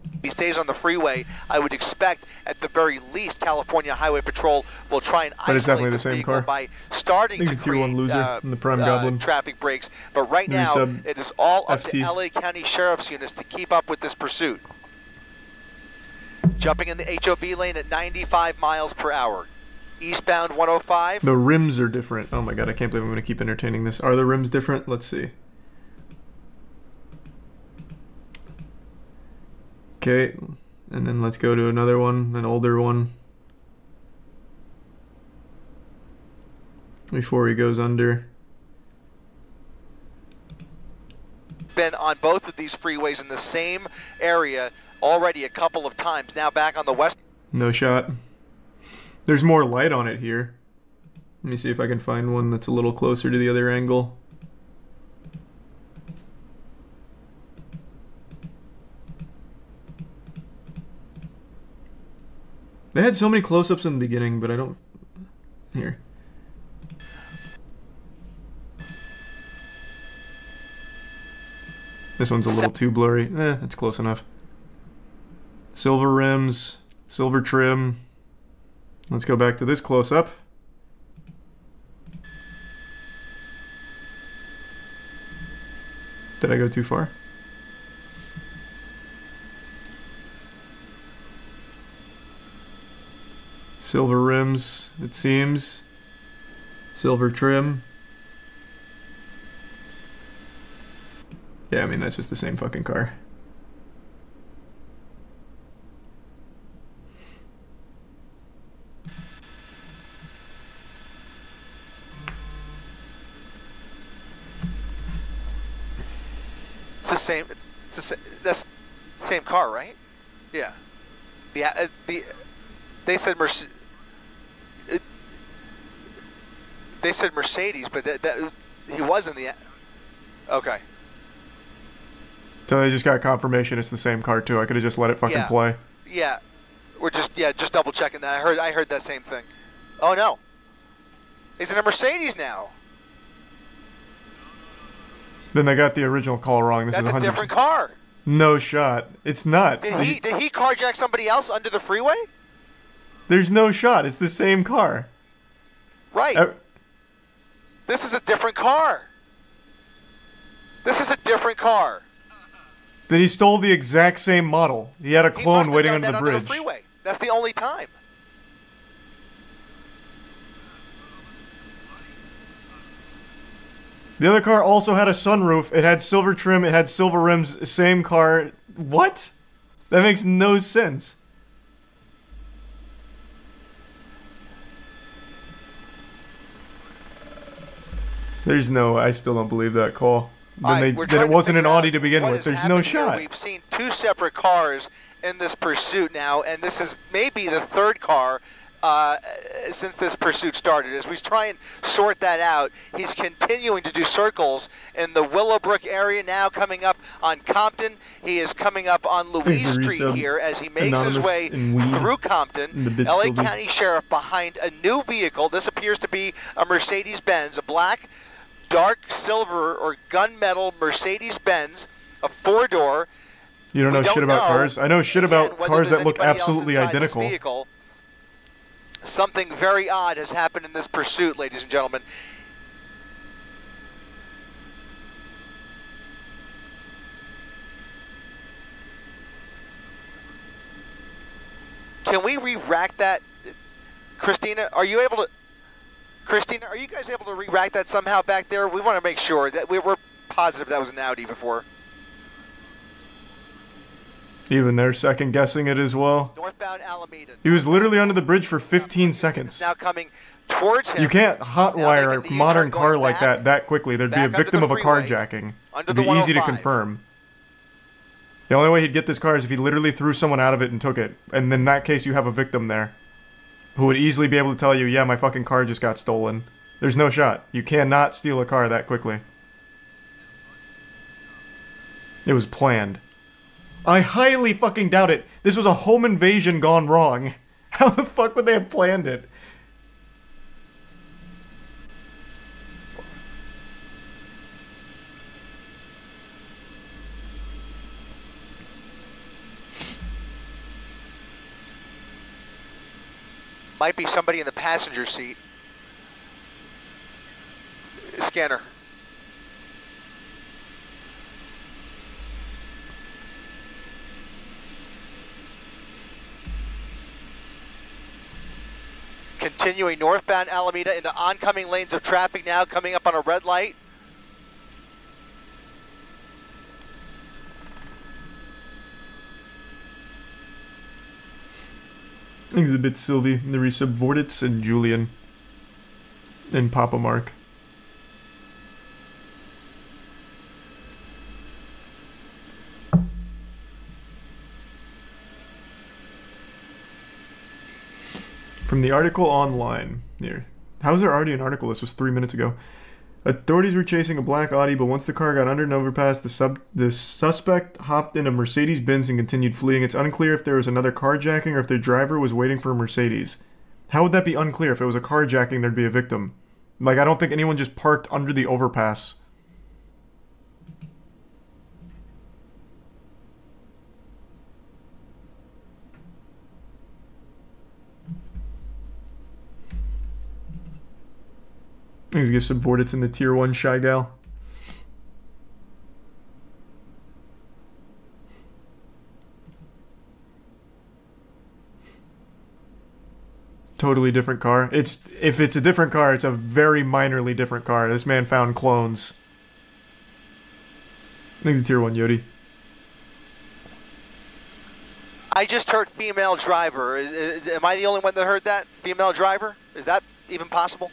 If he stays on the freeway, I would expect at the very least California Highway Patrol will try and But it's definitely isolate the this same vehicle car. by starting to He's a tier 1 create loser in the Prime Goblin. traffic breaks. But right New now, sub it is all up FT. to LA County Sheriff's units to keep up with this pursuit. Jumping in the HOV lane at 95 miles per hour. Eastbound 105. The rims are different. Oh my god, I can't believe I'm going to keep entertaining this. Are the rims different? Let's see. Okay, and then let's go to another one, an older one. Before he goes under. Been on both of these freeways in the same area already a couple of times. Now back on the west. No shot. There's more light on it here. Let me see if I can find one that's a little closer to the other angle. They had so many close-ups in the beginning, but I don't... Here. This one's a little too blurry. It's close enough. Silver rims, silver trim. Let's go back to this close-up. Did I go too far? Silver rims, it seems. Silver trim. Yeah, I mean, that's just the same fucking car. It's the same. That's the same car, right? Yeah. They said Mercedes. They said Mercedes, but that he was in the. Okay. So they just got confirmation it's the same car too. I could have just let it fucking play. Yeah. We're just double checking that. I heard that same thing. Oh no. He's in a Mercedes now. Then they got the original call wrong. This That's is 100%. a different car. No shot. It's not. Did he carjack somebody else under the freeway? There's no shot. It's the same car. Right. This is a different car. This is a different car. Then he stole the exact same model. He had a clone waiting under the bridge. Under the freeway. That's the only time. The other car also had a sunroof. It had silver trim. It had silver rims. Same car. What? That makes no sense. There's no. I still don't believe that call. Then it wasn't an Audi to begin with. There's no shot. We've seen two separate cars in this pursuit now, and this is maybe the third car since this pursuit started. As we try and sort that out, he's continuing to do circles in the Willowbrook area, now coming up on Compton. He is coming up on Louise Street here as he makes his way through Compton. LA County Sheriff behind a new vehicle. This appears to be a Mercedes-Benz, a black, dark silver or gunmetal Mercedes-Benz, a four-door. You don't know shit about cars? I know shit about cars that look absolutely identical. Something very odd has happened in this pursuit, ladies and gentlemen. Can we re-rack that? Christina, are you able to? Christina, are you guys able to re-rack that somehow back there? We want to make sure that we're positive that was an Audi before. Even they're second guessing it as well. Northbound Alameda. He was literally under the bridge for 15 seconds. Now coming towards him. You can't hotwire a modern car like that quickly. There'd be a victim of a carjacking. It'd be easy to confirm. The only way he'd get this car is if he literally threw someone out of it and took it. And in that case, you have a victim there who would easily be able to tell you, yeah, my fucking car just got stolen. There's no shot. You cannot steal a car that quickly. It was planned. I highly fucking doubt it. This was a home invasion gone wrong. How the fuck would they have planned it? Might be somebody in the passenger seat. Scanner. Continuing northbound Alameda into oncoming lanes of traffic now, coming up on a red light. Exhibit Sylvie, the Resubvordits, and Julian. And Papa Mark. From the article online. Here. How is there already an article? This was 3 minutes ago. Authorities were chasing a black Audi, but once the car got under an overpass, the suspect hopped in a Mercedes-Benz and continued fleeing. It's unclear if there was another carjacking or if the driver was waiting for a Mercedes. How would that be unclear? If it was a carjacking, there'd be a victim. Like, I don't think anyone just parked under the overpass. These give subordinates in the tier 1 Shy Gal. Totally different car. If it's a different car, it's a very minorly different car. This man found clones. I think it's a tier 1 Yodi. I just heard female driver. Am I the only one that heard that? Female driver? Is that even possible?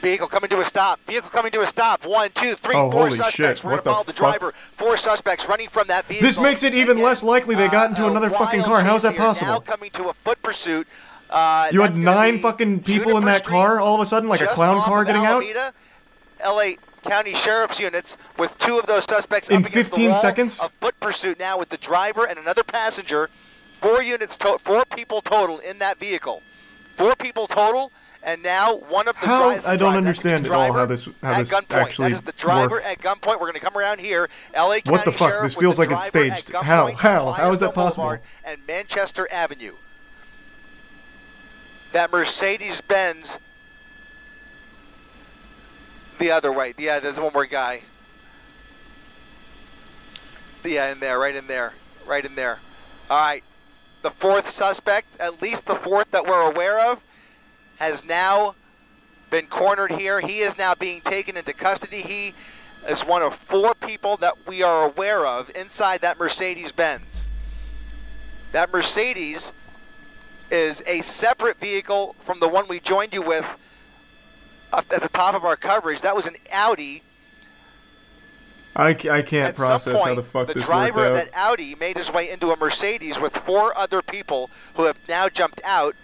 Vehicle coming to a stop. Vehicle coming to a stop. 1, 2, 3, Oh, 4 holy suspects. shit. We're What going to the follow the fuck? driver. 4 suspects running from that vehicle. This makes it even less likely they got into another fucking car. How is that possible? Now coming to a foot pursuit. You had 9 fucking people in that car all of a sudden, like a clown car getting out? LA County Sheriff's units with 2 of those suspects in up against 15 the wall. seconds? A foot pursuit now with the driver and another passenger. 4 people total in that vehicle. 4 people total, and now one of the drivers. I don't understand at all how this actually That is the driver worked. at gunpoint. We're going to come around here. LA County What the fuck? Sheriff This with feels the like it's driver at staged. gunpoint How? on How is that Firestone possible? Boulevard and Manchester Avenue. That Mercedes-Benz the other way. Yeah, there's one more guy. Yeah, in there, right in there. Right in there. All right. The 4th suspect, at least the 4th that we're aware of, has now been cornered here. He is now being taken into custody. He is one of 4 people that we are aware of inside that Mercedes-Benz. That Mercedes is a separate vehicle from the one we joined you with up at the top of our coverage. That was an Audi. I can't process how the fuck this worked out. The driver of that Audi made his way into a Mercedes with 4 other people who have now jumped out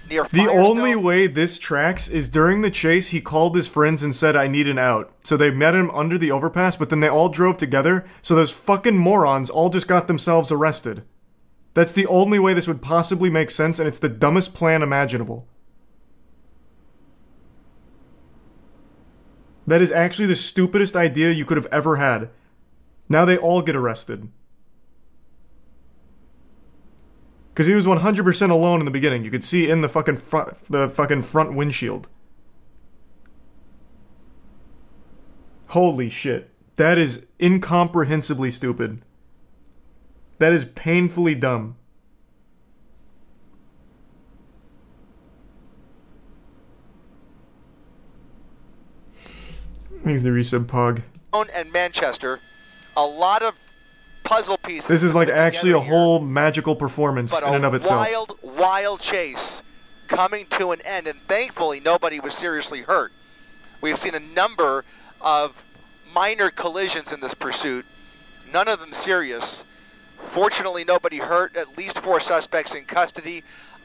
near The Firestone. only way this tracks is during the chase, he called his friends and said, I need an out. So they met him under the overpass, but then they all drove together, so those fucking morons all just got themselves arrested. That's the only way this would possibly make sense, and it's the dumbest plan imaginable. That is actually the stupidest idea you could have ever had. Now they all get arrested. Because he was 100% alone in the beginning. You could see in the fucking front windshield. Holy shit. That is incomprehensibly stupid. That is painfully dumb. Thanks the resub Pog. And Manchester, a lot of puzzle pieces. This is like actually a whole magical performance in and of itself. Wild chase coming to an end, and thankfully nobody was seriously hurt. We've seen a number of minor collisions in this pursuit, none of them serious. Fortunately, nobody hurt, at least 4 suspects in custody,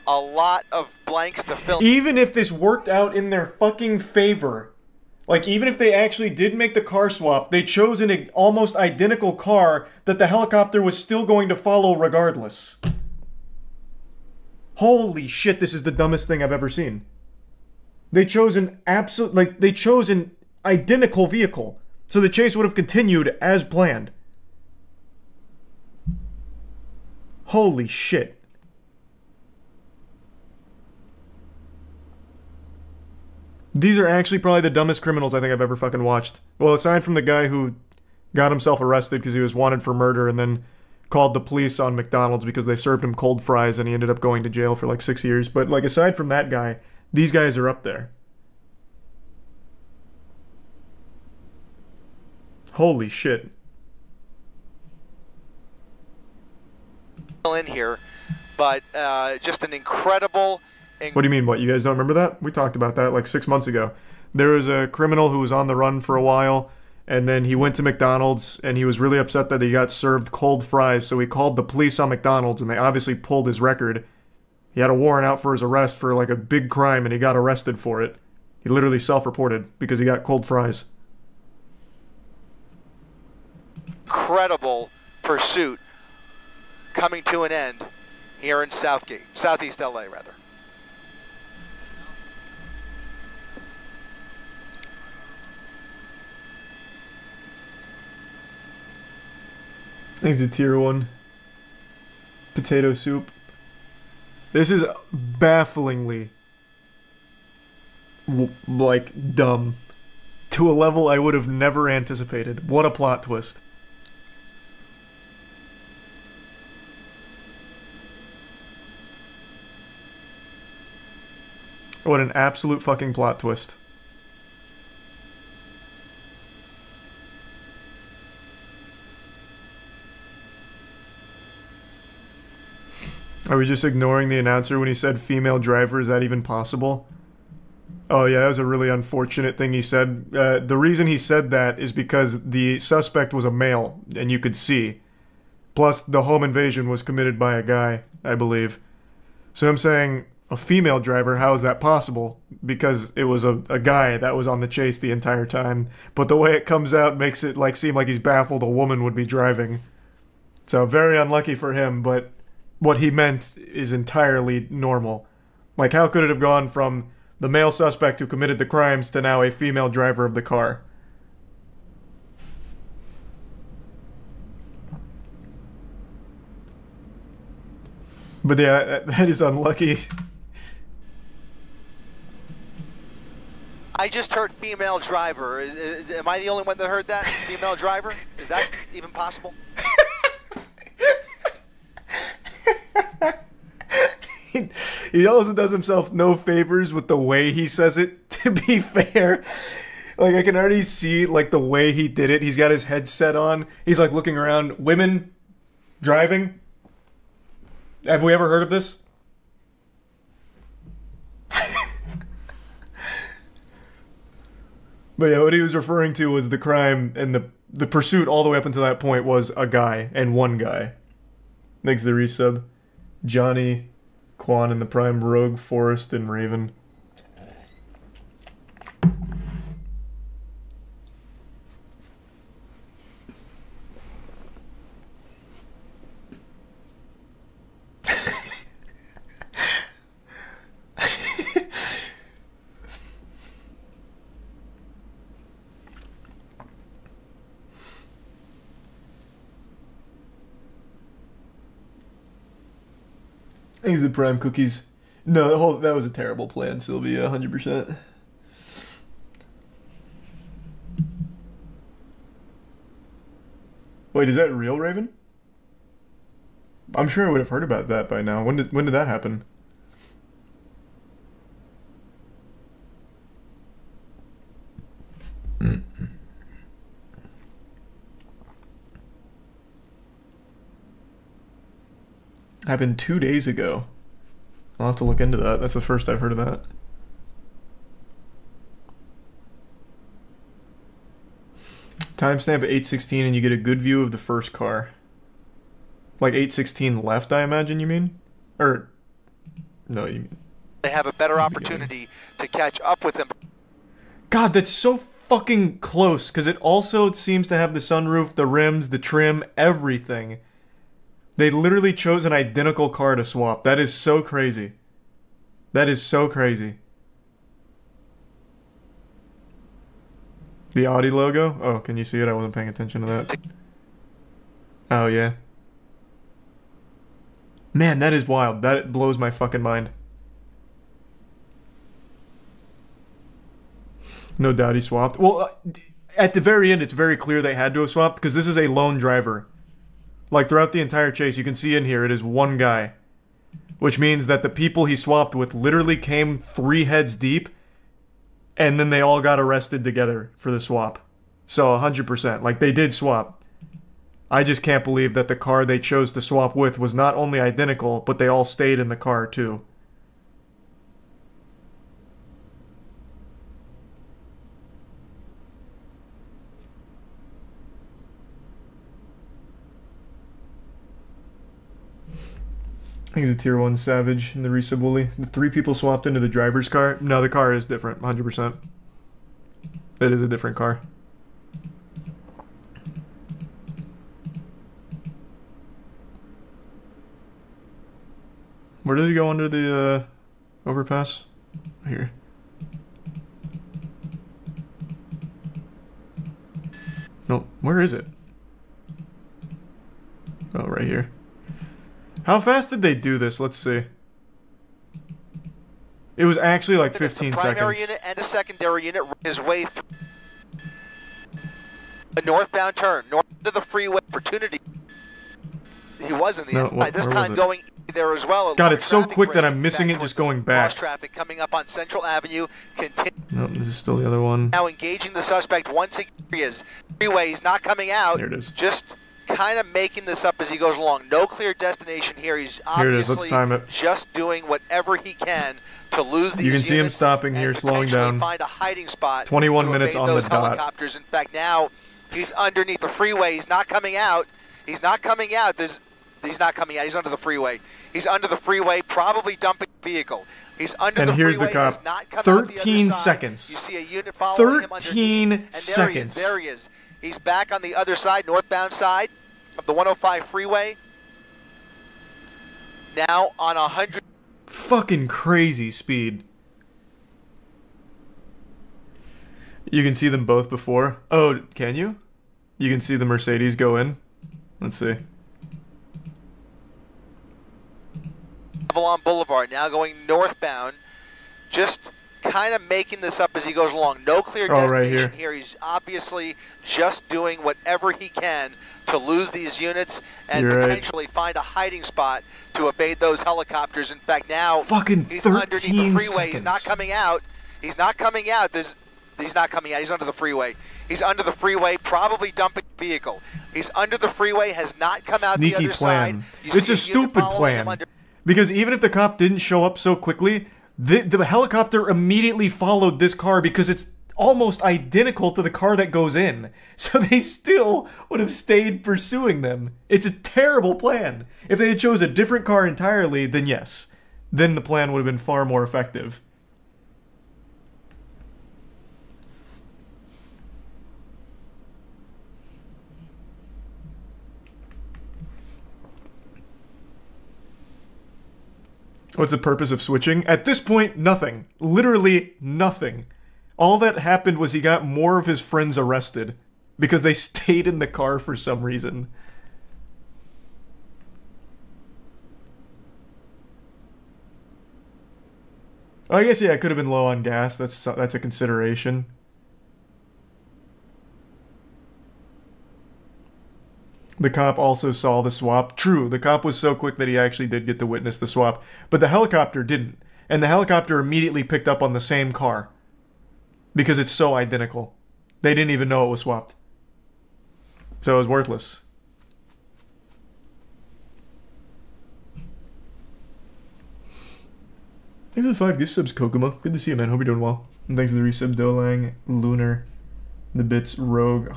a lot of blanks to fill. Even if this worked out in their fucking favor, like even if they actually did make the car swap, they chose an almost identical car that the helicopter was still going to follow regardless. Holy shit, this is the dumbest thing I've ever seen. They chose an they chose an identical vehicle, so the chase would have continued as planned. Holy shit. These are actually probably the dumbest criminals I think I've ever fucking watched. Well, aside from the guy who got himself arrested because he was wanted for murder and then called the police on McDonald's because they served him cold fries and he ended up going to jail for like 6 years. But like aside from that guy, these guys are up there. Holy shit. In here, but just an incredible. What do you mean, what? You guys don't remember that? We talked about that like 6 months ago. There was a criminal who was on the run for a while, and then he went to McDonald's, and he was really upset that he got served cold fries, so he called the police on McDonald's, and they obviously pulled his record. He had a warrant out for his arrest for like a big crime, and he got arrested for it. He literally self-reported because he got cold fries. Incredible pursuit coming to an end here in Southeast LA, rather. Thanks to tier 1. Potato soup. This is bafflingly like dumb to a level I would have never anticipated. What a plot twist. What an absolute fucking plot twist. Are we just ignoring the announcer when he said female driver? Is that even possible? Oh, yeah, that was a really unfortunate thing he said. The reason he said that is because the suspect was a male, and you could see. Plus, the home invasion was committed by a guy, I believe. So I'm saying, a female driver, how is that possible? Because it was a guy that was on the chase the entire time. But the way it comes out makes it seem like he's baffled a woman would be driving. So very unlucky for him, but what he meant is entirely normal. Like, how could it have gone from the male suspect who committed the crimes to now a female driver of the car? But yeah, that is unlucky. I just heard female driver. Am I the only one that heard that? Female driver? Is that even possible? He also does himself no favors with the way he says it, to be fair. Like, I can already see, the way he did it. He's got his headset on. He's, looking around. Women driving. Have we ever heard of this? But yeah, what he was referring to was the crime, and the pursuit all the way up until that point was a guy, and one guy. Thanks to the resub. Johnny, Quan, and the Prime, Rogue, Forrest, and Raven. Thanks to the Prime cookies. No, that was a terrible plan, Sylvia, 100%. Wait, is that real, Raven? I'm sure I would have heard about that by now. When did that happen? Happened 2 days ago. I'll have to look into that. That's the first I've heard of that. Timestamp at 8:16 and you get a good view of the first car. Like 8:16 left, I imagine you mean? Or, no, you mean... They have a better opportunity to catch up with them. God, that's so fucking close, because it also seems to have the sunroof, the rims, the trim, everything. They literally chose an identical car to swap. That is so crazy. That is so crazy. The Audi logo? Oh, can you see it? I wasn't paying attention to that. Oh, yeah. Man, that is wild. That blows my fucking mind. No doubt he swapped. Well, at the very end, it's very clear they had to have swapped, because this is a lone driver. Like, throughout the entire chase, you can see in here, it is one guy. Which means that the people he swapped with literally came 3 heads deep, and then they all got arrested together for the swap. So, 100%. Like, they did swap. I just can't believe that the car they chose to swap with was not only identical, but they all stayed in the car, too. I think he's a tier 1 savage in the resub Wooly. The 3 people swapped into the driver's car. No, the car is different, 100%. It is a different car. Where does he go under the overpass? Here. No, where is it? Oh, right here. How fast did they do this? Let's see. It was actually like 15 seconds. Primary unit and a secondary unit his way through a northbound turn, north of the freeway opportunity. He was in the end. This time going there as well. God, it's so quick that I'm missing it just going back. Traffic coming up on Central Avenue. Nope, this is still the other one. Now engaging the suspect once he is freeway. He's not coming out. There it is. Just kind of making this up as he goes along. No clear destination here. He's Here it is. Let's obviously time it. just doing whatever he can to lose these You can see him units stopping here, and slowing potentially down. find a hiding spot 21 to minutes evade on the those dot. helicopters. In fact, now he's underneath the freeway. He's not coming out. He's not coming out. He's not coming out. He's under the freeway. He's under the freeway, probably dumping the vehicle. He's under the freeway. And here's the cop. He's not come out the 13 other side. seconds. You see a unit following him underneath. 13 seconds. There he is. He's back on the other side, northbound side of the 105 freeway. Now on 100. Fucking crazy speed. You can see them both before. Oh, can you? You can see the Mercedes go in. Let's see. Avalon Boulevard, now going northbound, just kind of making this up as he goes along. No clear destination right here. He's obviously just doing whatever he can to lose these units and You're potentially find a hiding spot to evade those helicopters. In fact, now fucking he's 13 underneath the freeway. seconds. He's not coming out. He's not coming out. He's not coming out. He's under the freeway. He's under the freeway, probably dumping the vehicle. He's under the freeway, has not come out Sneaky the other plan. side. It's a stupid plan. Because even if the cop didn't show up so quickly, the helicopter immediately followed this car because it's almost identical to the car that goes in. So they still would have stayed pursuing them. It's a terrible plan. If they had chose a different car entirely, then yes. Then the plan would have been far more effective. What's the purpose of switching? At this point, nothing. Literally nothing. All that happened was he got more of his friends arrested because they stayed in the car for some reason. Oh, I guess, yeah, it could have been low on gas. That's a consideration. The cop also saw the swap. True, the cop was so quick that he actually did get to witness the swap. But the helicopter didn't. And the helicopter immediately picked up on the same car. Because it's so identical. They didn't even know it was swapped. So it was worthless. Thanks for the 5 gift subs, Kokomo. Good to see you, man. Hope you're doing well. And thanks for the resub, Dolang, Lunar, the bits, Rogue,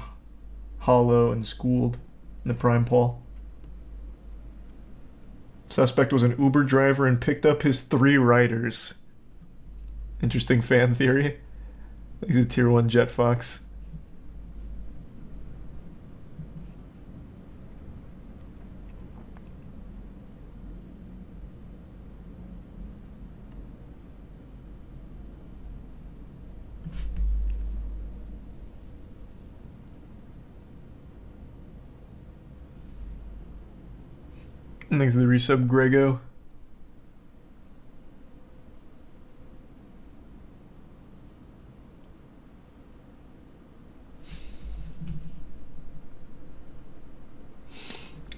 Hollow, and Schooled. And the Prime Paul. Suspect was an Uber driver and picked up his 3 riders. Interesting fan theory. He's a tier 1 Jet Fox. Thanks for the resub, Grego.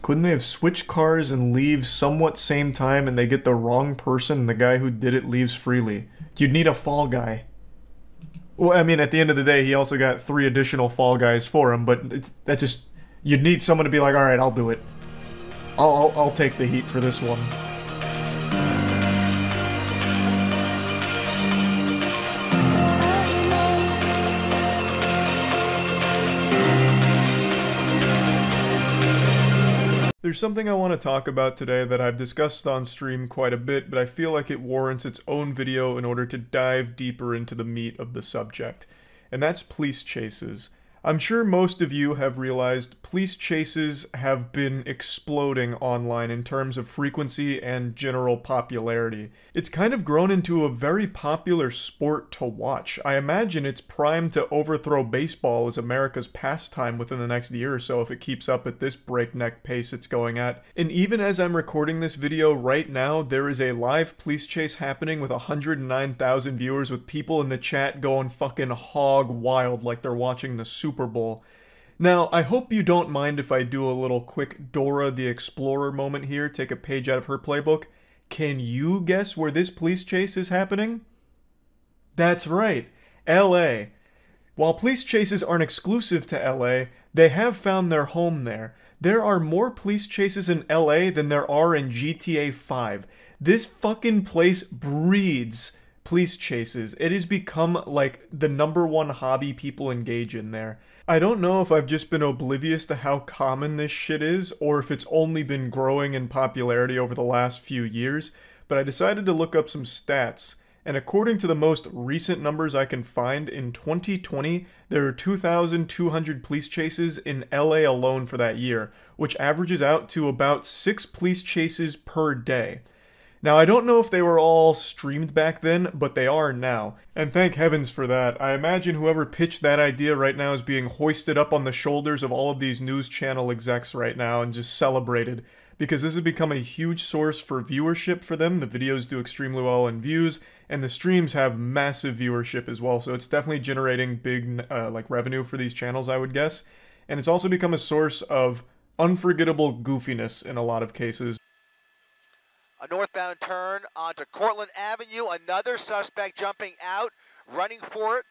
Couldn't they have switched cars and leave somewhat same time and they get the wrong person and the guy who did it leaves freely? You'd need a fall guy. Well, I mean, at the end of the day, he also got 3 additional fall guys for him, but that just... You'd need someone to be like, alright, I'll do it. I'll take the heat for this one. There's something I want to talk about today that I've discussed on stream quite a bit, but I feel like it warrants its own video in order to dive deeper into the meat of the subject. And that's police chases. I'm sure most of you have realized police chases have been exploding online in terms of frequency and general popularity. It's kind of grown into a very popular sport to watch. I imagine it's primed to overthrow baseball as America's pastime within the next year or so if it keeps up at this breakneck pace it's going at. And even as I'm recording this video right now, there is a live police chase happening with 109,000 viewers with people in the chat going fucking hog wild like they're watching the Super Bowl. Now, I hope you don't mind if I do a little quick Dora the Explorer moment here, take a page out of her playbook. Can you guess where this police chase is happening? That's right, LA. While police chases aren't exclusive to LA, they have found their home there. There are more police chases in LA than there are in GTA 5. This fucking place breeds police chases. It has become like the #1 hobby people engage in there. I don't know if I've just been oblivious to how common this shit is, or if it's only been growing in popularity over the last few years, but I decided to look up some stats. And according to the most recent numbers I can find, in 2020, there are 2,200 police chases in LA alone for that year, which averages out to about 6 police chases per day. Now, I don't know if they were all streamed back then, but they are now. And thank heavens for that. I imagine whoever pitched that idea right now is being hoisted up on the shoulders of all of these news channel execs right now and just celebrated, because this has become a huge source for viewership for them. The videos do extremely well in views, and the streams have massive viewership as well, so it's definitely generating big like revenue for these channels, I would guess. And it's also become a source of unforgettable goofiness in a lot of cases. A northbound turn onto Cortlandt Avenue. Another suspect jumping out, running for it.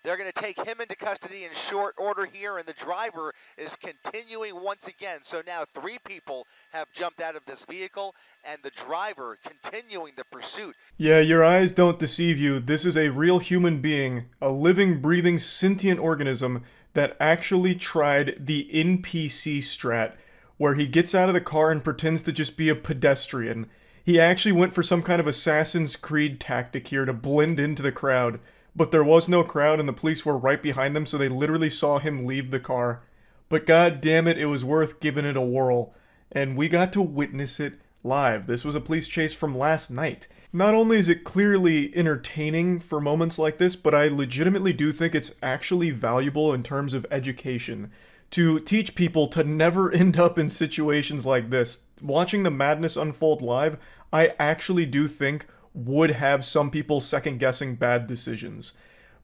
They're going to take him into custody in short order here, and the driver is continuing once again. So now 3 people have jumped out of this vehicle, and the driver continuing the pursuit. Yeah, your eyes don't deceive you. This is a real human being, a living, breathing, sentient organism that actually tried the NPC strat, where he gets out of the car and pretends to just be a pedestrian. He actually went for some kind of Assassin's Creed tactic here to blend into the crowd. But there was no crowd and the police were right behind them, so they literally saw him leave the car. But god damn it, it was worth giving it a whirl. And we got to witness it live. This was a police chase from last night. Not only is it clearly entertaining for moments like this, but I legitimately do think it's actually valuable in terms of education. To teach people to never end up in situations like this. Watching the madness unfold live, I actually do think would have some people second-guessing bad decisions.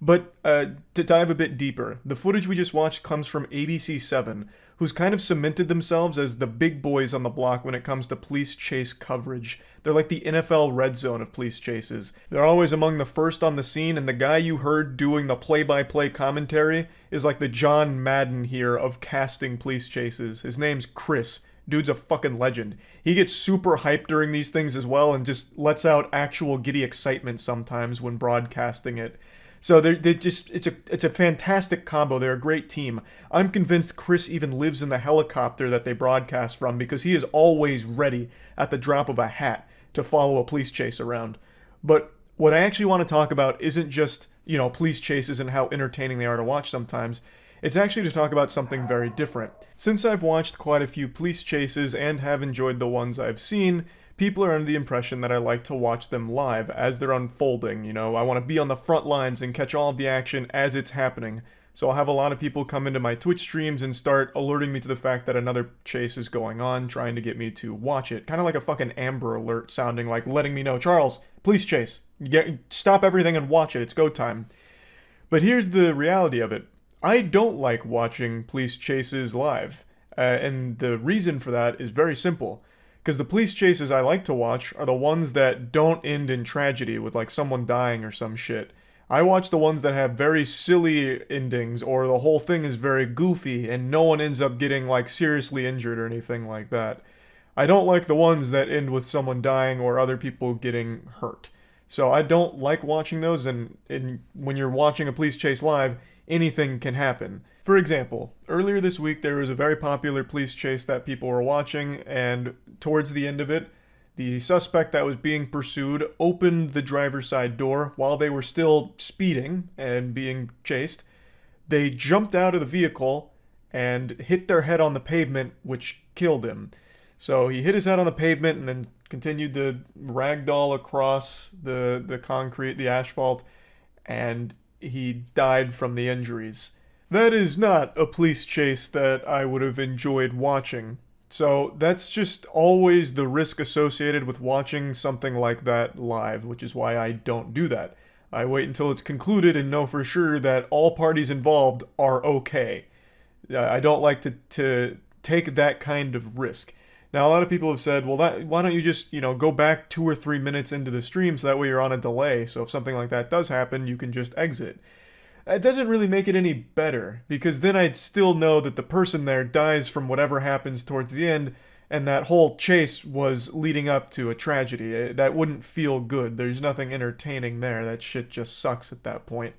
But to dive a bit deeper, the footage we just watched comes from ABC7, who's kind of cemented themselves as the big boys on the block when it comes to police chase coverage. They're like the NFL red zone of police chases. They're always among the first on the scene, and the guy you heard doing the play-by-play commentary is like the John Madden here of casting police chases. His name's Chris. Dude's a fucking legend. He gets super hyped during these things as well and just lets out actual giddy excitement sometimes when broadcasting it. So it's a fantastic combo. They're a great team. I'm convinced Chris even lives in the helicopter that they broadcast from, because he is always ready at the drop of a hat to follow a police chase around. But what I actually want to talk about isn't just, you know, police chases and how entertaining they are to watch sometimes. It's actually to talk about something very different. Since I've watched quite a few police chases and have enjoyed the ones I've seen, people are under the impression that I like to watch them live as they're unfolding. You know, I want to be on the front lines and catch all of the action as it's happening. So I'll have a lot of people come into my Twitch streams and start alerting me to the fact that another chase is going on, trying to get me to watch it. Kind of like a fucking Amber Alert, sounding like letting me know, Charles, police chase. Stop everything and watch it. It's go time. But here's the reality of it. I don't like watching police chases live, and the reason for that is very simple. Because the police chases I like to watch are the ones that don't end in tragedy with like someone dying or some shit. I watch the ones that have very silly endings, or the whole thing is very goofy and no one ends up getting like seriously injured or anything like that. I don't like the ones that end with someone dying or other people getting hurt. So I don't like watching those, and when you're watching a police chase live, anything can happen. For example, earlier this week there was a very popular police chase that people were watching, and towards the end of it, the suspect that was being pursued opened the driver's side door while they were still speeding and being chased. They jumped out of the vehicle and hit their head on the pavement, which killed him. So he hit his head on the pavement and then continued to ragdoll across the concrete, the asphalt, and he died from the injuries. That is not a police chase that I would have enjoyed watching. So that's just always the risk associated with watching something like that live, which is why I don't do that. I wait until it's concluded and know for sure that all parties involved are okay. I don't like to take that kind of risk. Now, a lot of people have said, well, why don't you just, go back 2 or 3 minutes into the stream so that way you're on a delay, so if something like that does happen, you can just exit. It doesn't really make it any better, because then I'd still know that the person there dies from whatever happens towards the end, and that whole chase was leading up to a tragedy. That wouldn't feel good. There's nothing entertaining there. That shit just sucks at that point.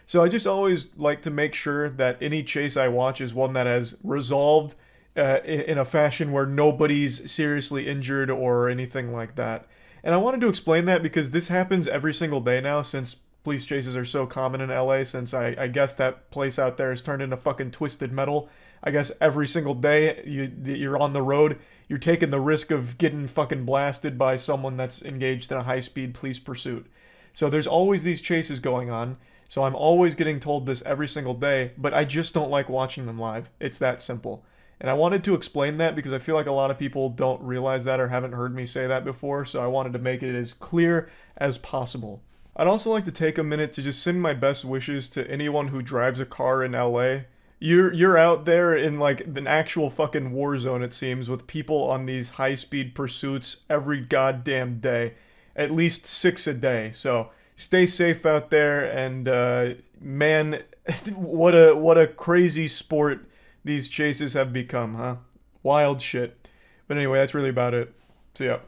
So I just always like to make sure that any chase I watch is one that has resolved in a fashion where nobody's seriously injured or anything like that. And I wanted to explain that because this happens every single day now, since police chases are so common in LA, since I guess that place out there has turned into fucking Twisted Metal. I guess every single day you're on the road, you're taking the risk of getting fucking blasted by someone that's engaged in a high-speed police pursuit. So there's always these chases going on. So I'm always getting told this every single day, but I just don't like watching them live. It's that simple. And I wanted to explain that because I feel like a lot of people don't realize that or haven't heard me say that before, so I wanted to make it as clear as possible. I'd also like to take a minute to just send my best wishes to anyone who drives a car in LA. You're out there in like an actual fucking war zone, it seems, with people on these high-speed pursuits every goddamn day. At least 6 a day. So stay safe out there, and man, what a crazy sport these chases have become, huh? Wild shit. But anyway, that's really about it. See ya.